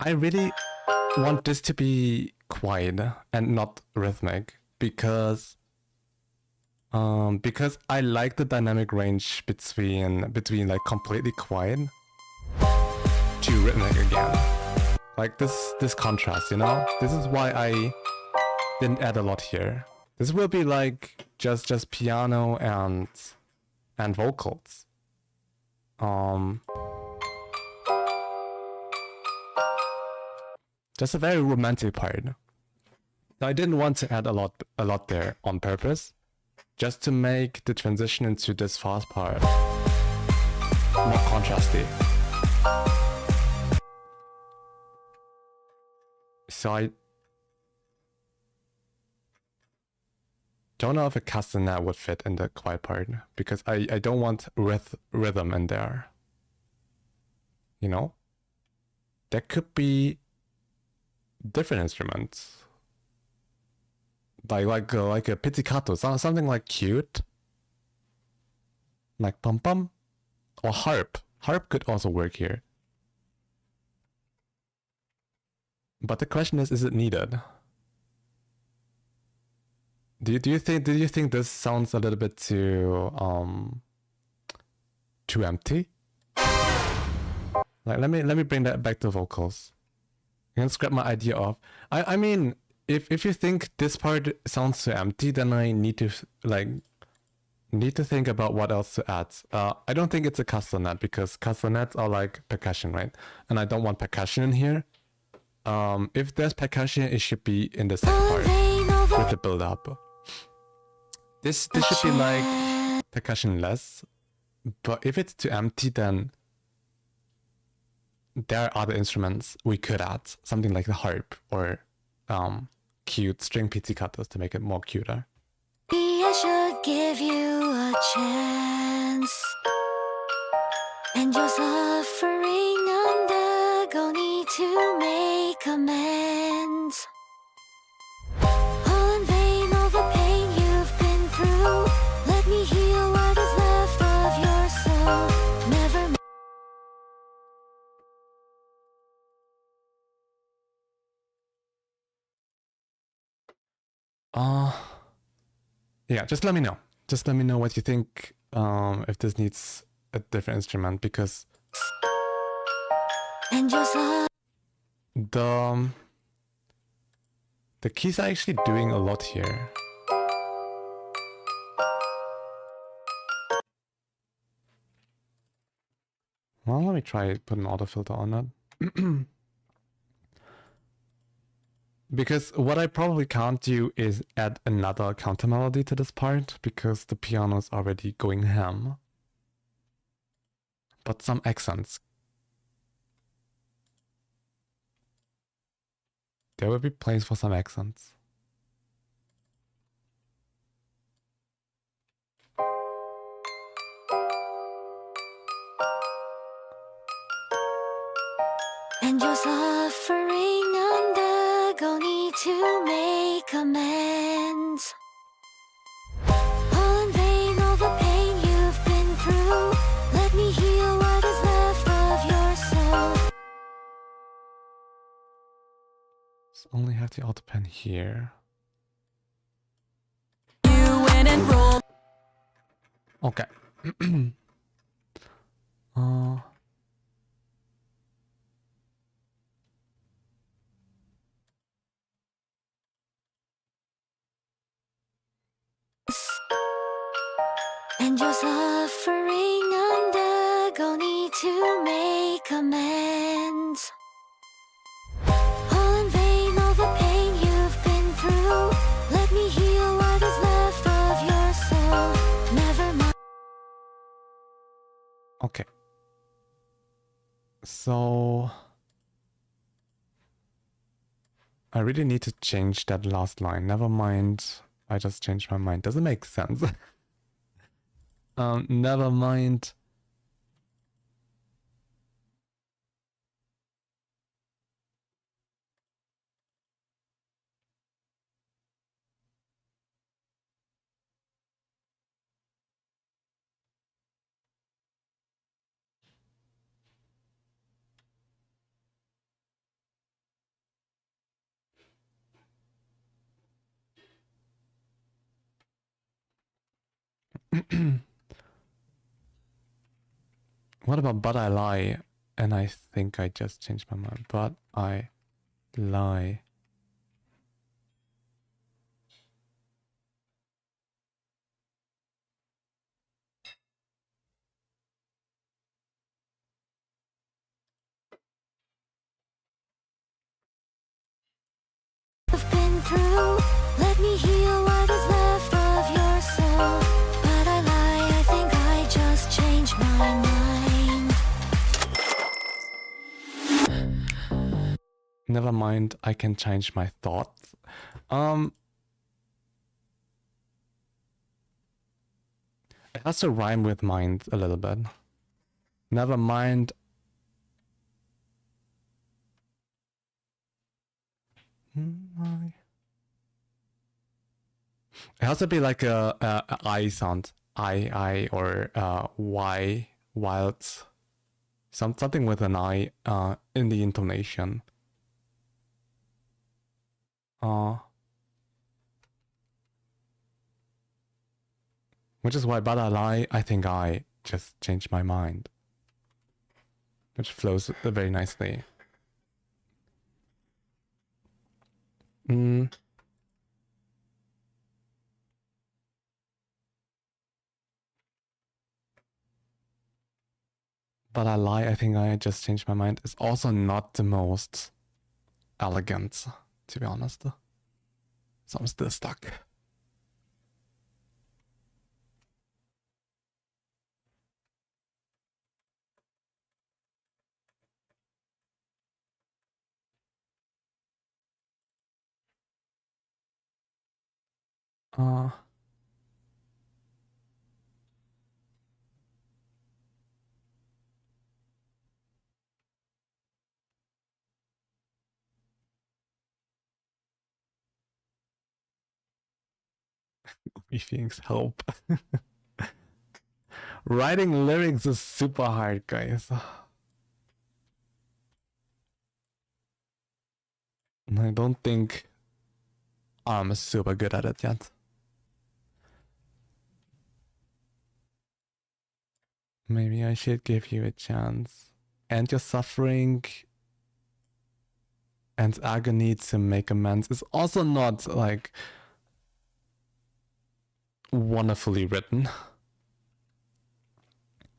really want this to be quiet and not rhythmic, because I like the dynamic range between like completely quiet to rhythmic again. Like this contrast, you know? This is why I didn't add a lot here. This will be like just piano and vocals. Just a very romantic part. I didn't want to add a lot there on purpose, just to make the transition into this fast part more contrasty. So I don't know if a castanet would fit in the quiet part, because I don't want rhythm in there. You know? There could be different instruments. Like a pizzicato, something like cute. Like pum pum. Or harp. Harp could also work here. But the question is it needed? Do you think this sounds a little bit too too empty. Like let me bring that back to vocals. You can scrap my idea off. I mean, if you think this part sounds too empty, then I need to think about what else to add. I don't think it's a castanet because castanets are like percussion, right? And I don't want percussion in here. If there's percussion, it should be in the second part with the build up. This should be like percussion less, but if it's too empty, then there are other instruments we could add, something like the harp or cute string pizzicatos to make it more cuter. Maybe I should give you a chance, and your suffering undergo need to make amends. All in vain, all the pain you've been through. Let me heal what is left of your soul. Never. Yeah, just let me know. Just let me know what you think, if this needs a different instrument, because And the keys are actually doing a lot here. Well, let me try put an auto filter on that. Because what I probably can't do is add another counter melody to this part, because the piano is already going ham. But some accents. There will be place for some accents. And your suffering undergo need to make amends. All in vain, all the pain you've been through. Let me heal what is left of your soul. So only have the auto pen here. You went and rolled. Okay. And your suffering undergo need to make amends. All in vain, all the pain you've been through. Let me heal what is left of your soul. Never mind. Okay. So I really need to change that last line. Never mind. I just changed my mind. Doesn't make sense. Never mind. What about but I lie? And I think I just changed my mind. But I lie. I've been through. Let me heal what is left of your soul. But I lie, I think I just changed my mind. Never mind, I can change my thoughts. It has to rhyme with mind a little bit. Never mind. It has to be like a I sound. I or Y, wild. Something with an I in the intonation. Which is why but I lie, I think I just changed my mind. Which flows very nicely. But I lie, I think I just changed my mind. It's also not the most elegant, to be honest. So I'm still stuck. Me feelings help. Writing lyrics is super hard, guys. I don't think I'm super good at it yet. Maybe I should give you a chance. And your suffering and agony to make amends is also not like wonderfully written.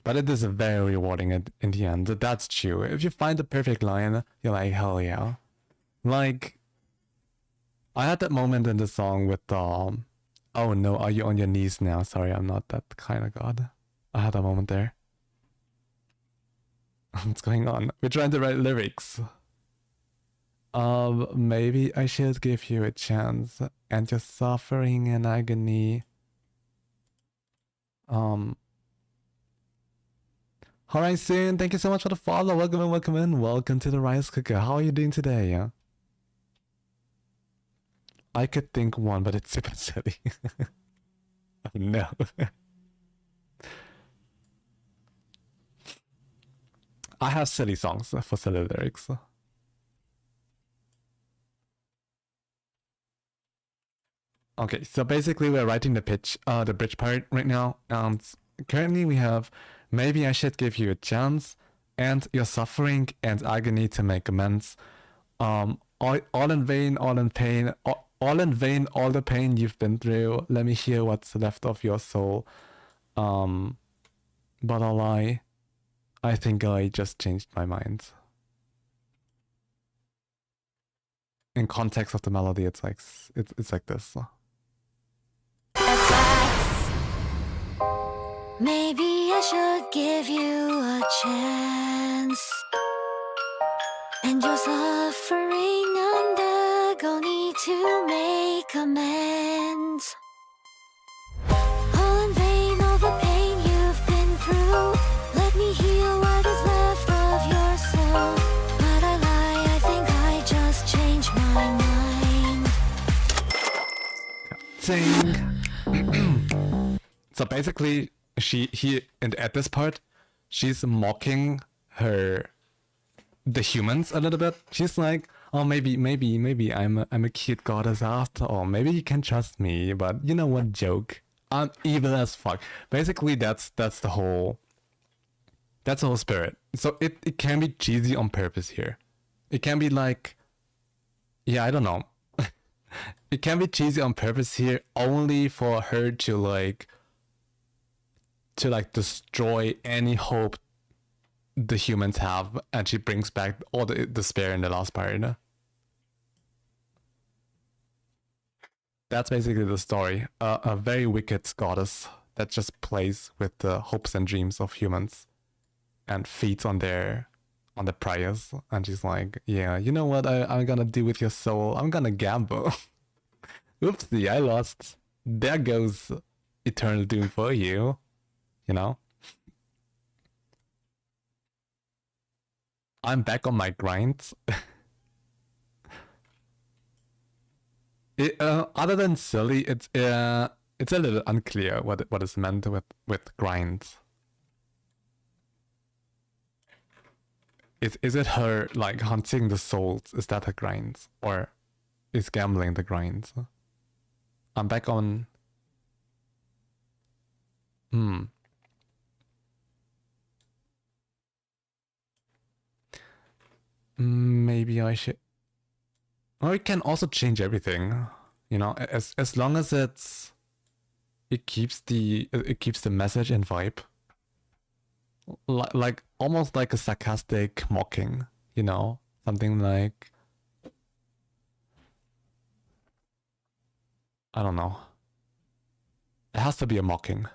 But it is very rewarding in the end. That's true. If you find the perfect line, you're like, hell yeah. Like, I had that moment in the song with oh no, are you on your knees now? Sorry, I'm not that kind of god. I had a moment there. What's going on? We're trying to write lyrics. Maybe I should give you a chance. And your suffering and agony. Horizon, thank you so much for the follow. Welcome in, welcome in. Welcome to the Rice Cooker. How are you doing today? Yeah? I could think one, but it's super silly. Oh, no. I have silly songs for silly lyrics. Okay, so basically we're writing the bridge part right now. Currently we have maybe I should give you a chance and your suffering and agony to make amends. All in vain, all in pain, all in vain, all the pain you've been through. Let me hear what's left of your soul. But I lie. I think I just changed my mind. In context of the melody, it's like this. Maybe I should give you a chance. And your suffering and agony to make amends. All in vain, all the pain you've been through. Let me heal what is left of your soul. But I lie, I think I just changed my mind. Ding. So basically, and at this part, she's mocking the humans a little bit. She's like, oh, maybe I'm a cute goddess after all. Maybe you can trust me, but you know what? Joke. I'm evil as fuck. Basically, that's the whole spirit. So it can be cheesy on purpose here. It can be like, yeah, I don't know. It can be cheesy on purpose here, only for her to destroy any hope the humans have, and she brings back all the despair in the last part. That's basically the story. A very wicked goddess that just plays with the hopes and dreams of humans and feeds on their prayers. And she's like, yeah, you know what I'm gonna do with your soul? I'm gonna gamble. Oopsie, I lost. There goes eternal doom for you. You know? I'm back on my grind. Other than silly, it's a little unclear what is meant with grind. Is it her like hunting the souls? Is that her grind, or is gambling the grind? I'm back on. maybe I should. Or we can also change everything, you know, as long as it keeps the message and vibe, like almost like a sarcastic mocking, you know, something like, I don't know. It has to be a mocking.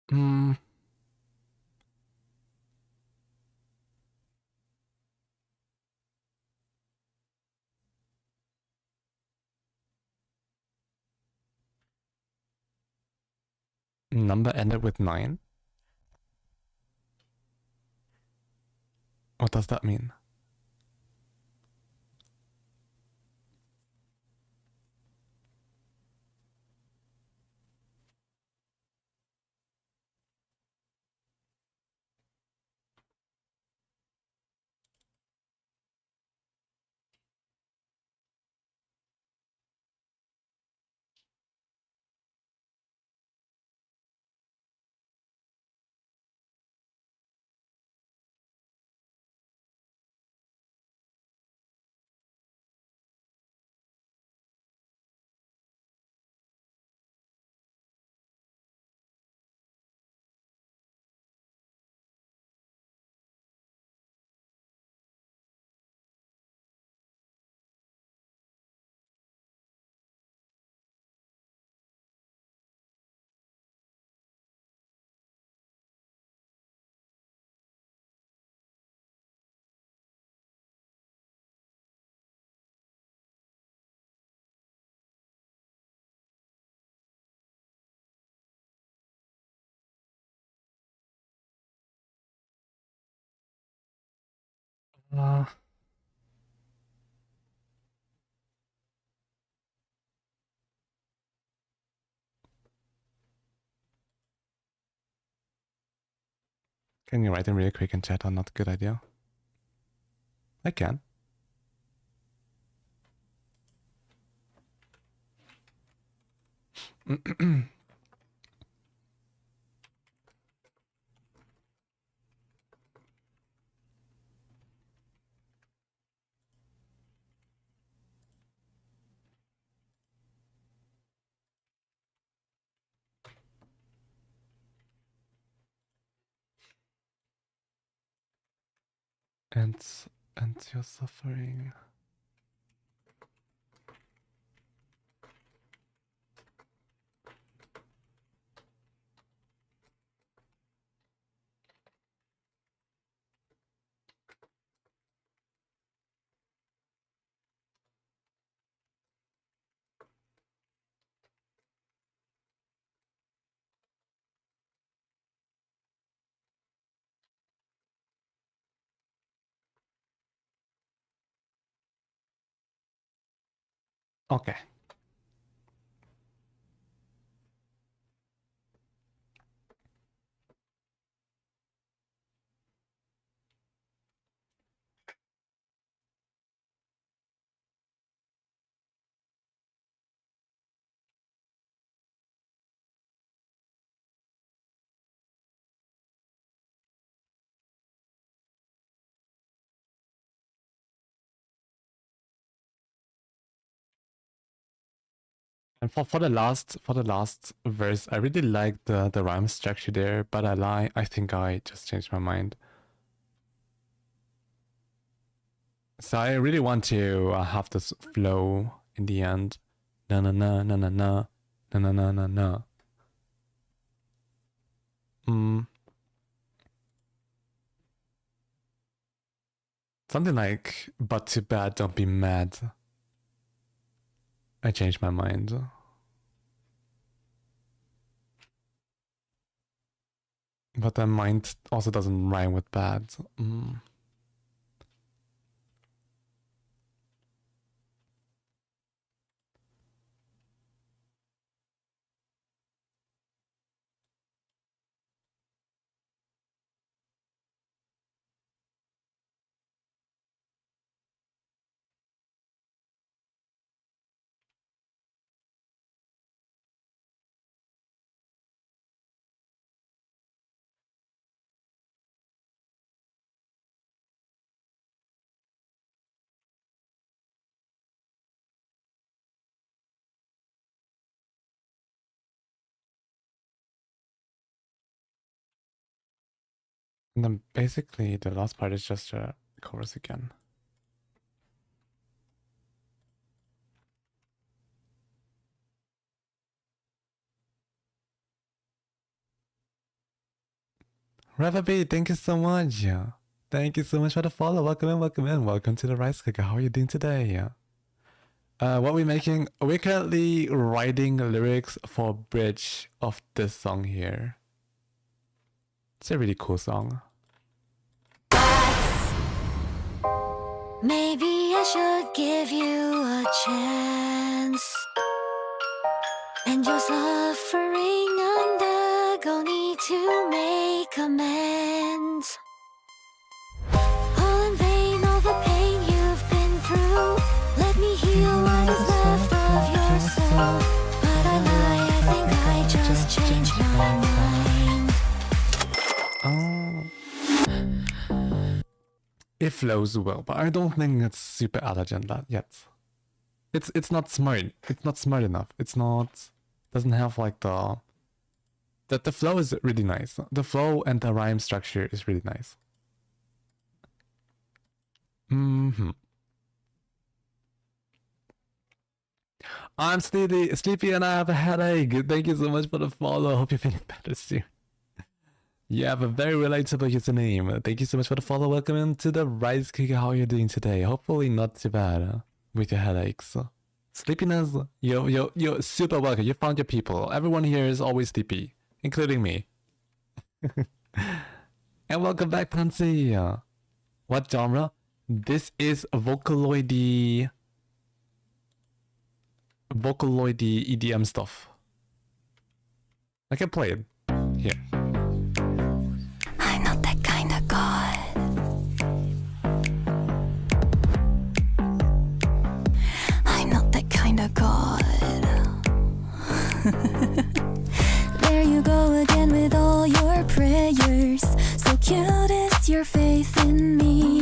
Hmm. Number ended with 9. What does that mean? Uh, can you write them really quick in chat or not? Good idea. I can. and you're suffering. Okay. And for the last verse, I really like the rhyme structure there, but I think I just changed my mind. So I really want to have this flow in the end. Na na na na na na na na na na na. Something like, but too bad, don't be mad. I changed my mind. But then mind also doesn't rhyme with bad. And then basically the last part is just a chorus again. Ravaby, thank you so much. Thank you so much for the follow. Welcome in, welcome in. Welcome to the Rice Cooker. How are you doing today? What we're making, we're currently writing lyrics for a bridge of this song here. It's a really cool song. Maybe I should give you a chance. And your suffering undergo need to make amends. All in vain, all the pain you've been through. Let me heal what is left of your soul. But I lie, I think I just changed my mind. It flows well, but I don't think it's super elegant yet. It's not smart. It's not smart enough. It's not, doesn't have like the flow is really nice. The flow and the rhyme structure is really nice. I'm sleepy and I have a headache. Thank you so much for the follow. Hope you're feeling better soon. You have a very relatable username. Thank you so much for the follow. Welcome into the Rice Cooker. How are you doing today? Hopefully not too bad with your headaches. Sleepiness, you're super welcome. You found your people. Everyone here is always sleepy, including me. And welcome back, Pansy. What genre? This is Vocaloid EDM stuff. I can play it here. I'm not that kind of god. I'm not that kind of god. There you go again with all your prayers. So cute is your faith in me.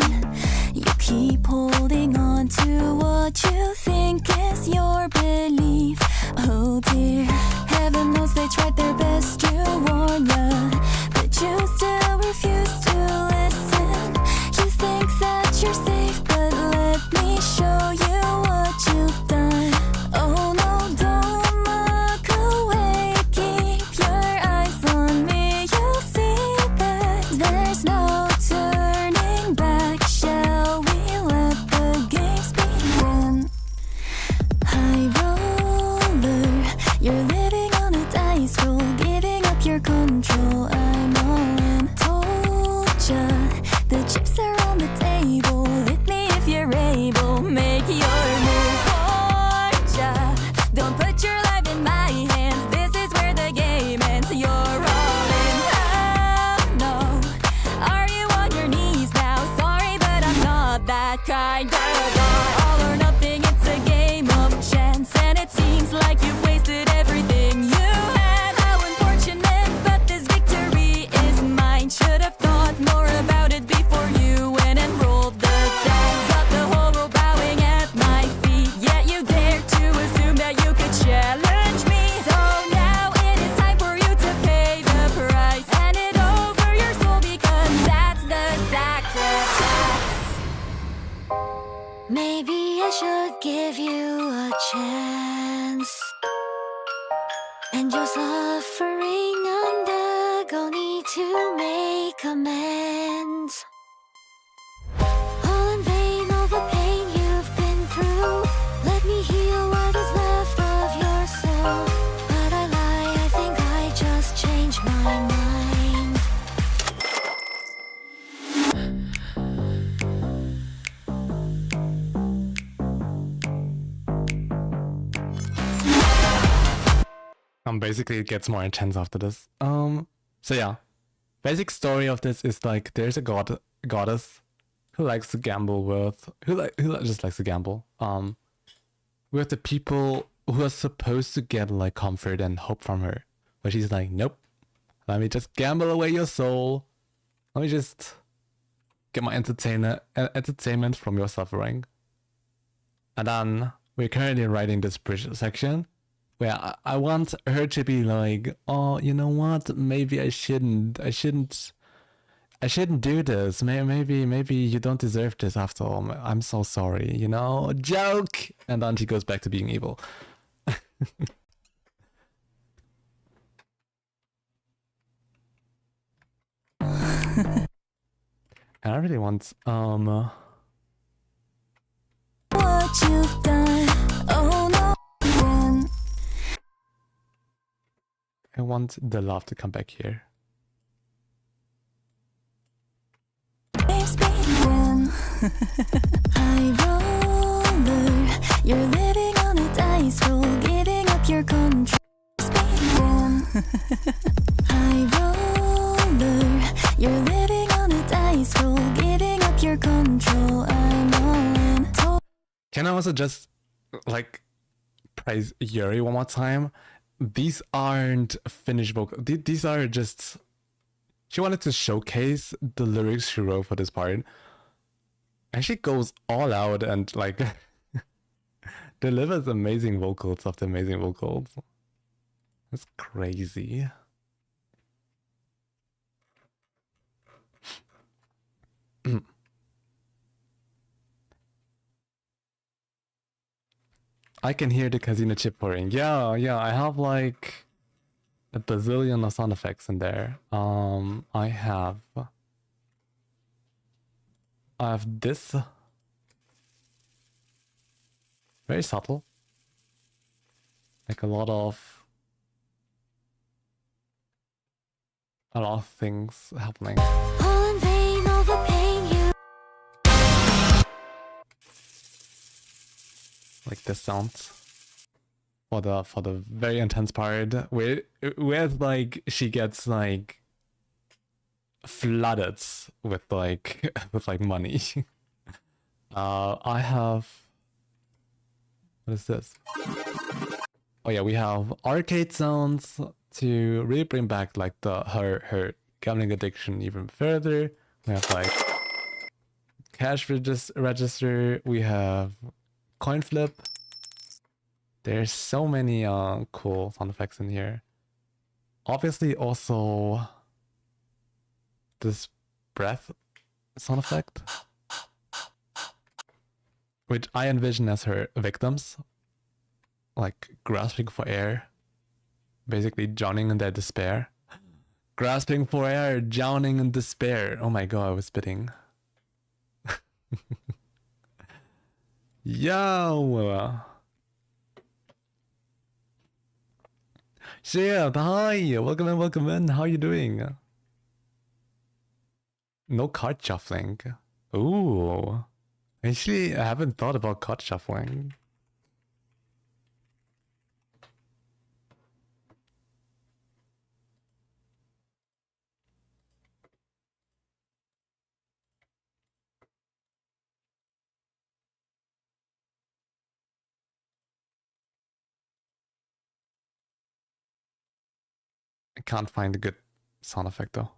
You keep holding on to what you think is your belief. Oh dear, heaven knows they tried their best to warn ya, but you still refuse to listen. You think that you're safe, but let me show you what you've done. Oh no, don't look away, keep your eyes on me. You'll see that there's no turning back. Shall we let the games begin? High roller, you're living on a dice roll, giving up your control. I'm all in. Told ya, the chips are on the table. Hit me if you're able. Make your move. Warned ya, don't put your life in my hands. This is where the game ends. You're all in. Oh no, are you on your knees now? Sorry, but I'm not that kind of guy. All or nothing, it's a game of chance, and it seems like you've wasted everything you had. How unfortunate, but this victory is mine. Should have thought more about it before you went and rolled the dice. Got the whole world bowing at my feet, yet you dare to assume that you could challenge me. So now it is time for you to pay the price. Hand it over your soul, because that's the sacrifice. Maybe I should give you a chance. And your suffering undergo need to make amends. All in Basically it gets more intense after this. So yeah. Basic story of this is like there's a goddess who likes to gamble with who just likes to gamble. With the people who are supposed to get like comfort and hope from her. But she's like, nope. Let me just gamble away your soul. Let me just get my entertainment from your suffering. And then we're currently writing this bridge section where I want her to be like, oh, you know what? Maybe I shouldn't do this. Maybe you don't deserve this after all. I'm so sorry, you know? Joke! And then she goes back to being evil. And I really want What you've done, oh no, again. I want the love to come back here. Games begin. High roller, you're living on a dice roll, giving up your control. Begin. High roller, you're living on a dice roll, giving up your control. I'm all in. Can I also just like praise Yuri one more time? These aren't finished vocals. These are just. She wanted to showcase the lyrics she wrote for this part. And she goes all out and like delivers amazing vocals after amazing vocals. That's crazy. I can hear the casino chip pouring. Yeah, I have like a bazillion of sound effects in there. I have this. Very subtle. Like a lot of things happening. All in vain, overpaying you. Like this sounds for the very intense part where like she gets like flooded with like money. I have, what is this? Oh yeah, we have arcade sounds to really bring back like her gambling addiction even further. We have like cash register. We have coin flip. There's so many cool sound effects in here. Obviously also this breath sound effect, which I envision as her victims, like grasping for air, basically drowning in their despair. Grasping for air, drowning in despair. Oh my god, I was spitting. Yo! Shit, hi! Welcome in. How you doing? No card shuffling. Ooh. Actually, I haven't thought about card shuffling. I can't find a good sound effect though.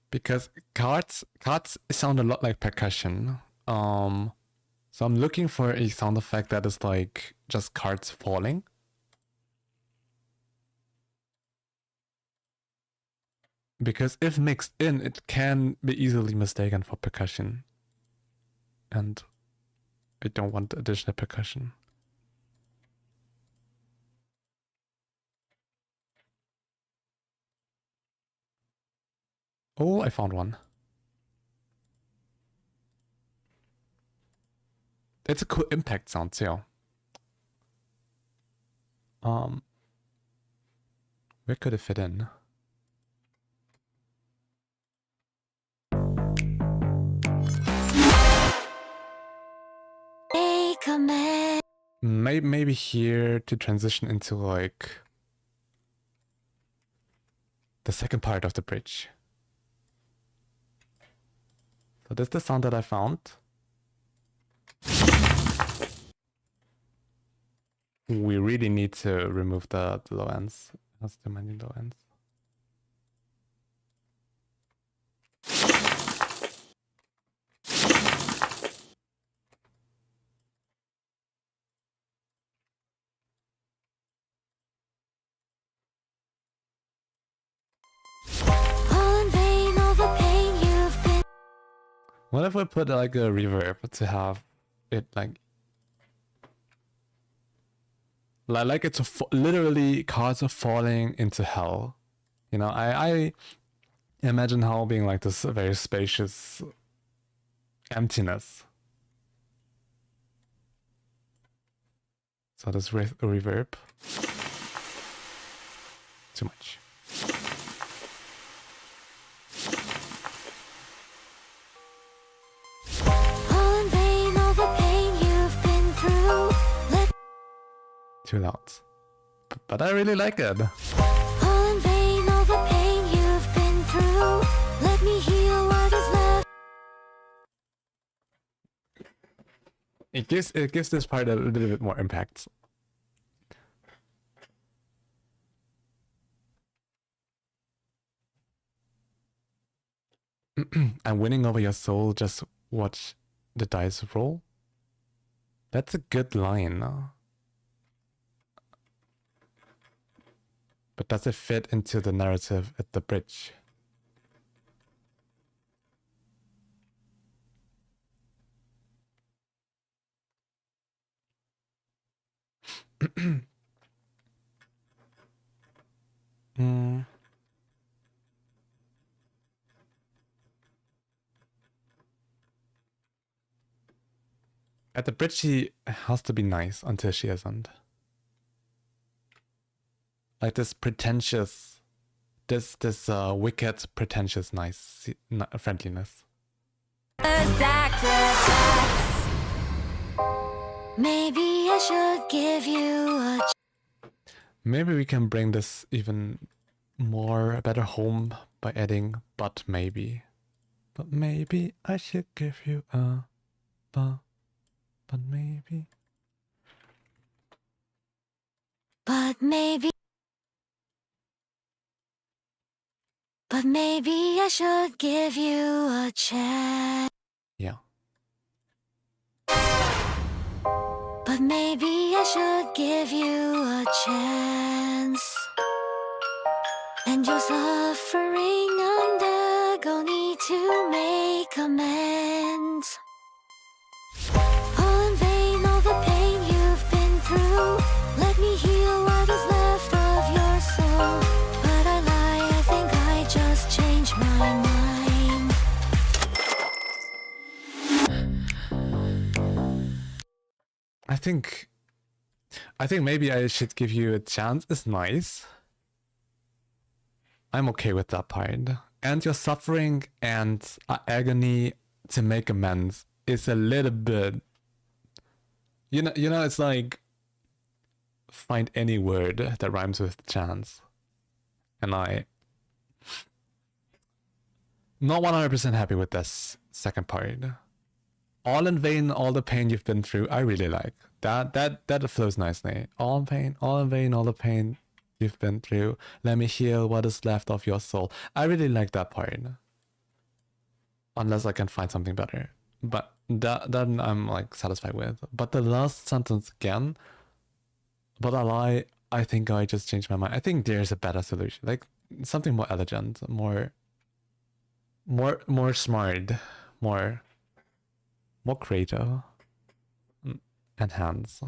Because cards sound a lot like percussion. So I'm looking for a sound effect that is like just cards falling. Because if mixed in, it can be easily mistaken for percussion. And I don't want additional percussion. Oh, I found one. It's a cool impact sound too. Where could it fit in? Hey, come back. maybe here to transition into like the second part of the bridge. So this is the sound that I found. We really need to remove the low ends. That's too many low ends. What if we put like a reverb to have it like it's literally cars are falling into hell. You know, I imagine hell being like this very spacious emptiness. So this reverb. Too much. Too loud. But I really like it. All in vain, all the pain you've been through. Let me heal what is left. It gives this part a little bit more impact. I'm winning over your soul, just watch the dice roll. That's a good line. But does it fit into the narrative at the bridge? At the bridge, she has to be nice until she isn't. Like this pretentious, this wicked, pretentious, nice friendliness. A sacrifice. Maybe I should give you a Maybe we can bring this even more better home by adding but maybe. But maybe I should give you a but maybe. But maybe I should give you a chance. Yeah. But maybe I should give you a chance. And your suffering and agony to make amends. All in vain, all the pain you've been through. Let me heal what is left of your soul. But I lie, I think I just changed my mind. I think maybe I should give you a chance. It's nice. I'm okay with that part. And your suffering and agony to make amends is a little bit, you know, it's like find any word that rhymes with chance. And I not 100% happy with this second part. All in vain, all the pain you've been through, I really like. That flows nicely. All in vain, all the pain you've been through. Let me heal what is left of your soul. I really like that part. Unless I can find something better. But that I'm like satisfied with. But the last sentence again, but I lie, I think I just changed my mind. I think there's a better solution. Like something more elegant, more smart, more creative. And hands.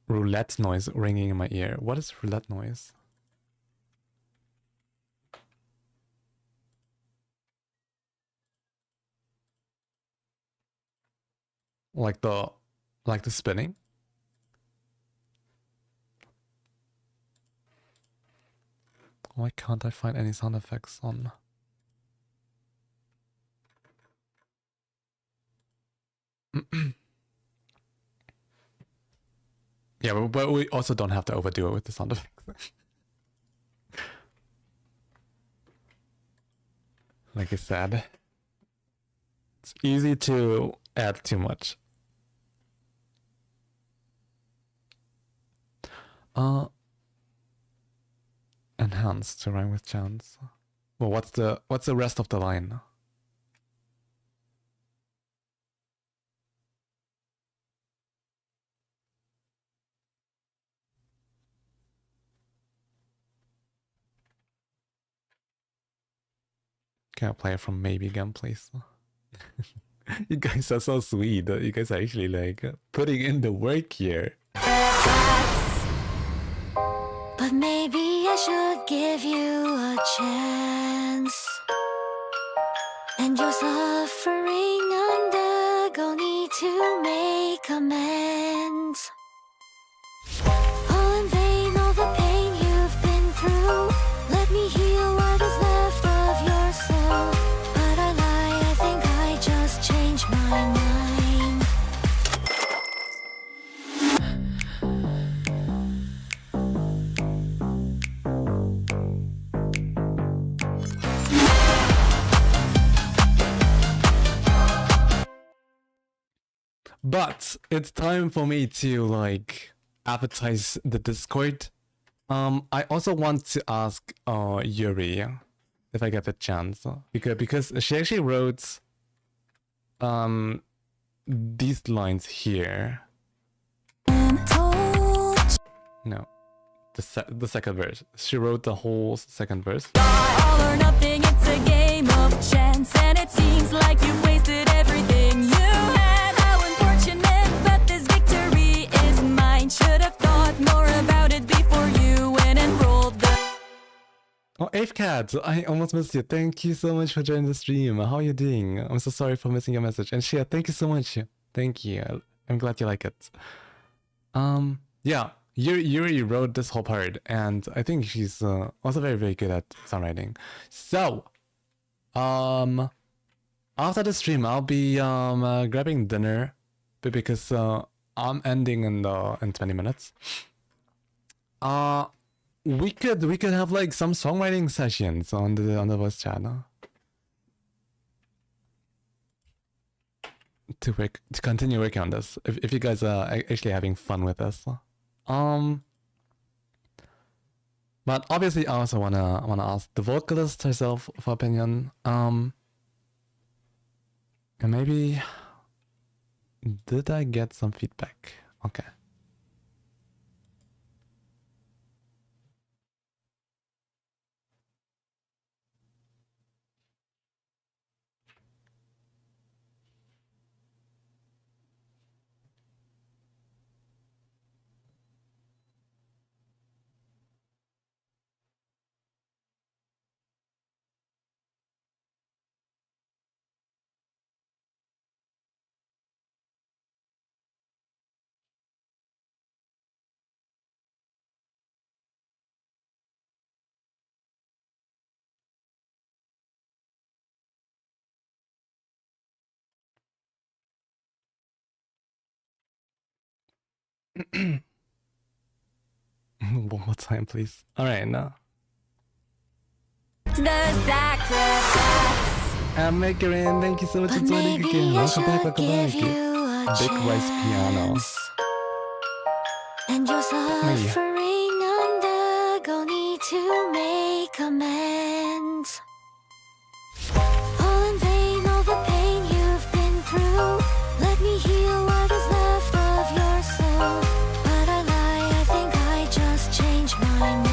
Roulette noise ringing in my ear. What is roulette noise? Like the spinning? Why can't I find any sound effects on? Yeah, but we also don't have to overdo it with the sound effects. Like I said, it's easy to add too much. Enhance to rhyme with chance. Well, what's the rest of the line? Can I play it from maybe again, please? You guys are so sweet. You guys are actually like putting in the work here. But maybe I should give you a chance. And your suffering undergo need to make amends. All in vain, all the pain you've been through. Let me heal what is left of your soul. But I lie, I think I just changed my mind. But it's time for me to like advertise the Discord. I also want to ask Yuri if I get the chance because she actually wrote these lines here. No, the second verse. She wrote the whole second verse. All or nothing, it's a game of chance, and it seems like you've wasted everything you had. How unfortunate, but this victory is mine. Should have thought more about it before you went and rolled the... Oh, Cat, I almost missed you. Thank you so much for joining the stream. How are you doing? I'm so sorry for missing your message. And Shia, thank you so much. Thank you. I'm glad you like it. Yeah, Yuri wrote this whole part, and I think she's also very, very good at songwriting. So, after the stream, I'll be grabbing dinner, because I'm ending in 20 minutes. We could have like some songwriting sessions on the voice channel to continue working on this. If you guys are actually having fun with this. But obviously I also wanna ask the vocalist herself for opinion. And maybe did I get some feedback? Okay. One more time, please. All right, now. The sacrifice. Makerin, thank you so much for joining again. Welcome back, welcome back. BigRicePiano. And your suffering undergo need to make amends. All in vain, all the pain you've been through. Let me heal what is left of your soul. But I lie, I think I just changed my mind.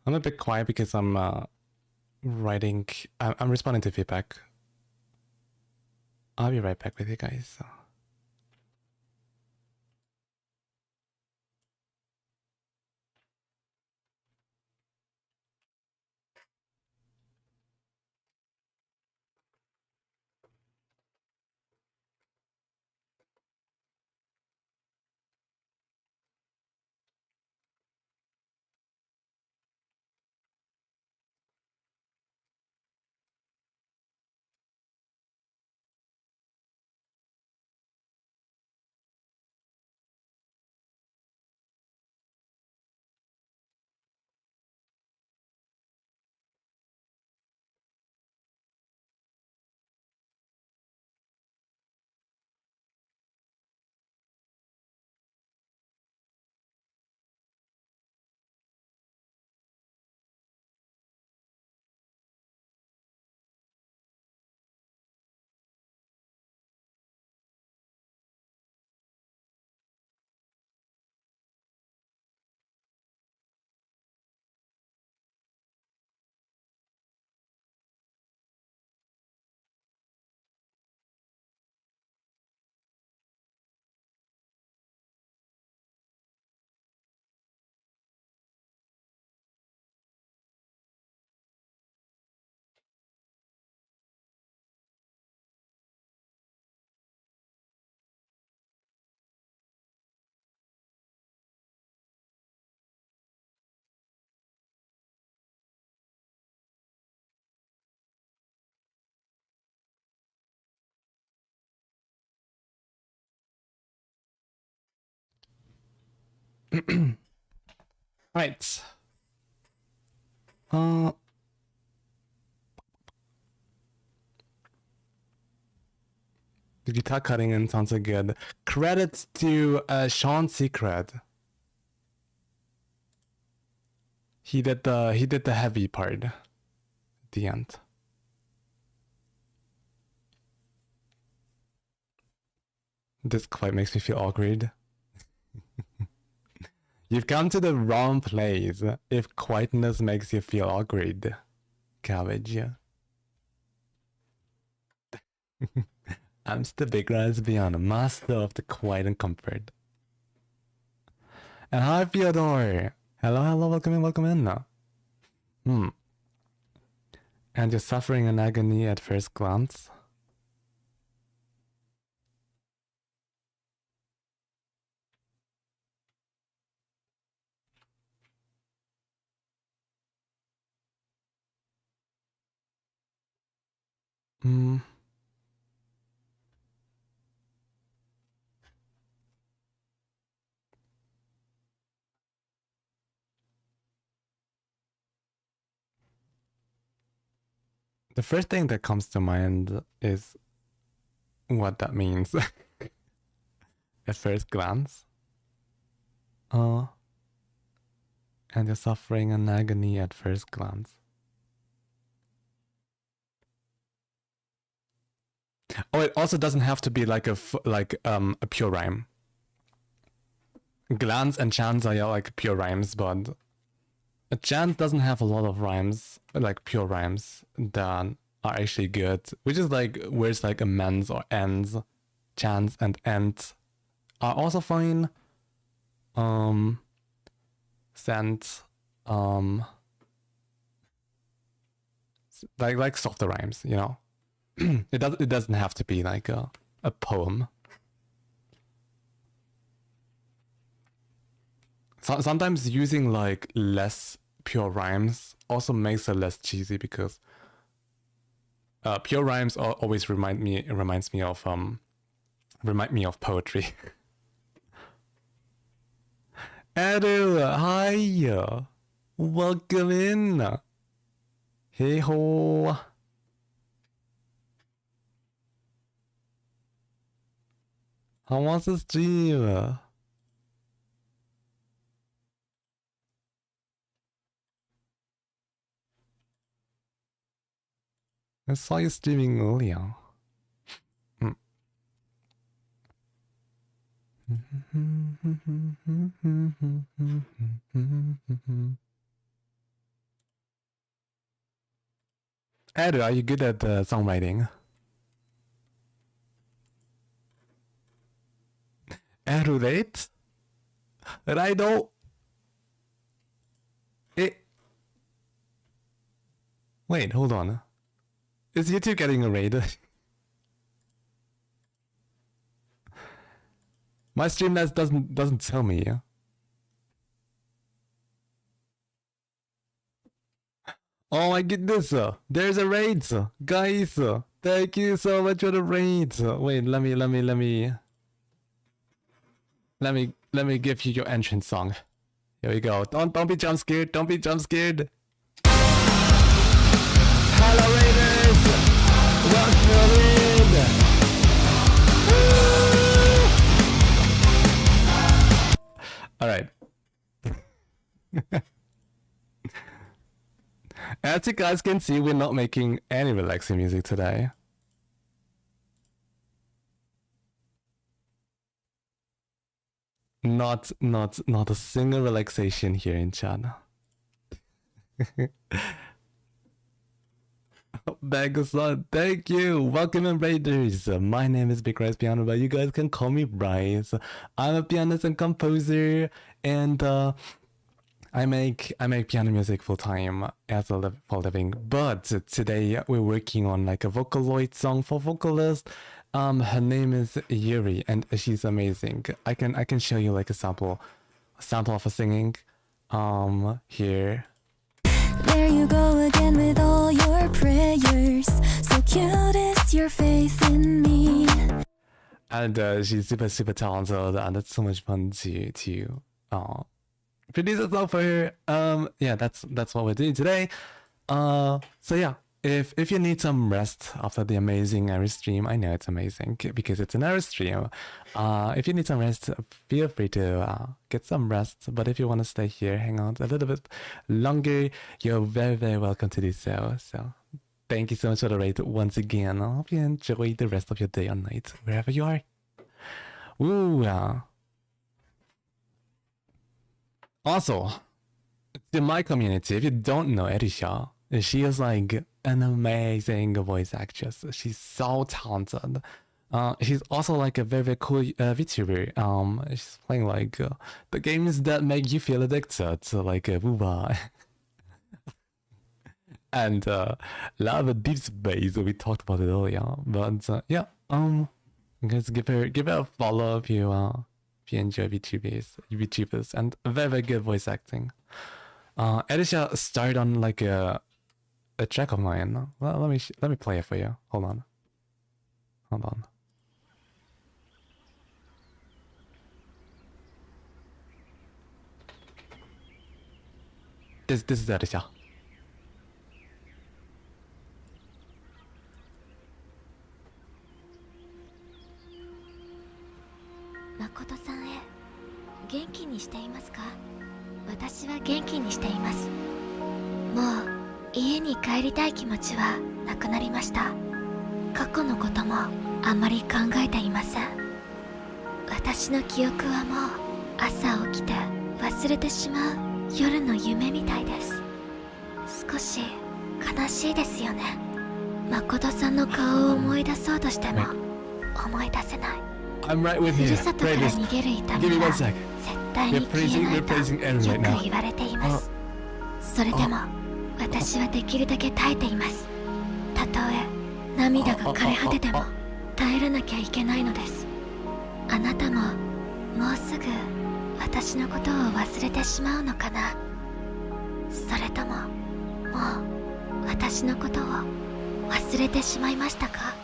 I'm a bit quiet because I'm writing. I'm responding to feedback. I'll be right back with you guys. Right. The guitar cutting in sounds so good. Credits to Sean Secret. He did the heavy part at the end. This quite makes me feel awkward. You've come to the wrong place if quietness makes you feel awkward. Cabbage. I'm the BigRicePiano, master of the quiet and comfort. And hi, Fyodor. Hello, welcome in. And you're suffering an agony at first glance. The first thing that comes to mind is what that means at first glance. And you're suffering an agony at first glance. Oh, it also doesn't have to be like a pure rhyme. Glance and chance are like pure rhymes, but a chance doesn't have a lot of rhymes, like pure rhymes, that are actually good. Which is like words like amends or ends. Chance and end are also fine. Sent, like softer rhymes, you know. It doesn't have to be like a poem. Sometimes using like less pure rhymes also makes it less cheesy, because pure rhymes always remind me of poetry. Edu, hi, welcome in. Hey ho. How was the stream? I saw you streaming earlier. Edu, are you good at songwriting? Edu, right? Righto. Wait, hold on. Is YouTube getting a raid? My Streamlabs doesn't tell me. Oh my goodness! There's a raid, guys. Thank you so much for the raid. Wait, let me give you your entrance song. Here we go. Don't be jump scared. Don't be jump scared. Hello, Raiders. Welcome in. All right. As you guys can see, we're not making any relaxing music today. Not a single relaxation here in China. Backseating, thank you. Welcome in, Raiders. My name is BigRicePiano, but you guys can call me Bryce. I'm a pianist and composer, and I make piano music full time as a for living. But today we're working on like a Vocaloid song for vocalist. Her name is Yuri, and she's amazing. I can show you like a sample of her singing. Here. There you go again with all your prayers. So cute is your faith in me. And she's super talented, and it's so much fun to produce a song for her. Yeah, that's what we're doing today. So yeah, if you need some rest after the amazing Aries stream, I know it's amazing because it's an Aries stream. If you need some rest, feel free to get some rest. But if you want to stay here, hang out a little bit longer, you're very, very welcome to do so. So thank you so much for the raid once again. I hope you enjoy the rest of your day or night, wherever you are. Ooh. Also, to my community, if you don't know Erisha, she is like an amazing voice actress. She's so talented. She's also like a very, very cool VTuber. She's playing like the games that make you feel addicted, so like Booba. And love of deep space. We talked about it earlier, but yeah. Guys, give her a follow if you enjoy VTubers, and very, very good voice acting. Erisha started on like a track of mine. Well, let me play it for you. Hold on. This is Erisha. Makotoさんへ元気にしていますか？私は元気にしています。もう家に帰りたい気持ちはなくなりました。過去のこともあんまり考えていません。私の記憶はもう朝起きて忘れてしまう夜の夢みたいです。少し悲しいですよね。誠さんの顔を思い出そうとしても思い出せない。I'm right with you. ふるさとから逃げる痛みは絶対に消えないとよく言われています。それでも私はできるだけ耐えています。たとえ涙が枯れ果てても耐えらなきゃいけないのです。あなたももうすぐ私のことを忘れてしまうのかな。それとももう私のことを忘れてしまいましたか？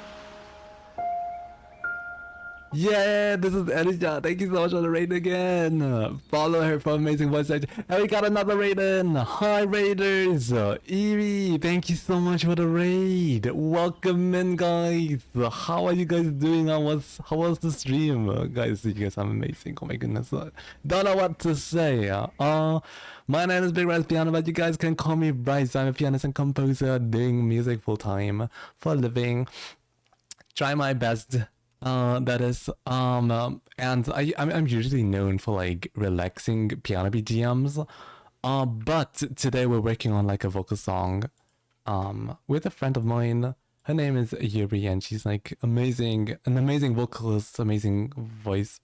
Yeah, this is Erisha. Thank you so much for the raid again. Follow her for amazing voice acting. And we got another raid in. Hi, raiders. Evie, thank you so much for the raid. Welcome in, guys. How are you guys doing? How was the stream? Guys, you guys are amazing. Oh my goodness. Don't know what to say. My name is BigRicePiano, but you guys can call me Bryce. I'm a pianist and composer doing music full time for a living. Try my best. That is, and I'm usually known for like relaxing piano BGMs, but today we're working on like a vocal song, with a friend of mine. Her name is Yuri, and she's like an amazing vocalist, amazing voice,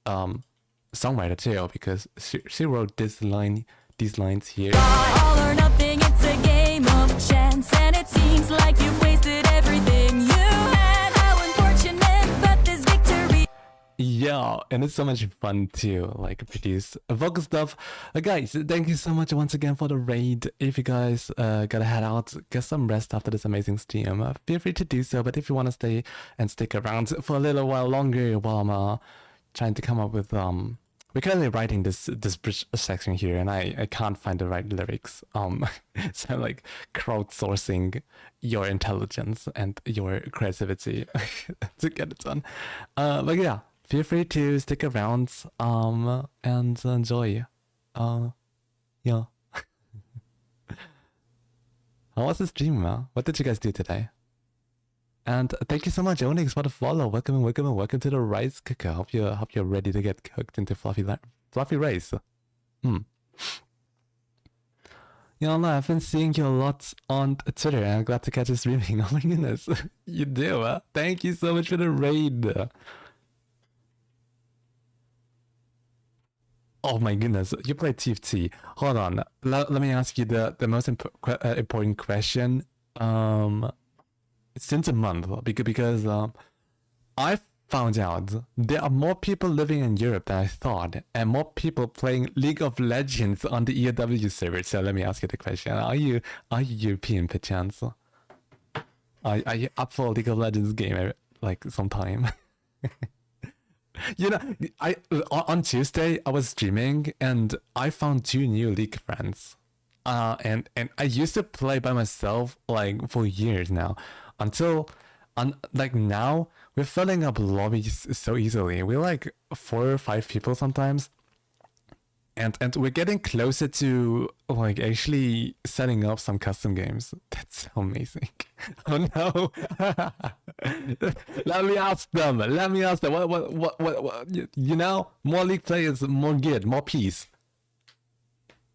songwriter too, because she wrote these lines here. All or nothing, it's a game of chance, and it seems like you've wasted everything you had. How unfortunate, but this victory. Yeah, and it's so much fun to like produce vocal stuff. Guys, thank you so much once again for the raid. If you guys gotta head out, get some rest after this amazing stream, feel free to do so. But if you want to stay and stick around for a little while longer while I'm trying to come up with we're currently writing this bridge section here, and I can't find the right lyrics. So I'm like crowdsourcing your intelligence and your creativity to get it done. But yeah, feel free to stick around and enjoy. Yeah. How was the stream? What did you guys do today? And thank you so much, Onyx, for the follow. Welcome to the rice cooker. Hope you're ready to get cooked into fluffy rice. You know, I've been seeing you a lot on Twitter, and I'm glad to catch you streaming. Oh my goodness, you do, huh? Thank you so much for the raid. Oh my goodness, you play TFT. Hold on, let me ask you the most important question. Since a month, because I found out there are more people living in Europe than I thought, and more people playing League of Legends on the EOW server. So let me ask you the question: Are you European, perchance? Are you up for League of Legends game like sometime? You know, on Tuesday I was streaming and I found 2 new League friends. And I used to play by myself like for years now, until like now we're filling up lobbies so easily. We're like 4 or 5 people sometimes, and we're getting closer to like actually setting up some custom games. That's so amazing. Oh no. Let me ask them. What you know, more League players, more good, more peace.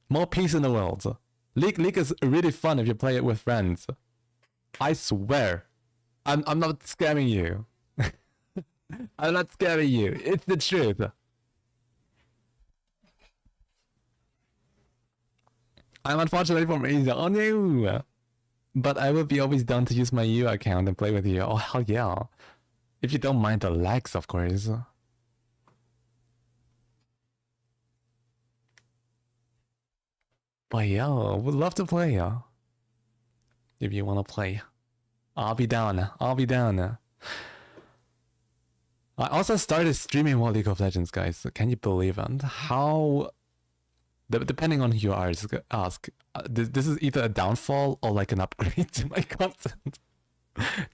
More peace in the world. League is really fun if you play it with friends. I swear. I'm not scamming you. I'm not scamming you. It's the truth. I'm unfortunately from Asia. Oh no. But I will be always down to use my EU account and play with you. Oh hell yeah. If you don't mind the lags, of course. But yeah, would love to play. If you wanna play, I'll be down. I'll be down. I also started streaming more League of Legends, guys. Can you believe it? How? Depending on who you ask. This is either a downfall or like an upgrade to my content.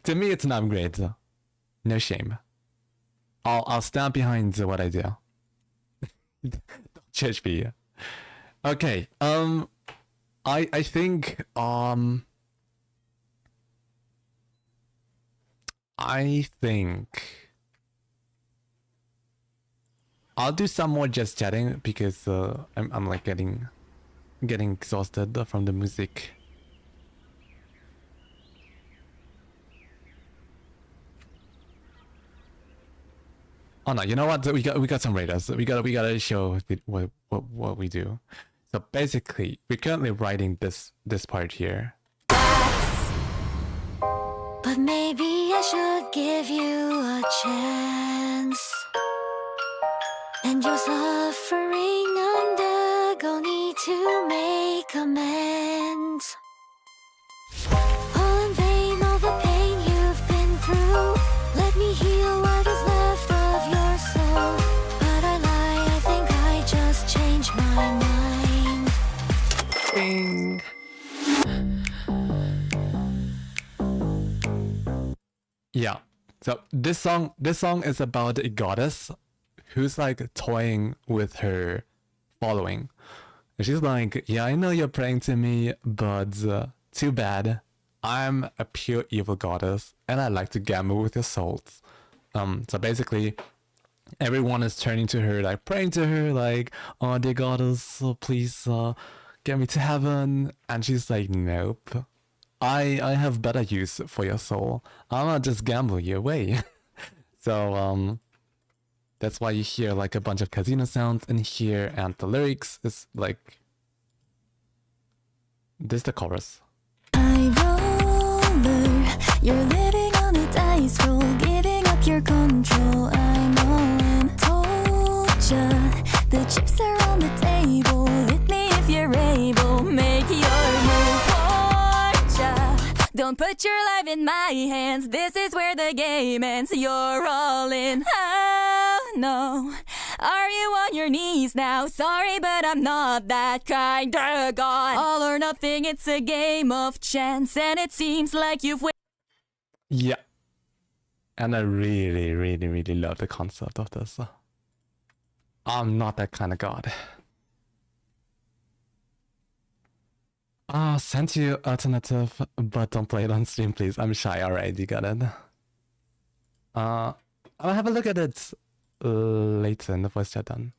To me, it's an upgrade. No shame. I'll stand behind what I do. Don't judge me. Okay. I think I'll do some more just chatting because I'm like getting exhausted from the music. Oh no, you know what? We got some raiders. We gotta show what we do. So basically, we're currently writing this part here. But maybe I should give you a chance. And your suffering undergo need to make amends. All in vain, all the pain you've been through. Let me heal what is left of your soul. But I lie, I think I just changed my mind. Bing. Yeah. So this song is about a goddess who's like toying with her following. And she's like, yeah, I know you're praying to me, but too bad. I'm a pure evil goddess and I like to gamble with your souls. So basically everyone is turning to her, like praying to her, like, oh dear goddess, please get me to heaven. And she's like, nope. I have better use for your soul. I'm not just gamble you away. So that's why you hear like a bunch of casino sounds in here, and the lyrics is like this, the chorus. High roller, you're living on a dice roll, giving up your control. I know and told ya, the chips are on the table. Hit me if you're able, make your move. Don't put your life in my hands. This is where the game ends. You're all in. Oh no. Are you on your knees now? Sorry, but I'm not that kind of god. All or nothing, it's a game of chance. And it seems like you've Yeah. And I really, really, really love the concept of this. I'm not that kind of god. Sent you alternative, but don't play it on stream, please. I'm shy, alright, you got it. I'll have a look at it later in the voice chat then.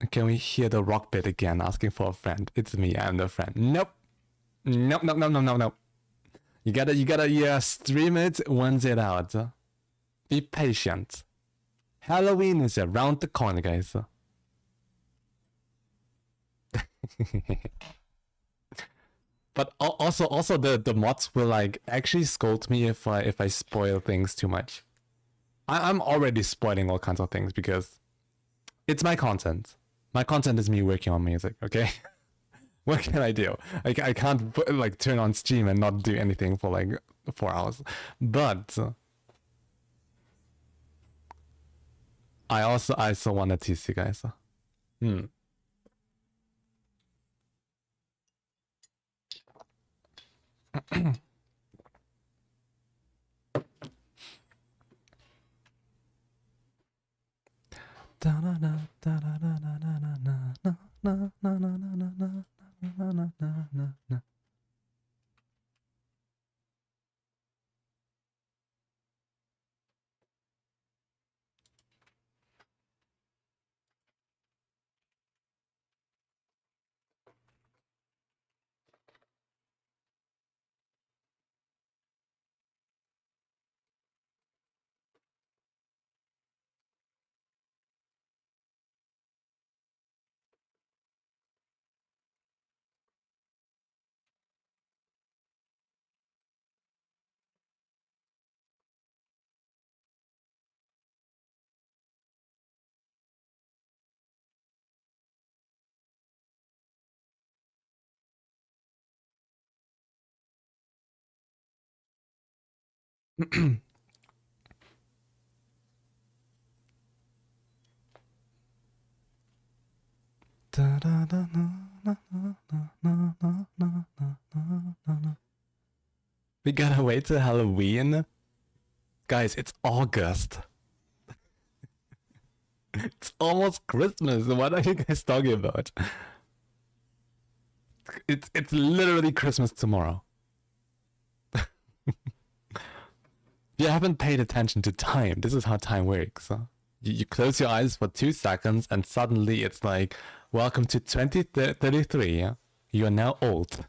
Can we hear the rock bit again, asking for a friend? It's me, I'm the friend. Nope. Nope, nope, nope, nope, nope, nope. You gotta stream it, once it out. Be patient. Halloween is around the corner, guys. But also the mods will like actually scold me if I spoil things too much. I'm already spoiling all kinds of things because it's my content. My content is me working on music, okay? What can I do? I can't like turn on stream and not do anything for like 4 hours. But I also want to tease you guys. We gotta wait till Halloween. Guys, it's August. It's almost Christmas. What are you guys talking about? It's literally Christmas tomorrow. If you haven't paid attention to time, this is how time works. You close your eyes for 2 seconds and suddenly it's like, welcome to 2033. You are now old.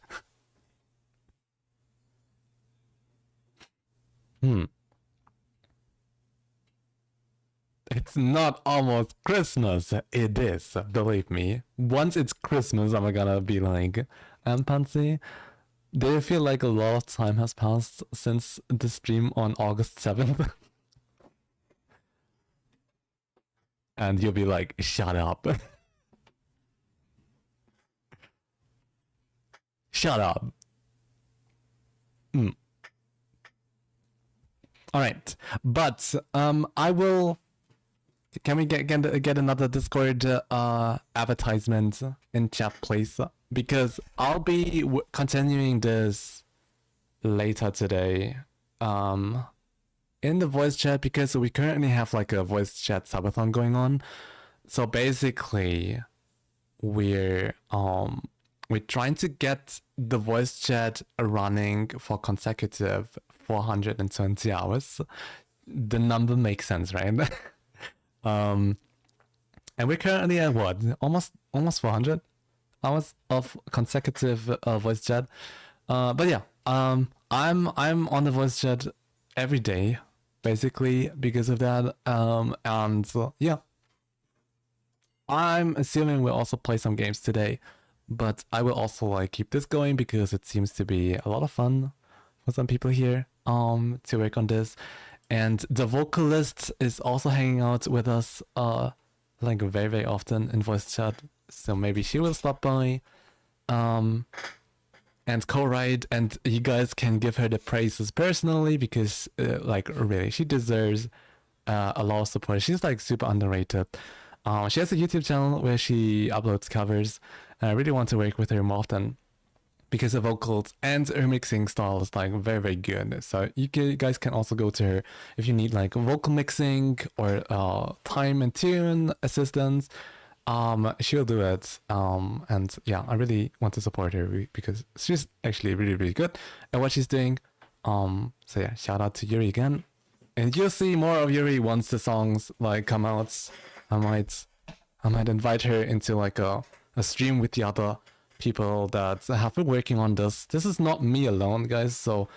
It's not almost Christmas. It is, believe me. Once it's Christmas, I'm gonna be like, Pansy, do you feel like a lot of time has passed since the stream on August 7th? And you'll be like, shut up. Shut up. Alright, but I will... Can we get another Discord advertisement in chat, please? Because I'll be continuing this later today in the voice chat, because we currently have like a voice chat subathon going on. So basically, we're trying to get the voice chat running for consecutive 420 hours. The number makes sense, right? And we're currently at what? Almost 400 hours of consecutive voice chat. But yeah, I'm on the voice chat every day, basically because of that. And yeah, I'm assuming we'll also play some games today, but I will also like keep this going because it seems to be a lot of fun for some people here to work on this. And the vocalist is also hanging out with us like very, very often in voice chat. So maybe she will stop by and co-write, and you guys can give her the praises personally because like really she deserves a lot of support. She's like super underrated. She has a YouTube channel where she uploads covers, and I really want to work with her more often because her vocals and her mixing style is like very, very good. So you guys can also go to her if you need like vocal mixing or time and tune assistance. She'll do it. And yeah, I really want to support her because she's actually really, really good at what she's doing. So yeah, shout out to Yuri again. And you'll see more of Yuri once the songs like come out. I might invite her into like a stream with the other people that have been working on this. This is not me alone, guys. So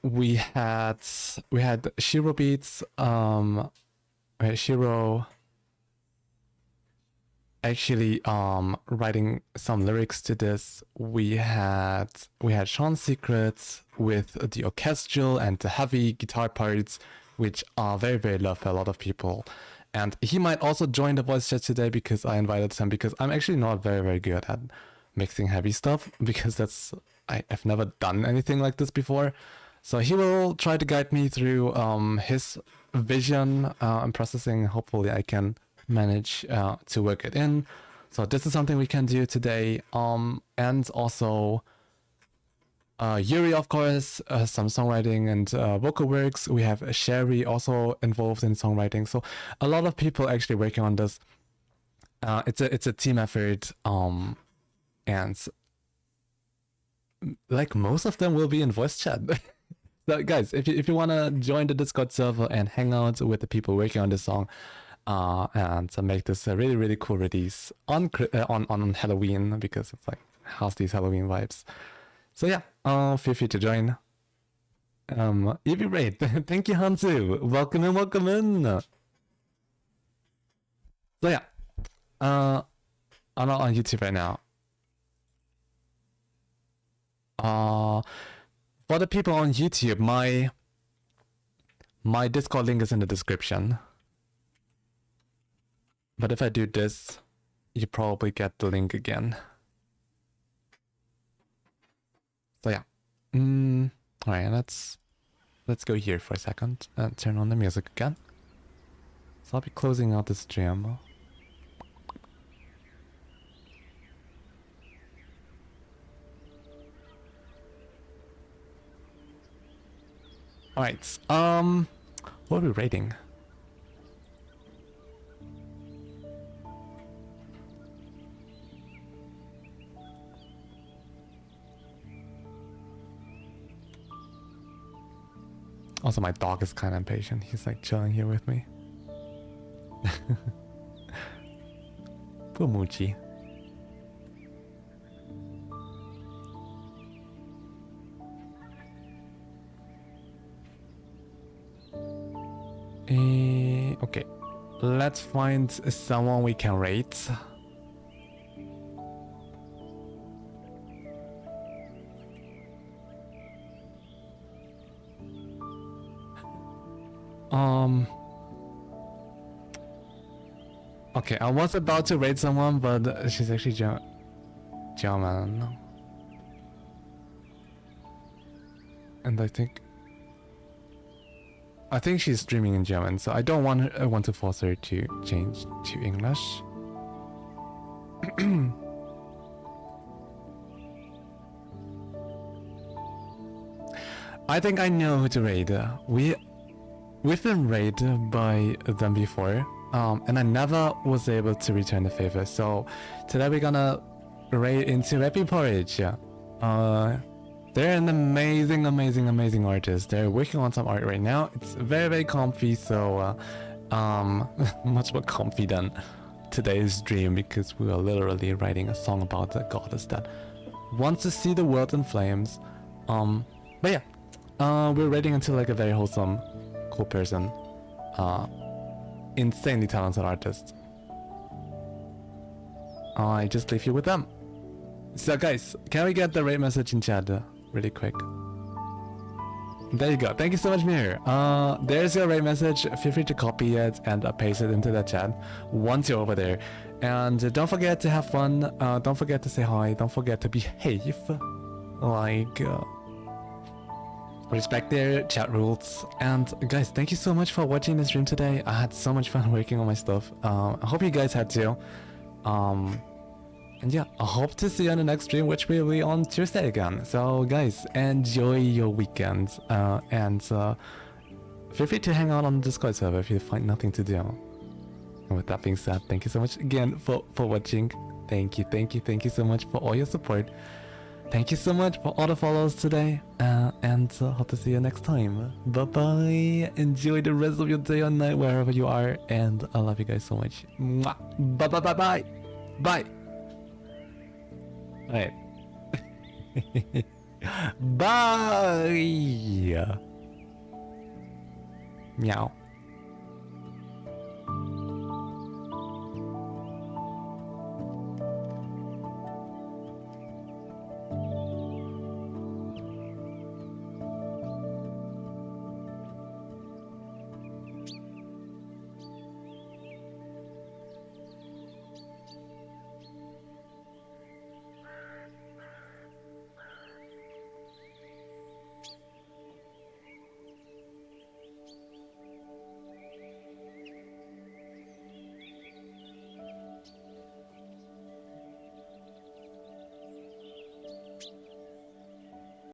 we had Shiro Beats, Shiro actually writing some lyrics to this. We had Sean's Secrets with the orchestral and the heavy guitar parts, which are very, very loved by a lot of people. And he might also join the voice chat today because I invited him, because I'm actually not very, very good at mixing heavy stuff, because I've never done anything like this before. So he will try to guide me through his vision and processing. Hopefully I can manage to work it in. So this is something we can do today. And also Yuri, of course, some songwriting and vocal works. We have Sherry also involved in songwriting. So a lot of people actually working on this. It's a team effort. And like most of them will be in voice chat. So guys, if you want to join the Discord server and hang out with the people working on this song, and make this a really, really cool release on Halloween, because it's like has these Halloween vibes. So yeah, feel free to join. Evie Raid, thank you Hansu, welcome in, welcome in. So yeah, I'm not on YouTube right now. For the people on YouTube, my Discord link is in the description. But if I do this, you probably get the link again. So yeah. Alright, let's go here for a second and turn on the music again. So I'll be closing out the stream. Alright, what are we rating? Also, my dog is kind of impatient. He's like chilling here with me. Poor Moochie. Okay, let's find someone we can rate. Okay, I was about to rate someone, but she's actually German. And I think she's streaming in German, so I don't want to force her to change to English. I think I know who to raid. We've been raided by them before, and I never was able to return the favor. So today we're gonna raid into Happy Porridge. They're an amazing artist. They're working on some art right now. It's very, very comfy, so much more comfy than today's stream, because we are literally writing a song about a goddess that wants to see the world in flames. But yeah, we're raiding into like a very wholesome, cool person, insanely talented artist. I just leave you with them. So guys, can we get the raid message in chat really quick? There you go. Thank you so much, Mir. There's your raid message. Feel free to copy it and paste it into the chat once you're over there. And don't forget to have fun. Don't forget to say hi. Don't forget to behave. Like, respect their chat rules. And guys, thank you so much for watching the stream today. I had so much fun working on my stuff. I hope you guys had too. And yeah, I hope to see you on the next stream, which will be on Tuesday again. So guys, enjoy your weekend. And feel free to hang out on the Discord server if you find nothing to do. And with that being said, thank you so much again for watching. Thank you so much for all your support. Thank you so much for all the follows today. And hope to see you next time. Bye bye. Enjoy the rest of your day or night wherever you are. And I love you guys so much. Mwah. Bye bye bye bye. Bye. Alright. Bye. Meow.